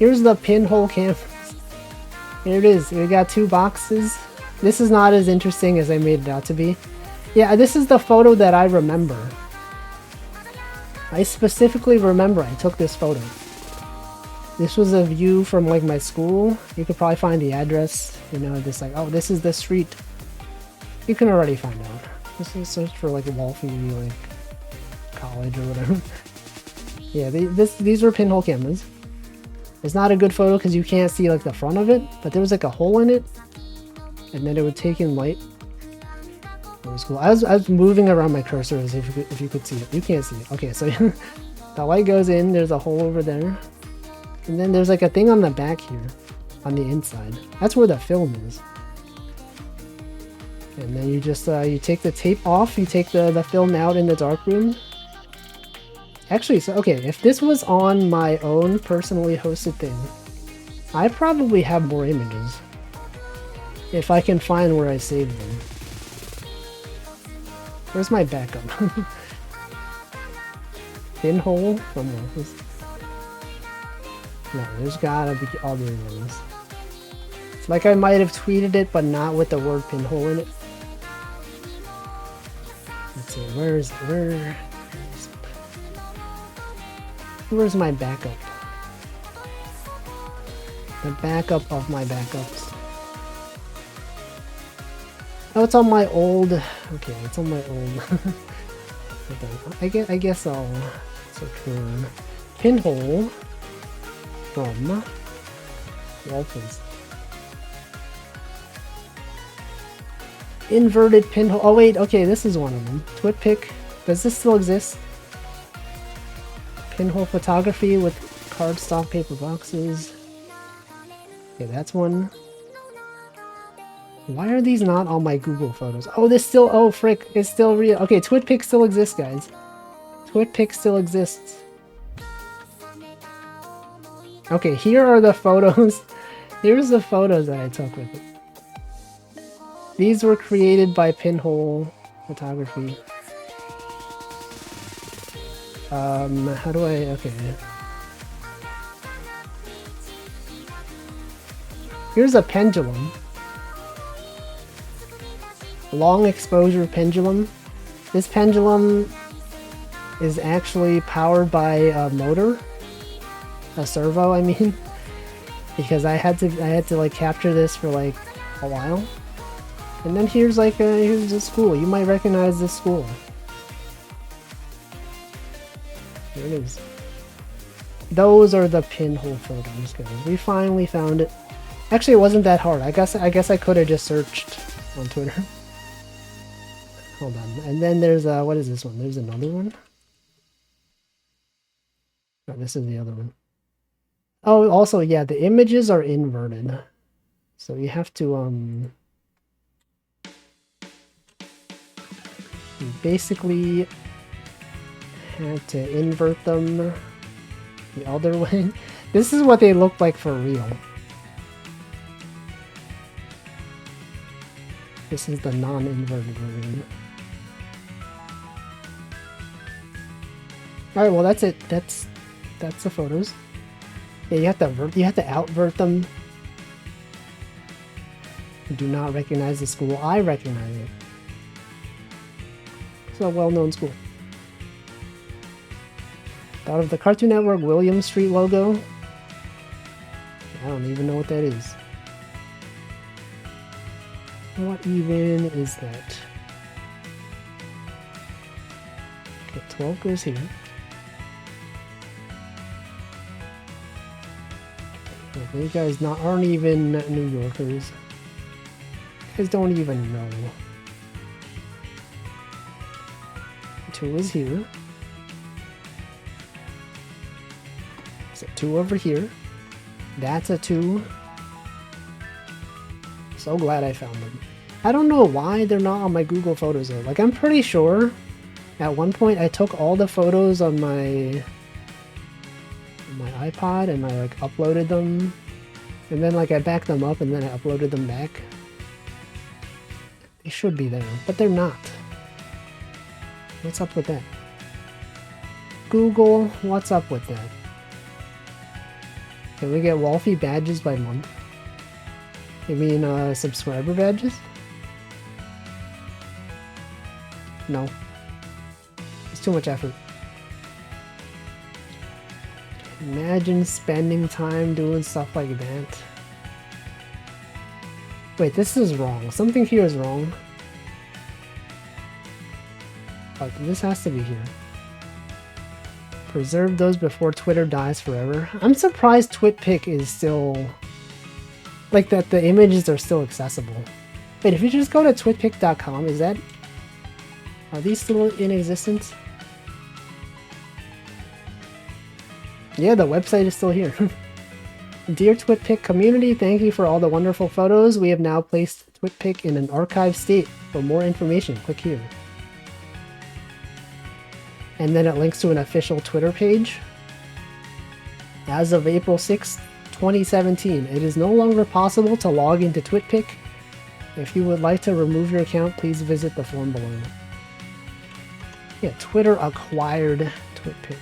[SPEAKER 1] Here's the pinhole canvas. Here it is. We got 2 boxes. This is not as interesting as I made it out to be. Yeah, this is the photo that I remember. I specifically remember I took this photo. This was a view from like my school. You could probably find the address. You know, this like, oh, this is the street. You can already find out. This is search for like Walfie, like college or whatever. Yeah, these were pinhole cameras. It's not a good photo because you can't see like the front of it, but there was like a hole in it, and then it would take in light. It was cool. I was moving around my cursor as if you could see it. You can't see it. Okay, so the light goes in. There's a hole over there, and then there's like a thing on the back here, on the inside. That's where the film is. And then you just you take the tape off. You take the film out in the darkroom. Actually, so okay, if this was on my own personally hosted thing, I probably have more images. If I can find where I saved them. Where's my backup? Pinhole? From where? No, there's gotta be other ones. It's like I might have tweeted it, but not with the word pinhole in it. Let's see, where's my backup? The backup of my backups. Oh, it's on my old. Okay, it's on my old. I guess I'll search for pinhole from Dolphins. Inverted pinhole. Oh wait, okay, this is one of them. TwitPic. Does this still exist? Pinhole photography with cardstock paper boxes. Okay, that's one. Why are these not on my Google Photos? Oh, this still, oh frick, it's still real. Okay, TwitPic still exists, guys. TwitPic still exists. Okay, here are the photos. Here's the photos that I took with it. These were created by Pinhole Photography. How do I, okay. Here's a pendulum. Long exposure pendulum. This pendulum is actually powered by a motor. A servo, I mean. because I had to like capture this for like a while. And then here's like here's the school. You might recognize this school. Here it is. Those are the pinhole photos, guys. We finally found it. Actually, it wasn't that hard. I guess I could have just searched on Twitter. Hold on. And then there's what is this one? There's another one. Oh, this is the other one. Oh, also, yeah, the images are inverted. So you have to you basically had to invert them the other way. This is what they look like for real. This is the non-inverted version. Alright, well that's it. That's the photos. Yeah, you have to outvert them. You do not recognize the school. I recognize it. It's a well-known school. Thought of the Cartoon Network William Street logo. I don't even know what that is. What even is that? Okay, 12 goes here. You guys aren't even New Yorkers. You guys don't even know. 2 is here. So 2 over here. That's a 2. So glad I found them. I don't know why they're not on my Google Photos though. Like, I'm pretty sure at one point I took all the photos on my iPod and I like uploaded them, and then like I backed them up and then I uploaded them back. They should be there, but they're not. What's up with that? Google, what's up with that? Can we get Wolfie badges by month? You mean subscriber badges? No. It's too much effort. Imagine spending time doing stuff like that. Wait, this is wrong. Something here is wrong. Oh, this has to be here. Preserve those before Twitter dies forever. I'm surprised TwitPic is still... like that the images are still accessible. Wait, if you just go to twitpic.com, is that... are these still in existence? Yeah, the website is still here. Dear TwitPic community, thank you for all the wonderful photos. We have now placed TwitPic in an archive state. For more information, click here. And then it links to an official Twitter page. As of April 6th, 2017, it is no longer possible to log into TwitPic. If you would like to remove your account, please visit the form below. Yeah, Twitter acquired TwitPic.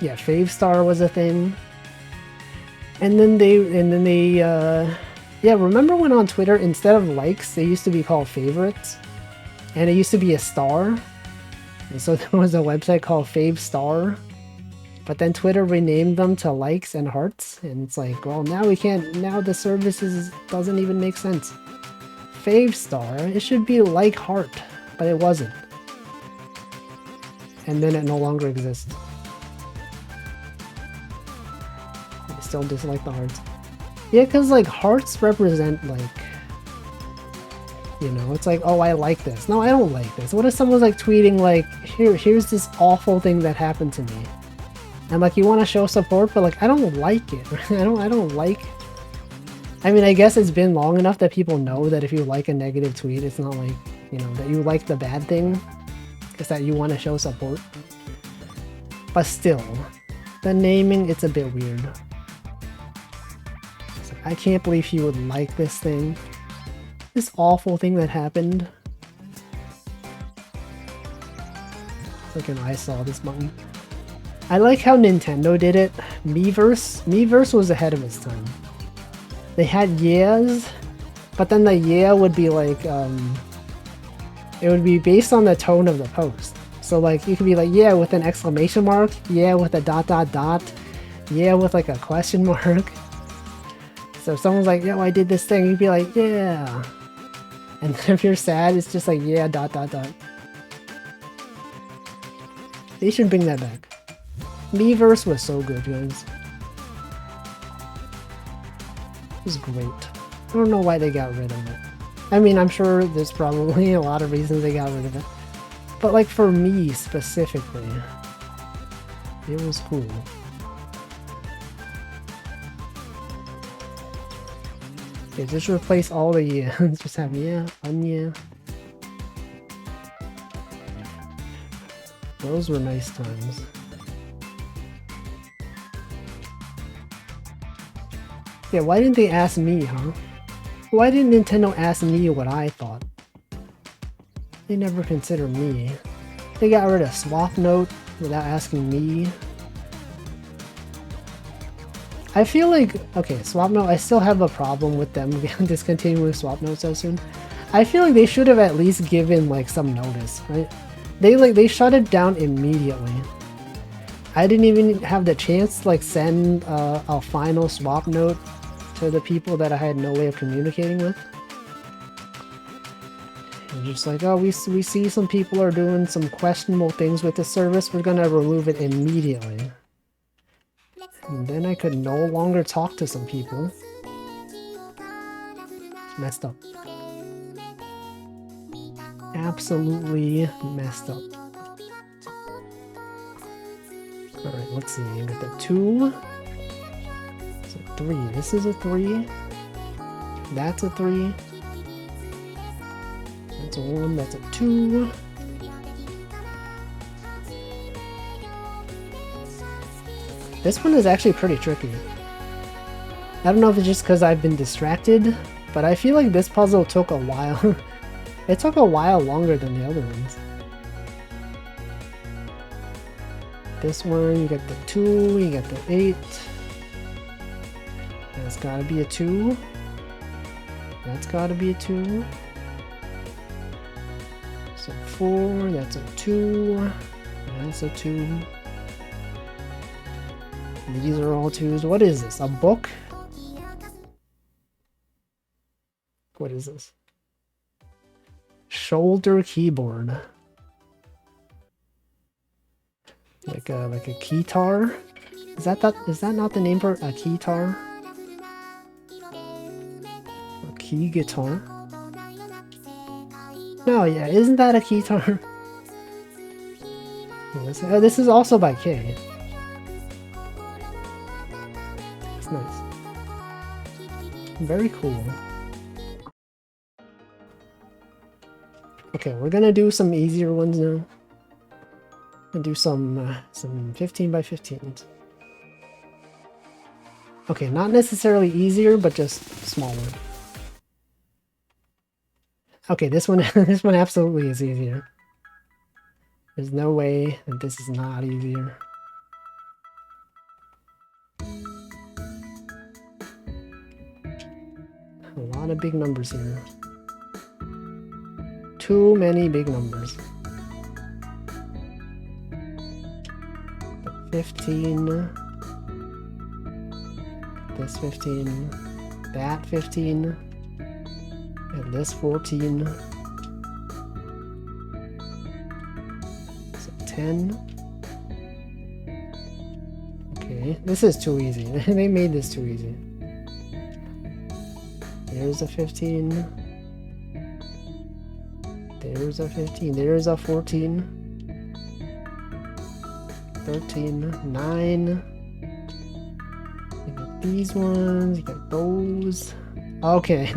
[SPEAKER 1] Yeah, Favestar was a thing. And then they yeah, remember when on Twitter, instead of likes, they used to be called favorites? And it used to be a star. And so there was a website called Favestar. But then Twitter renamed them to likes and hearts. And it's like, well, now we can't, now the services doesn't even make sense. Favestar, it should be like heart, but it wasn't. And then it no longer exists. I still dislike the hearts. Yeah, because like hearts represent like, you know, it's like, oh, I like this. No, I don't like this. What if someone's like tweeting like, here's this awful thing that happened to me. And like, you want to show support, but like, I don't like it. I don't like... I mean, I guess it's been long enough that people know that if you like a negative tweet, it's not like, you know, that you like the bad thing. It's that you want to show support. But still, the naming, it's a bit weird. It's like, I can't believe he would like this thing. This awful thing that happened. It's like an I saw this button. I like how Nintendo did it. Miiverse was ahead of its time. They had yeahs, but then the yeah would be like, it would be based on the tone of the post. So like, you could be like, yeah with an exclamation mark, yeah with a ... yeah with like a question mark. So if someone's like, yo, I did this thing, you'd be like, yeah. And then if you're sad, it's just like, yeah, dot dot dot. They should bring that back. Miiverse was so good, guys. It was great. I don't know why they got rid of it. I mean, I'm sure there's probably a lot of reasons they got rid of it. But like for me specifically, it was cool. Okay, just replace all the yeahs. Just have yeah, yeah. Those were nice times. Yeah, why didn't they ask me, huh? Why didn't Nintendo ask me what I thought? They never considered me. They got rid of Swap Note without asking me. I feel like, okay, Swap Note, I still have a problem with them discontinuing Swap Note so soon. I feel like they should have at least given like some notice, right? They shut it down immediately. I didn't even have the chance to like send a final Swap Note to the people that I had no way of communicating with. And just like, oh, we see some people are doing some questionable things with the service, we're gonna remove it immediately. And then I could no longer talk to some people. It's messed up. Absolutely messed up. Alright, let's see. I got the 2. It's a 3. This is a 3. That's a 3. That's a 1. That's a 2. This one is actually pretty tricky. I don't know if it's just because I've been distracted, but I feel like this puzzle took a while. It took a while longer than the other ones. This one, you get the 2, you get the 8. That's gotta be a 2. That's gotta be a 2. So 4, that's a 2. That's a 2. These are all 2s. What is this? A book? What is this? Shoulder keyboard. Like a keytar? Is that not the name for a keytar? A key guitar? No, yeah, isn't that a keytar? This is also by Kay. It's nice. Very cool. Okay, we're gonna do some easier ones now. And do some 15 by 15s. Okay, not necessarily easier, but just smaller. Okay, this one this one absolutely is easier. There's no way that this is not easier. A lot of big numbers here. Too many big numbers. 15. This 15. That 15. And this 14. So 10. Okay, this is too easy. They made this too easy. There's a 15. There's a 15. There's a 14. 13. 9. You got these ones. You got those. Okay.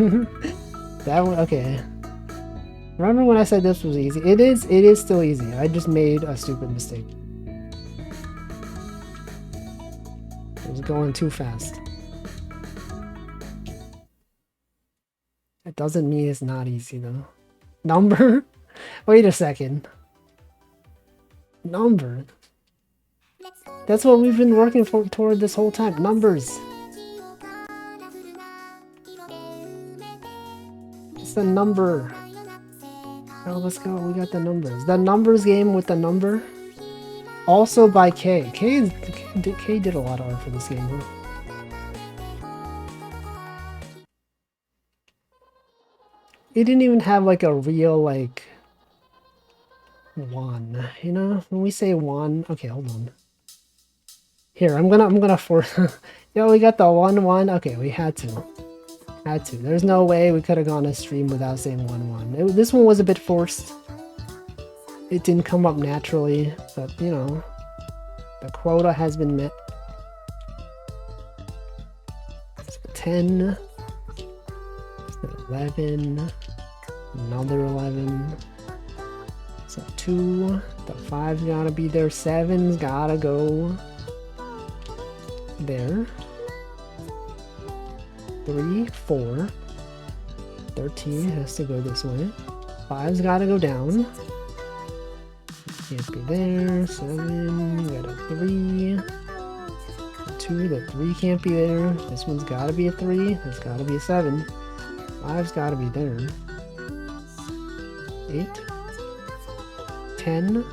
[SPEAKER 1] That one. Okay. Remember when I said this was easy? It is still easy. I just made a stupid mistake. It was going too fast. That doesn't mean it's not easy though. Number? Wait a second. Number? That's what we've been working toward this whole time. Numbers. It's the number. Oh, let's go. We got the numbers. The numbers game with the number. Also by K. K did a lot of art for this game, huh? It didn't even have like a real like one, you know? When we say one, okay, hold on. Here, I'm gonna force. Yo, we got the 1-1. Okay, we had to. There's no way we could have gone a stream without saying 1-1. This one was a bit forced. It didn't come up naturally, but you know, the quota has been met. So 10, 11, another 11. So 2, the 5's gotta be there, 7's gotta go there. 3, 4, 13 has to go this way. 5's gotta go down. Can't be there. 7, we got a 3. 2, the 3 can't be there. This one's gotta be a 3. There's gotta be a 7. 5's gotta be there. 8, 10,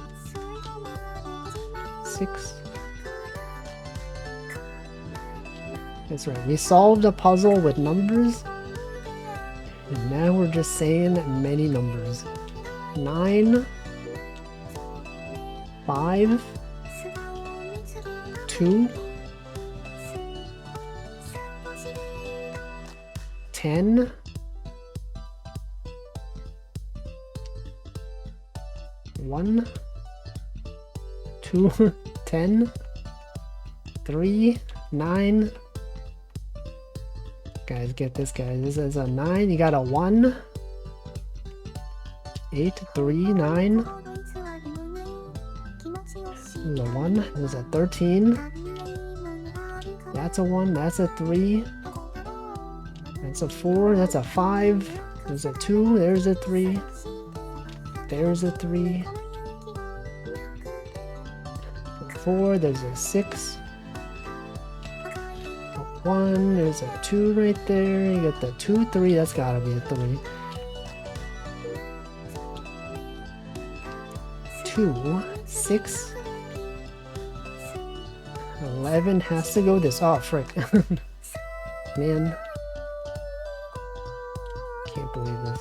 [SPEAKER 1] 6. That's right, we solved a puzzle with numbers, and now we're just saying many numbers. 9, 5, 2, 10, 1, 2, 10, 3, 9. Guys, get this, guys. This is a 9. You got a 1, 8, 3, 9. There's a 1. There's a 13. That's a 1. That's a 3. That's a 4. That's a 5. There's a 2. There's a 3. There's a 3. 4. There's a 6. 1, there's a 2 right there. You got the 2, 3, that's gotta be a 3. 2, 6, 11 has to go this. Oh, frick. Man. Can't believe this.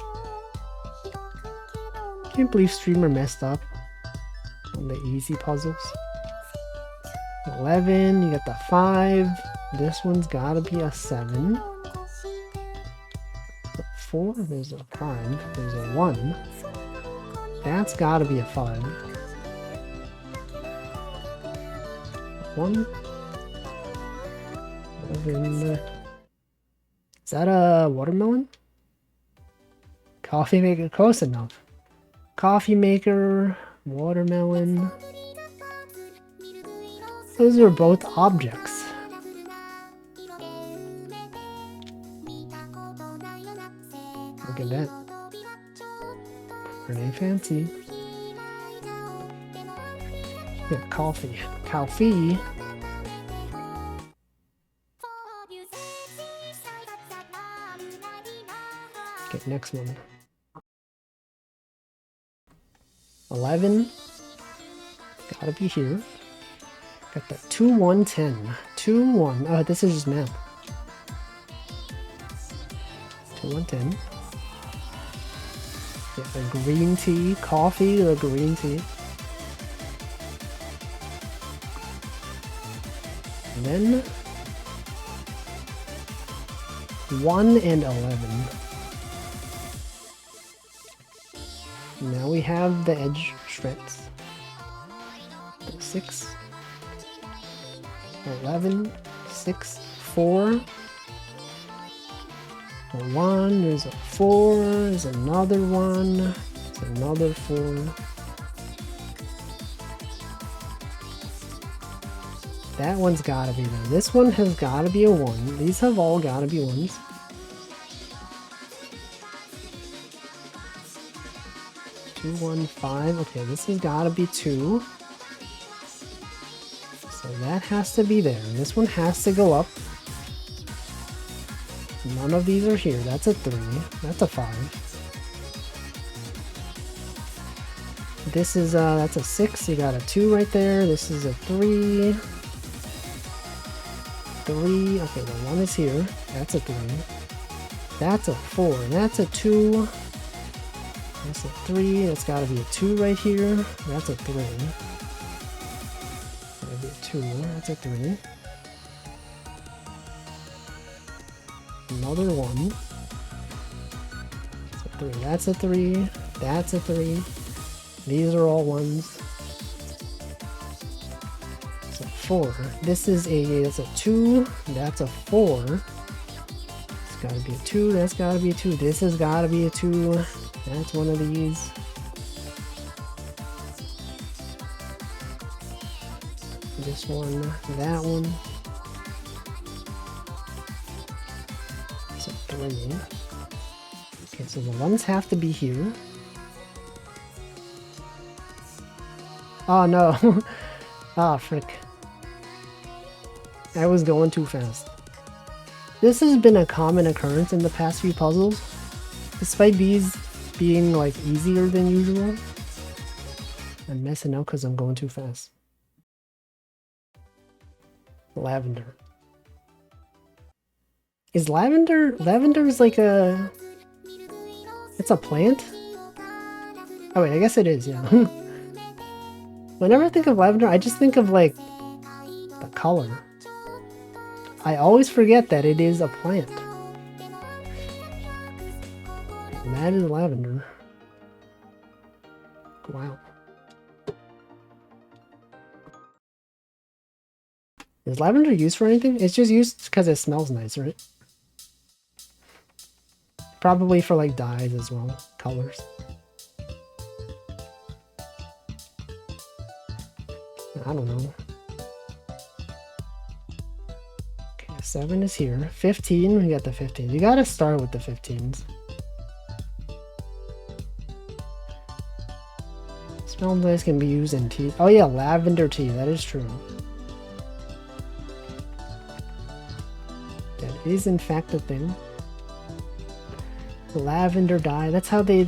[SPEAKER 1] Can't believe streamer messed up on the easy puzzles. 11, you got the 5. This one's gotta be a 7. 4, there's a 5. There's a 1. That's gotta be a 5. 1. 11. Is that a watermelon? Coffee maker, close enough. Coffee maker, watermelon. Those are both objects. Look at that. Pretty fancy. Yeah, coffee. Coffee. Okay, next one. 11. Gotta be here. Got the 2, 1, 10. 2, 1. Oh, this is just math. 2, 1, 10. Get the green tea, coffee, or green tea. And then 1 and 11. Now we have the edge shreds. 6, 11, 6, 4. 1, there's a 4, there's another 1, there's another 4. That one's gotta be there. This one has gotta be a 1. These have all gotta be 1s. Two, 1, 5. Okay, this has gotta be 2. So that has to be there. This one has to go up. None of these are here. That's a 3. That's a 5. This is that's a 6. You got a 2 right there. This is a 3. 3. Okay, the 1 is here. That's a 3. That's a 4. That's a 2. That's a 3. That's got to be a 2 right here. That's a 3. Gotta be a 2. That's a 3. Another 1. That's a 3. That's a 3. That's a 3. These are all 1s. That's a 4. This is that's a 2. That's a 4. It's gotta be a 2. That's gotta be a 2. This has gotta be a 2. That's one of these. This one, that one. It's a 3. Okay, so the 1s have to be here. Oh no. Ah, frick. I was going too fast. This has been a common occurrence in the past few puzzles. Despite these being like easier than usual, I'm messing up because I'm going too fast. Lavender. Is lavender? Lavender is like a... It's a plant? Oh wait, I guess it is, yeah. Whenever I think of lavender, I just think of like the color. I always forget that it is a plant. And that is lavender. Wow. Is lavender used for anything? It's just used because it smells nice, right? Probably for like dyes as well, colors. I don't know. Okay, 7 is here. 15, we got the 15. You gotta start with the 15s. Smell nice can be used in tea. Oh yeah, lavender tea, that is true. That is in fact a thing. Lavender dye, that's how they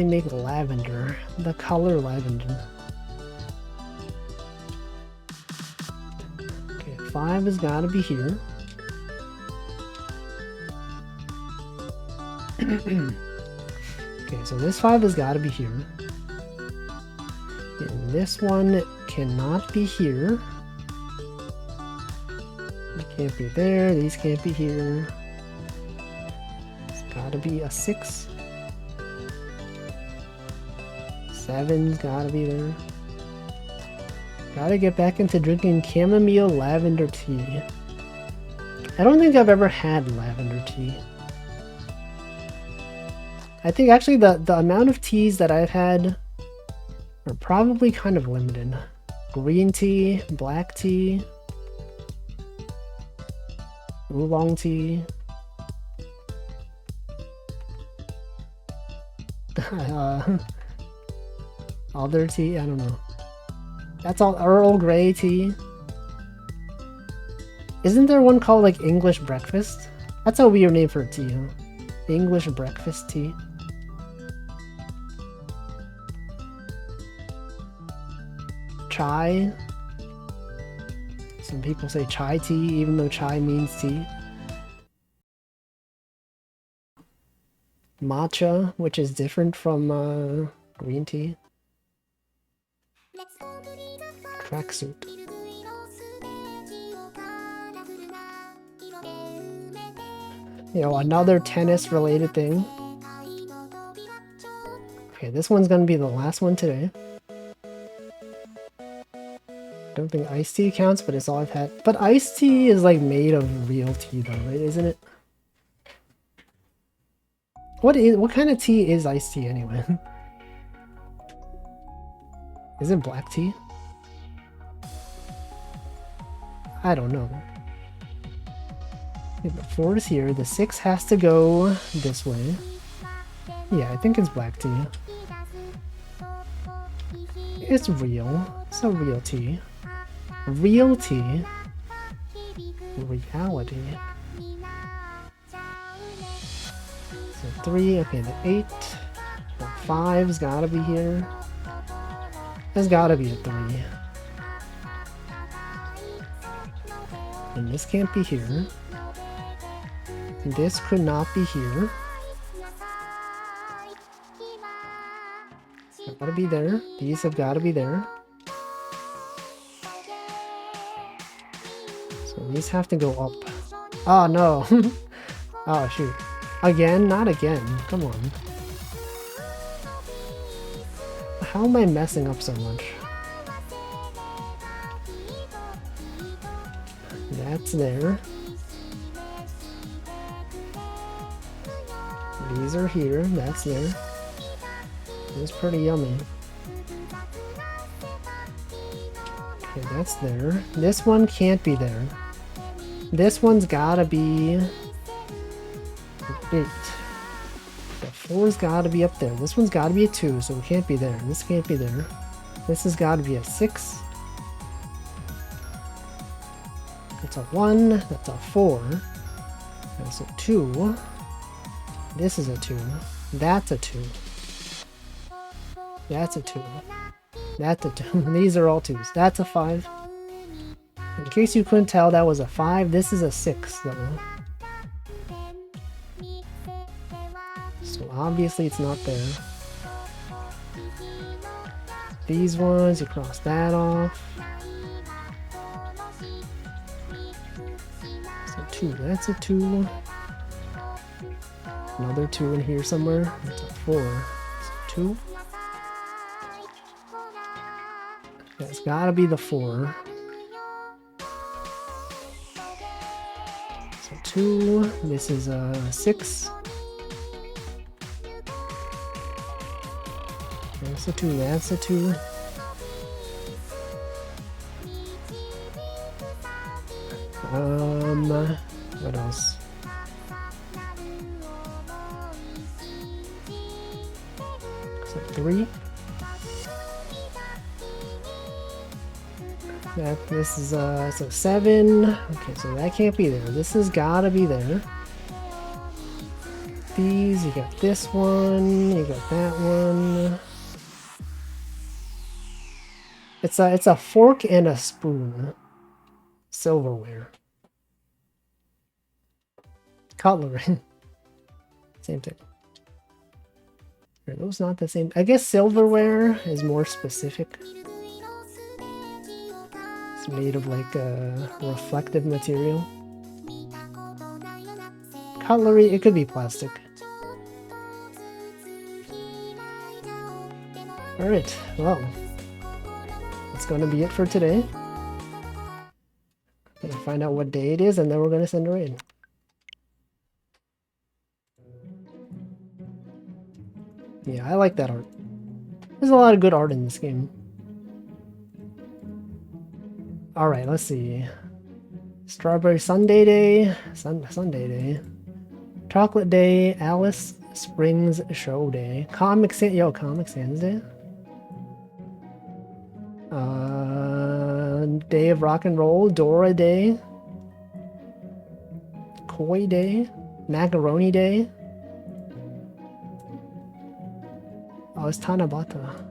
[SPEAKER 1] make lavender. The color lavender. 5 has got to be here. Okay, so this 5 has got to be here. And this one cannot be here. It can't be there. These can't be here. It's got to be a 6. 7's got to be there. Gotta get back into drinking chamomile lavender tea. I don't think I've ever had lavender tea. I think actually the amount of teas that I've had are probably kind of limited. Green tea, black tea, oolong tea. Other tea, I don't know. That's all. Earl Grey tea. Isn't there one called like English breakfast? That's a weird name for a tea, huh? English breakfast tea. Chai. Some people say chai tea, even though chai means tea. Matcha, which is different from green tea. Tracksuit. You know, another tennis related thing. Okay, this one's gonna be the last one today. Don't think iced tea counts, but it's all I've had. But iced tea is like made of real tea though, right? Isn't it? What kind of tea is iced tea anyway? Is it black tea? I don't know. Okay, the 4 is here. The 6 has to go this way. Yeah, I think it's black tea. It's real. It's a real tea. Real tea. Reality. So 3, okay, the 8. The 5's gotta be here. There's gotta be a 3. And this can't be here. This could not be here. Gotta be there. These have gotta be there. So these have to go up. Oh no! Oh shoot. Again? Not again. Come on. How am I messing up so much? That's there. These are here. That's there. It's pretty yummy. Okay, that's there. This one can't be there. This one's gotta be 8. The 4's gotta be up there. This one's gotta be a 2, so it can't be there. This can't be there. This has gotta be a 6. That's a 1. That's a 4. That's a 2. This is a 2. That's a 2. That's a 2. That's a 2. These are all 2s. That's a 5. In case you couldn't tell, that was a 5. This is a 6, though. So obviously it's not there. These ones, you cross that off. So 2. That's a 2. Another 2 in here somewhere. That's a 4. That's a 2. That's gotta be the 4. So 2. This is a 6. That's a 2. That's a 2. What else? So 3. This is so 7. Okay, so that can't be there. This has gotta be there. These, you got this one, you got that one. It's a fork and a spoon. Silverware. Cutlery. Same thing. Are those not the same? I guess silverware is more specific. It's made of like a reflective material. Cutlery, it could be plastic. Alright, well, that's gonna be it for today. Gonna find out what day it is and then we're gonna send her in. Yeah, I like that art. There's a lot of good art in this game. Alright, let's see. Strawberry Sundae Day. Sundae Day. Chocolate Day. Alice Springs Show Day. Comic Sans Day. Day of Rock and Roll. Dora Day. Koi Day. Macaroni Day. Oh, it's Tanabata.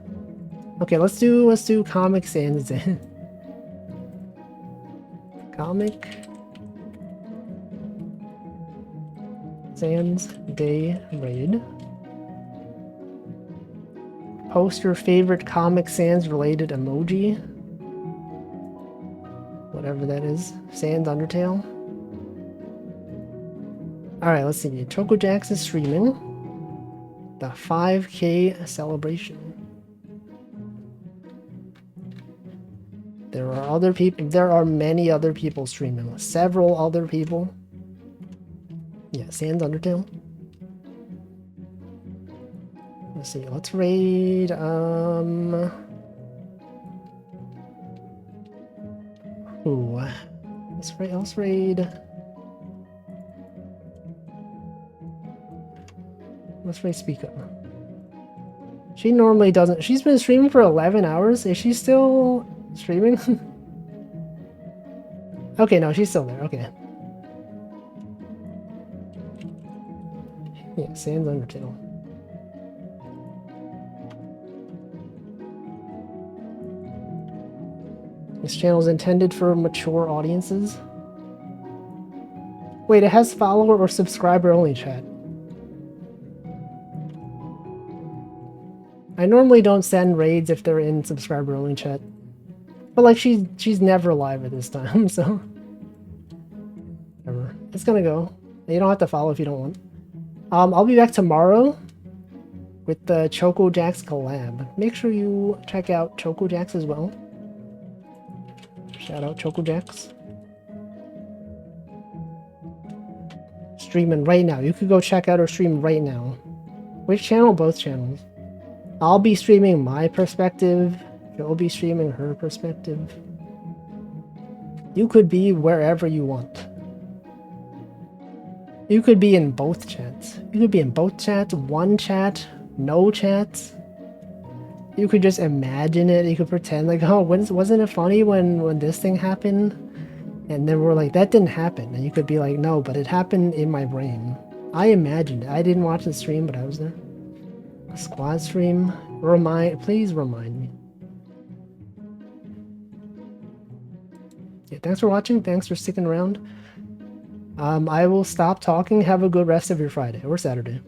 [SPEAKER 1] Okay, let's do Comic Sans Day. Comic Sans Day Raid. Post your favorite Comic Sans related emoji. Whatever that is. Sans Undertale. Alright, let's see. ChocoJax is streaming the 5K celebration. There are other people. There are many other people streaming. Several other people. Yeah, Sans Undertale. Let's see. Let's raid. Ooh. Let's raid. Let's raid Speak Up. She normally doesn't. She's been streaming for 11 hours. Is she still streaming? Okay, no, she's still there. Okay. Yeah, Sans Undertale. This channel is intended for mature audiences. Wait, it has follower or subscriber only chat. I normally don't send raids if they're in subscriber only chat. But like she's never live at this time, so whatever. It's gonna go. You don't have to follow if you don't want. I'll be back tomorrow with the Choco Jacks collab. Make sure you check out Choco Jacks as well. Shout out Choco Jacks. Streaming right now. You could go check out her stream right now. Which channel? Both channels. I'll be streaming my perspective. She'll be streaming her perspective. You could be wherever you want. You could be in both chats. You could be in both chats, one chat, no chats. You could just imagine it. You could pretend like, oh, wasn't it funny when this thing happened? And then we're like, that didn't happen. And you could be like, no, but it happened in my brain. I imagined it. I didn't watch the stream, but I was there. A squad stream. Please remind me. Yeah, thanks for watching. Thanks for sticking around. I will stop talking. Have a good rest of your Friday or Saturday.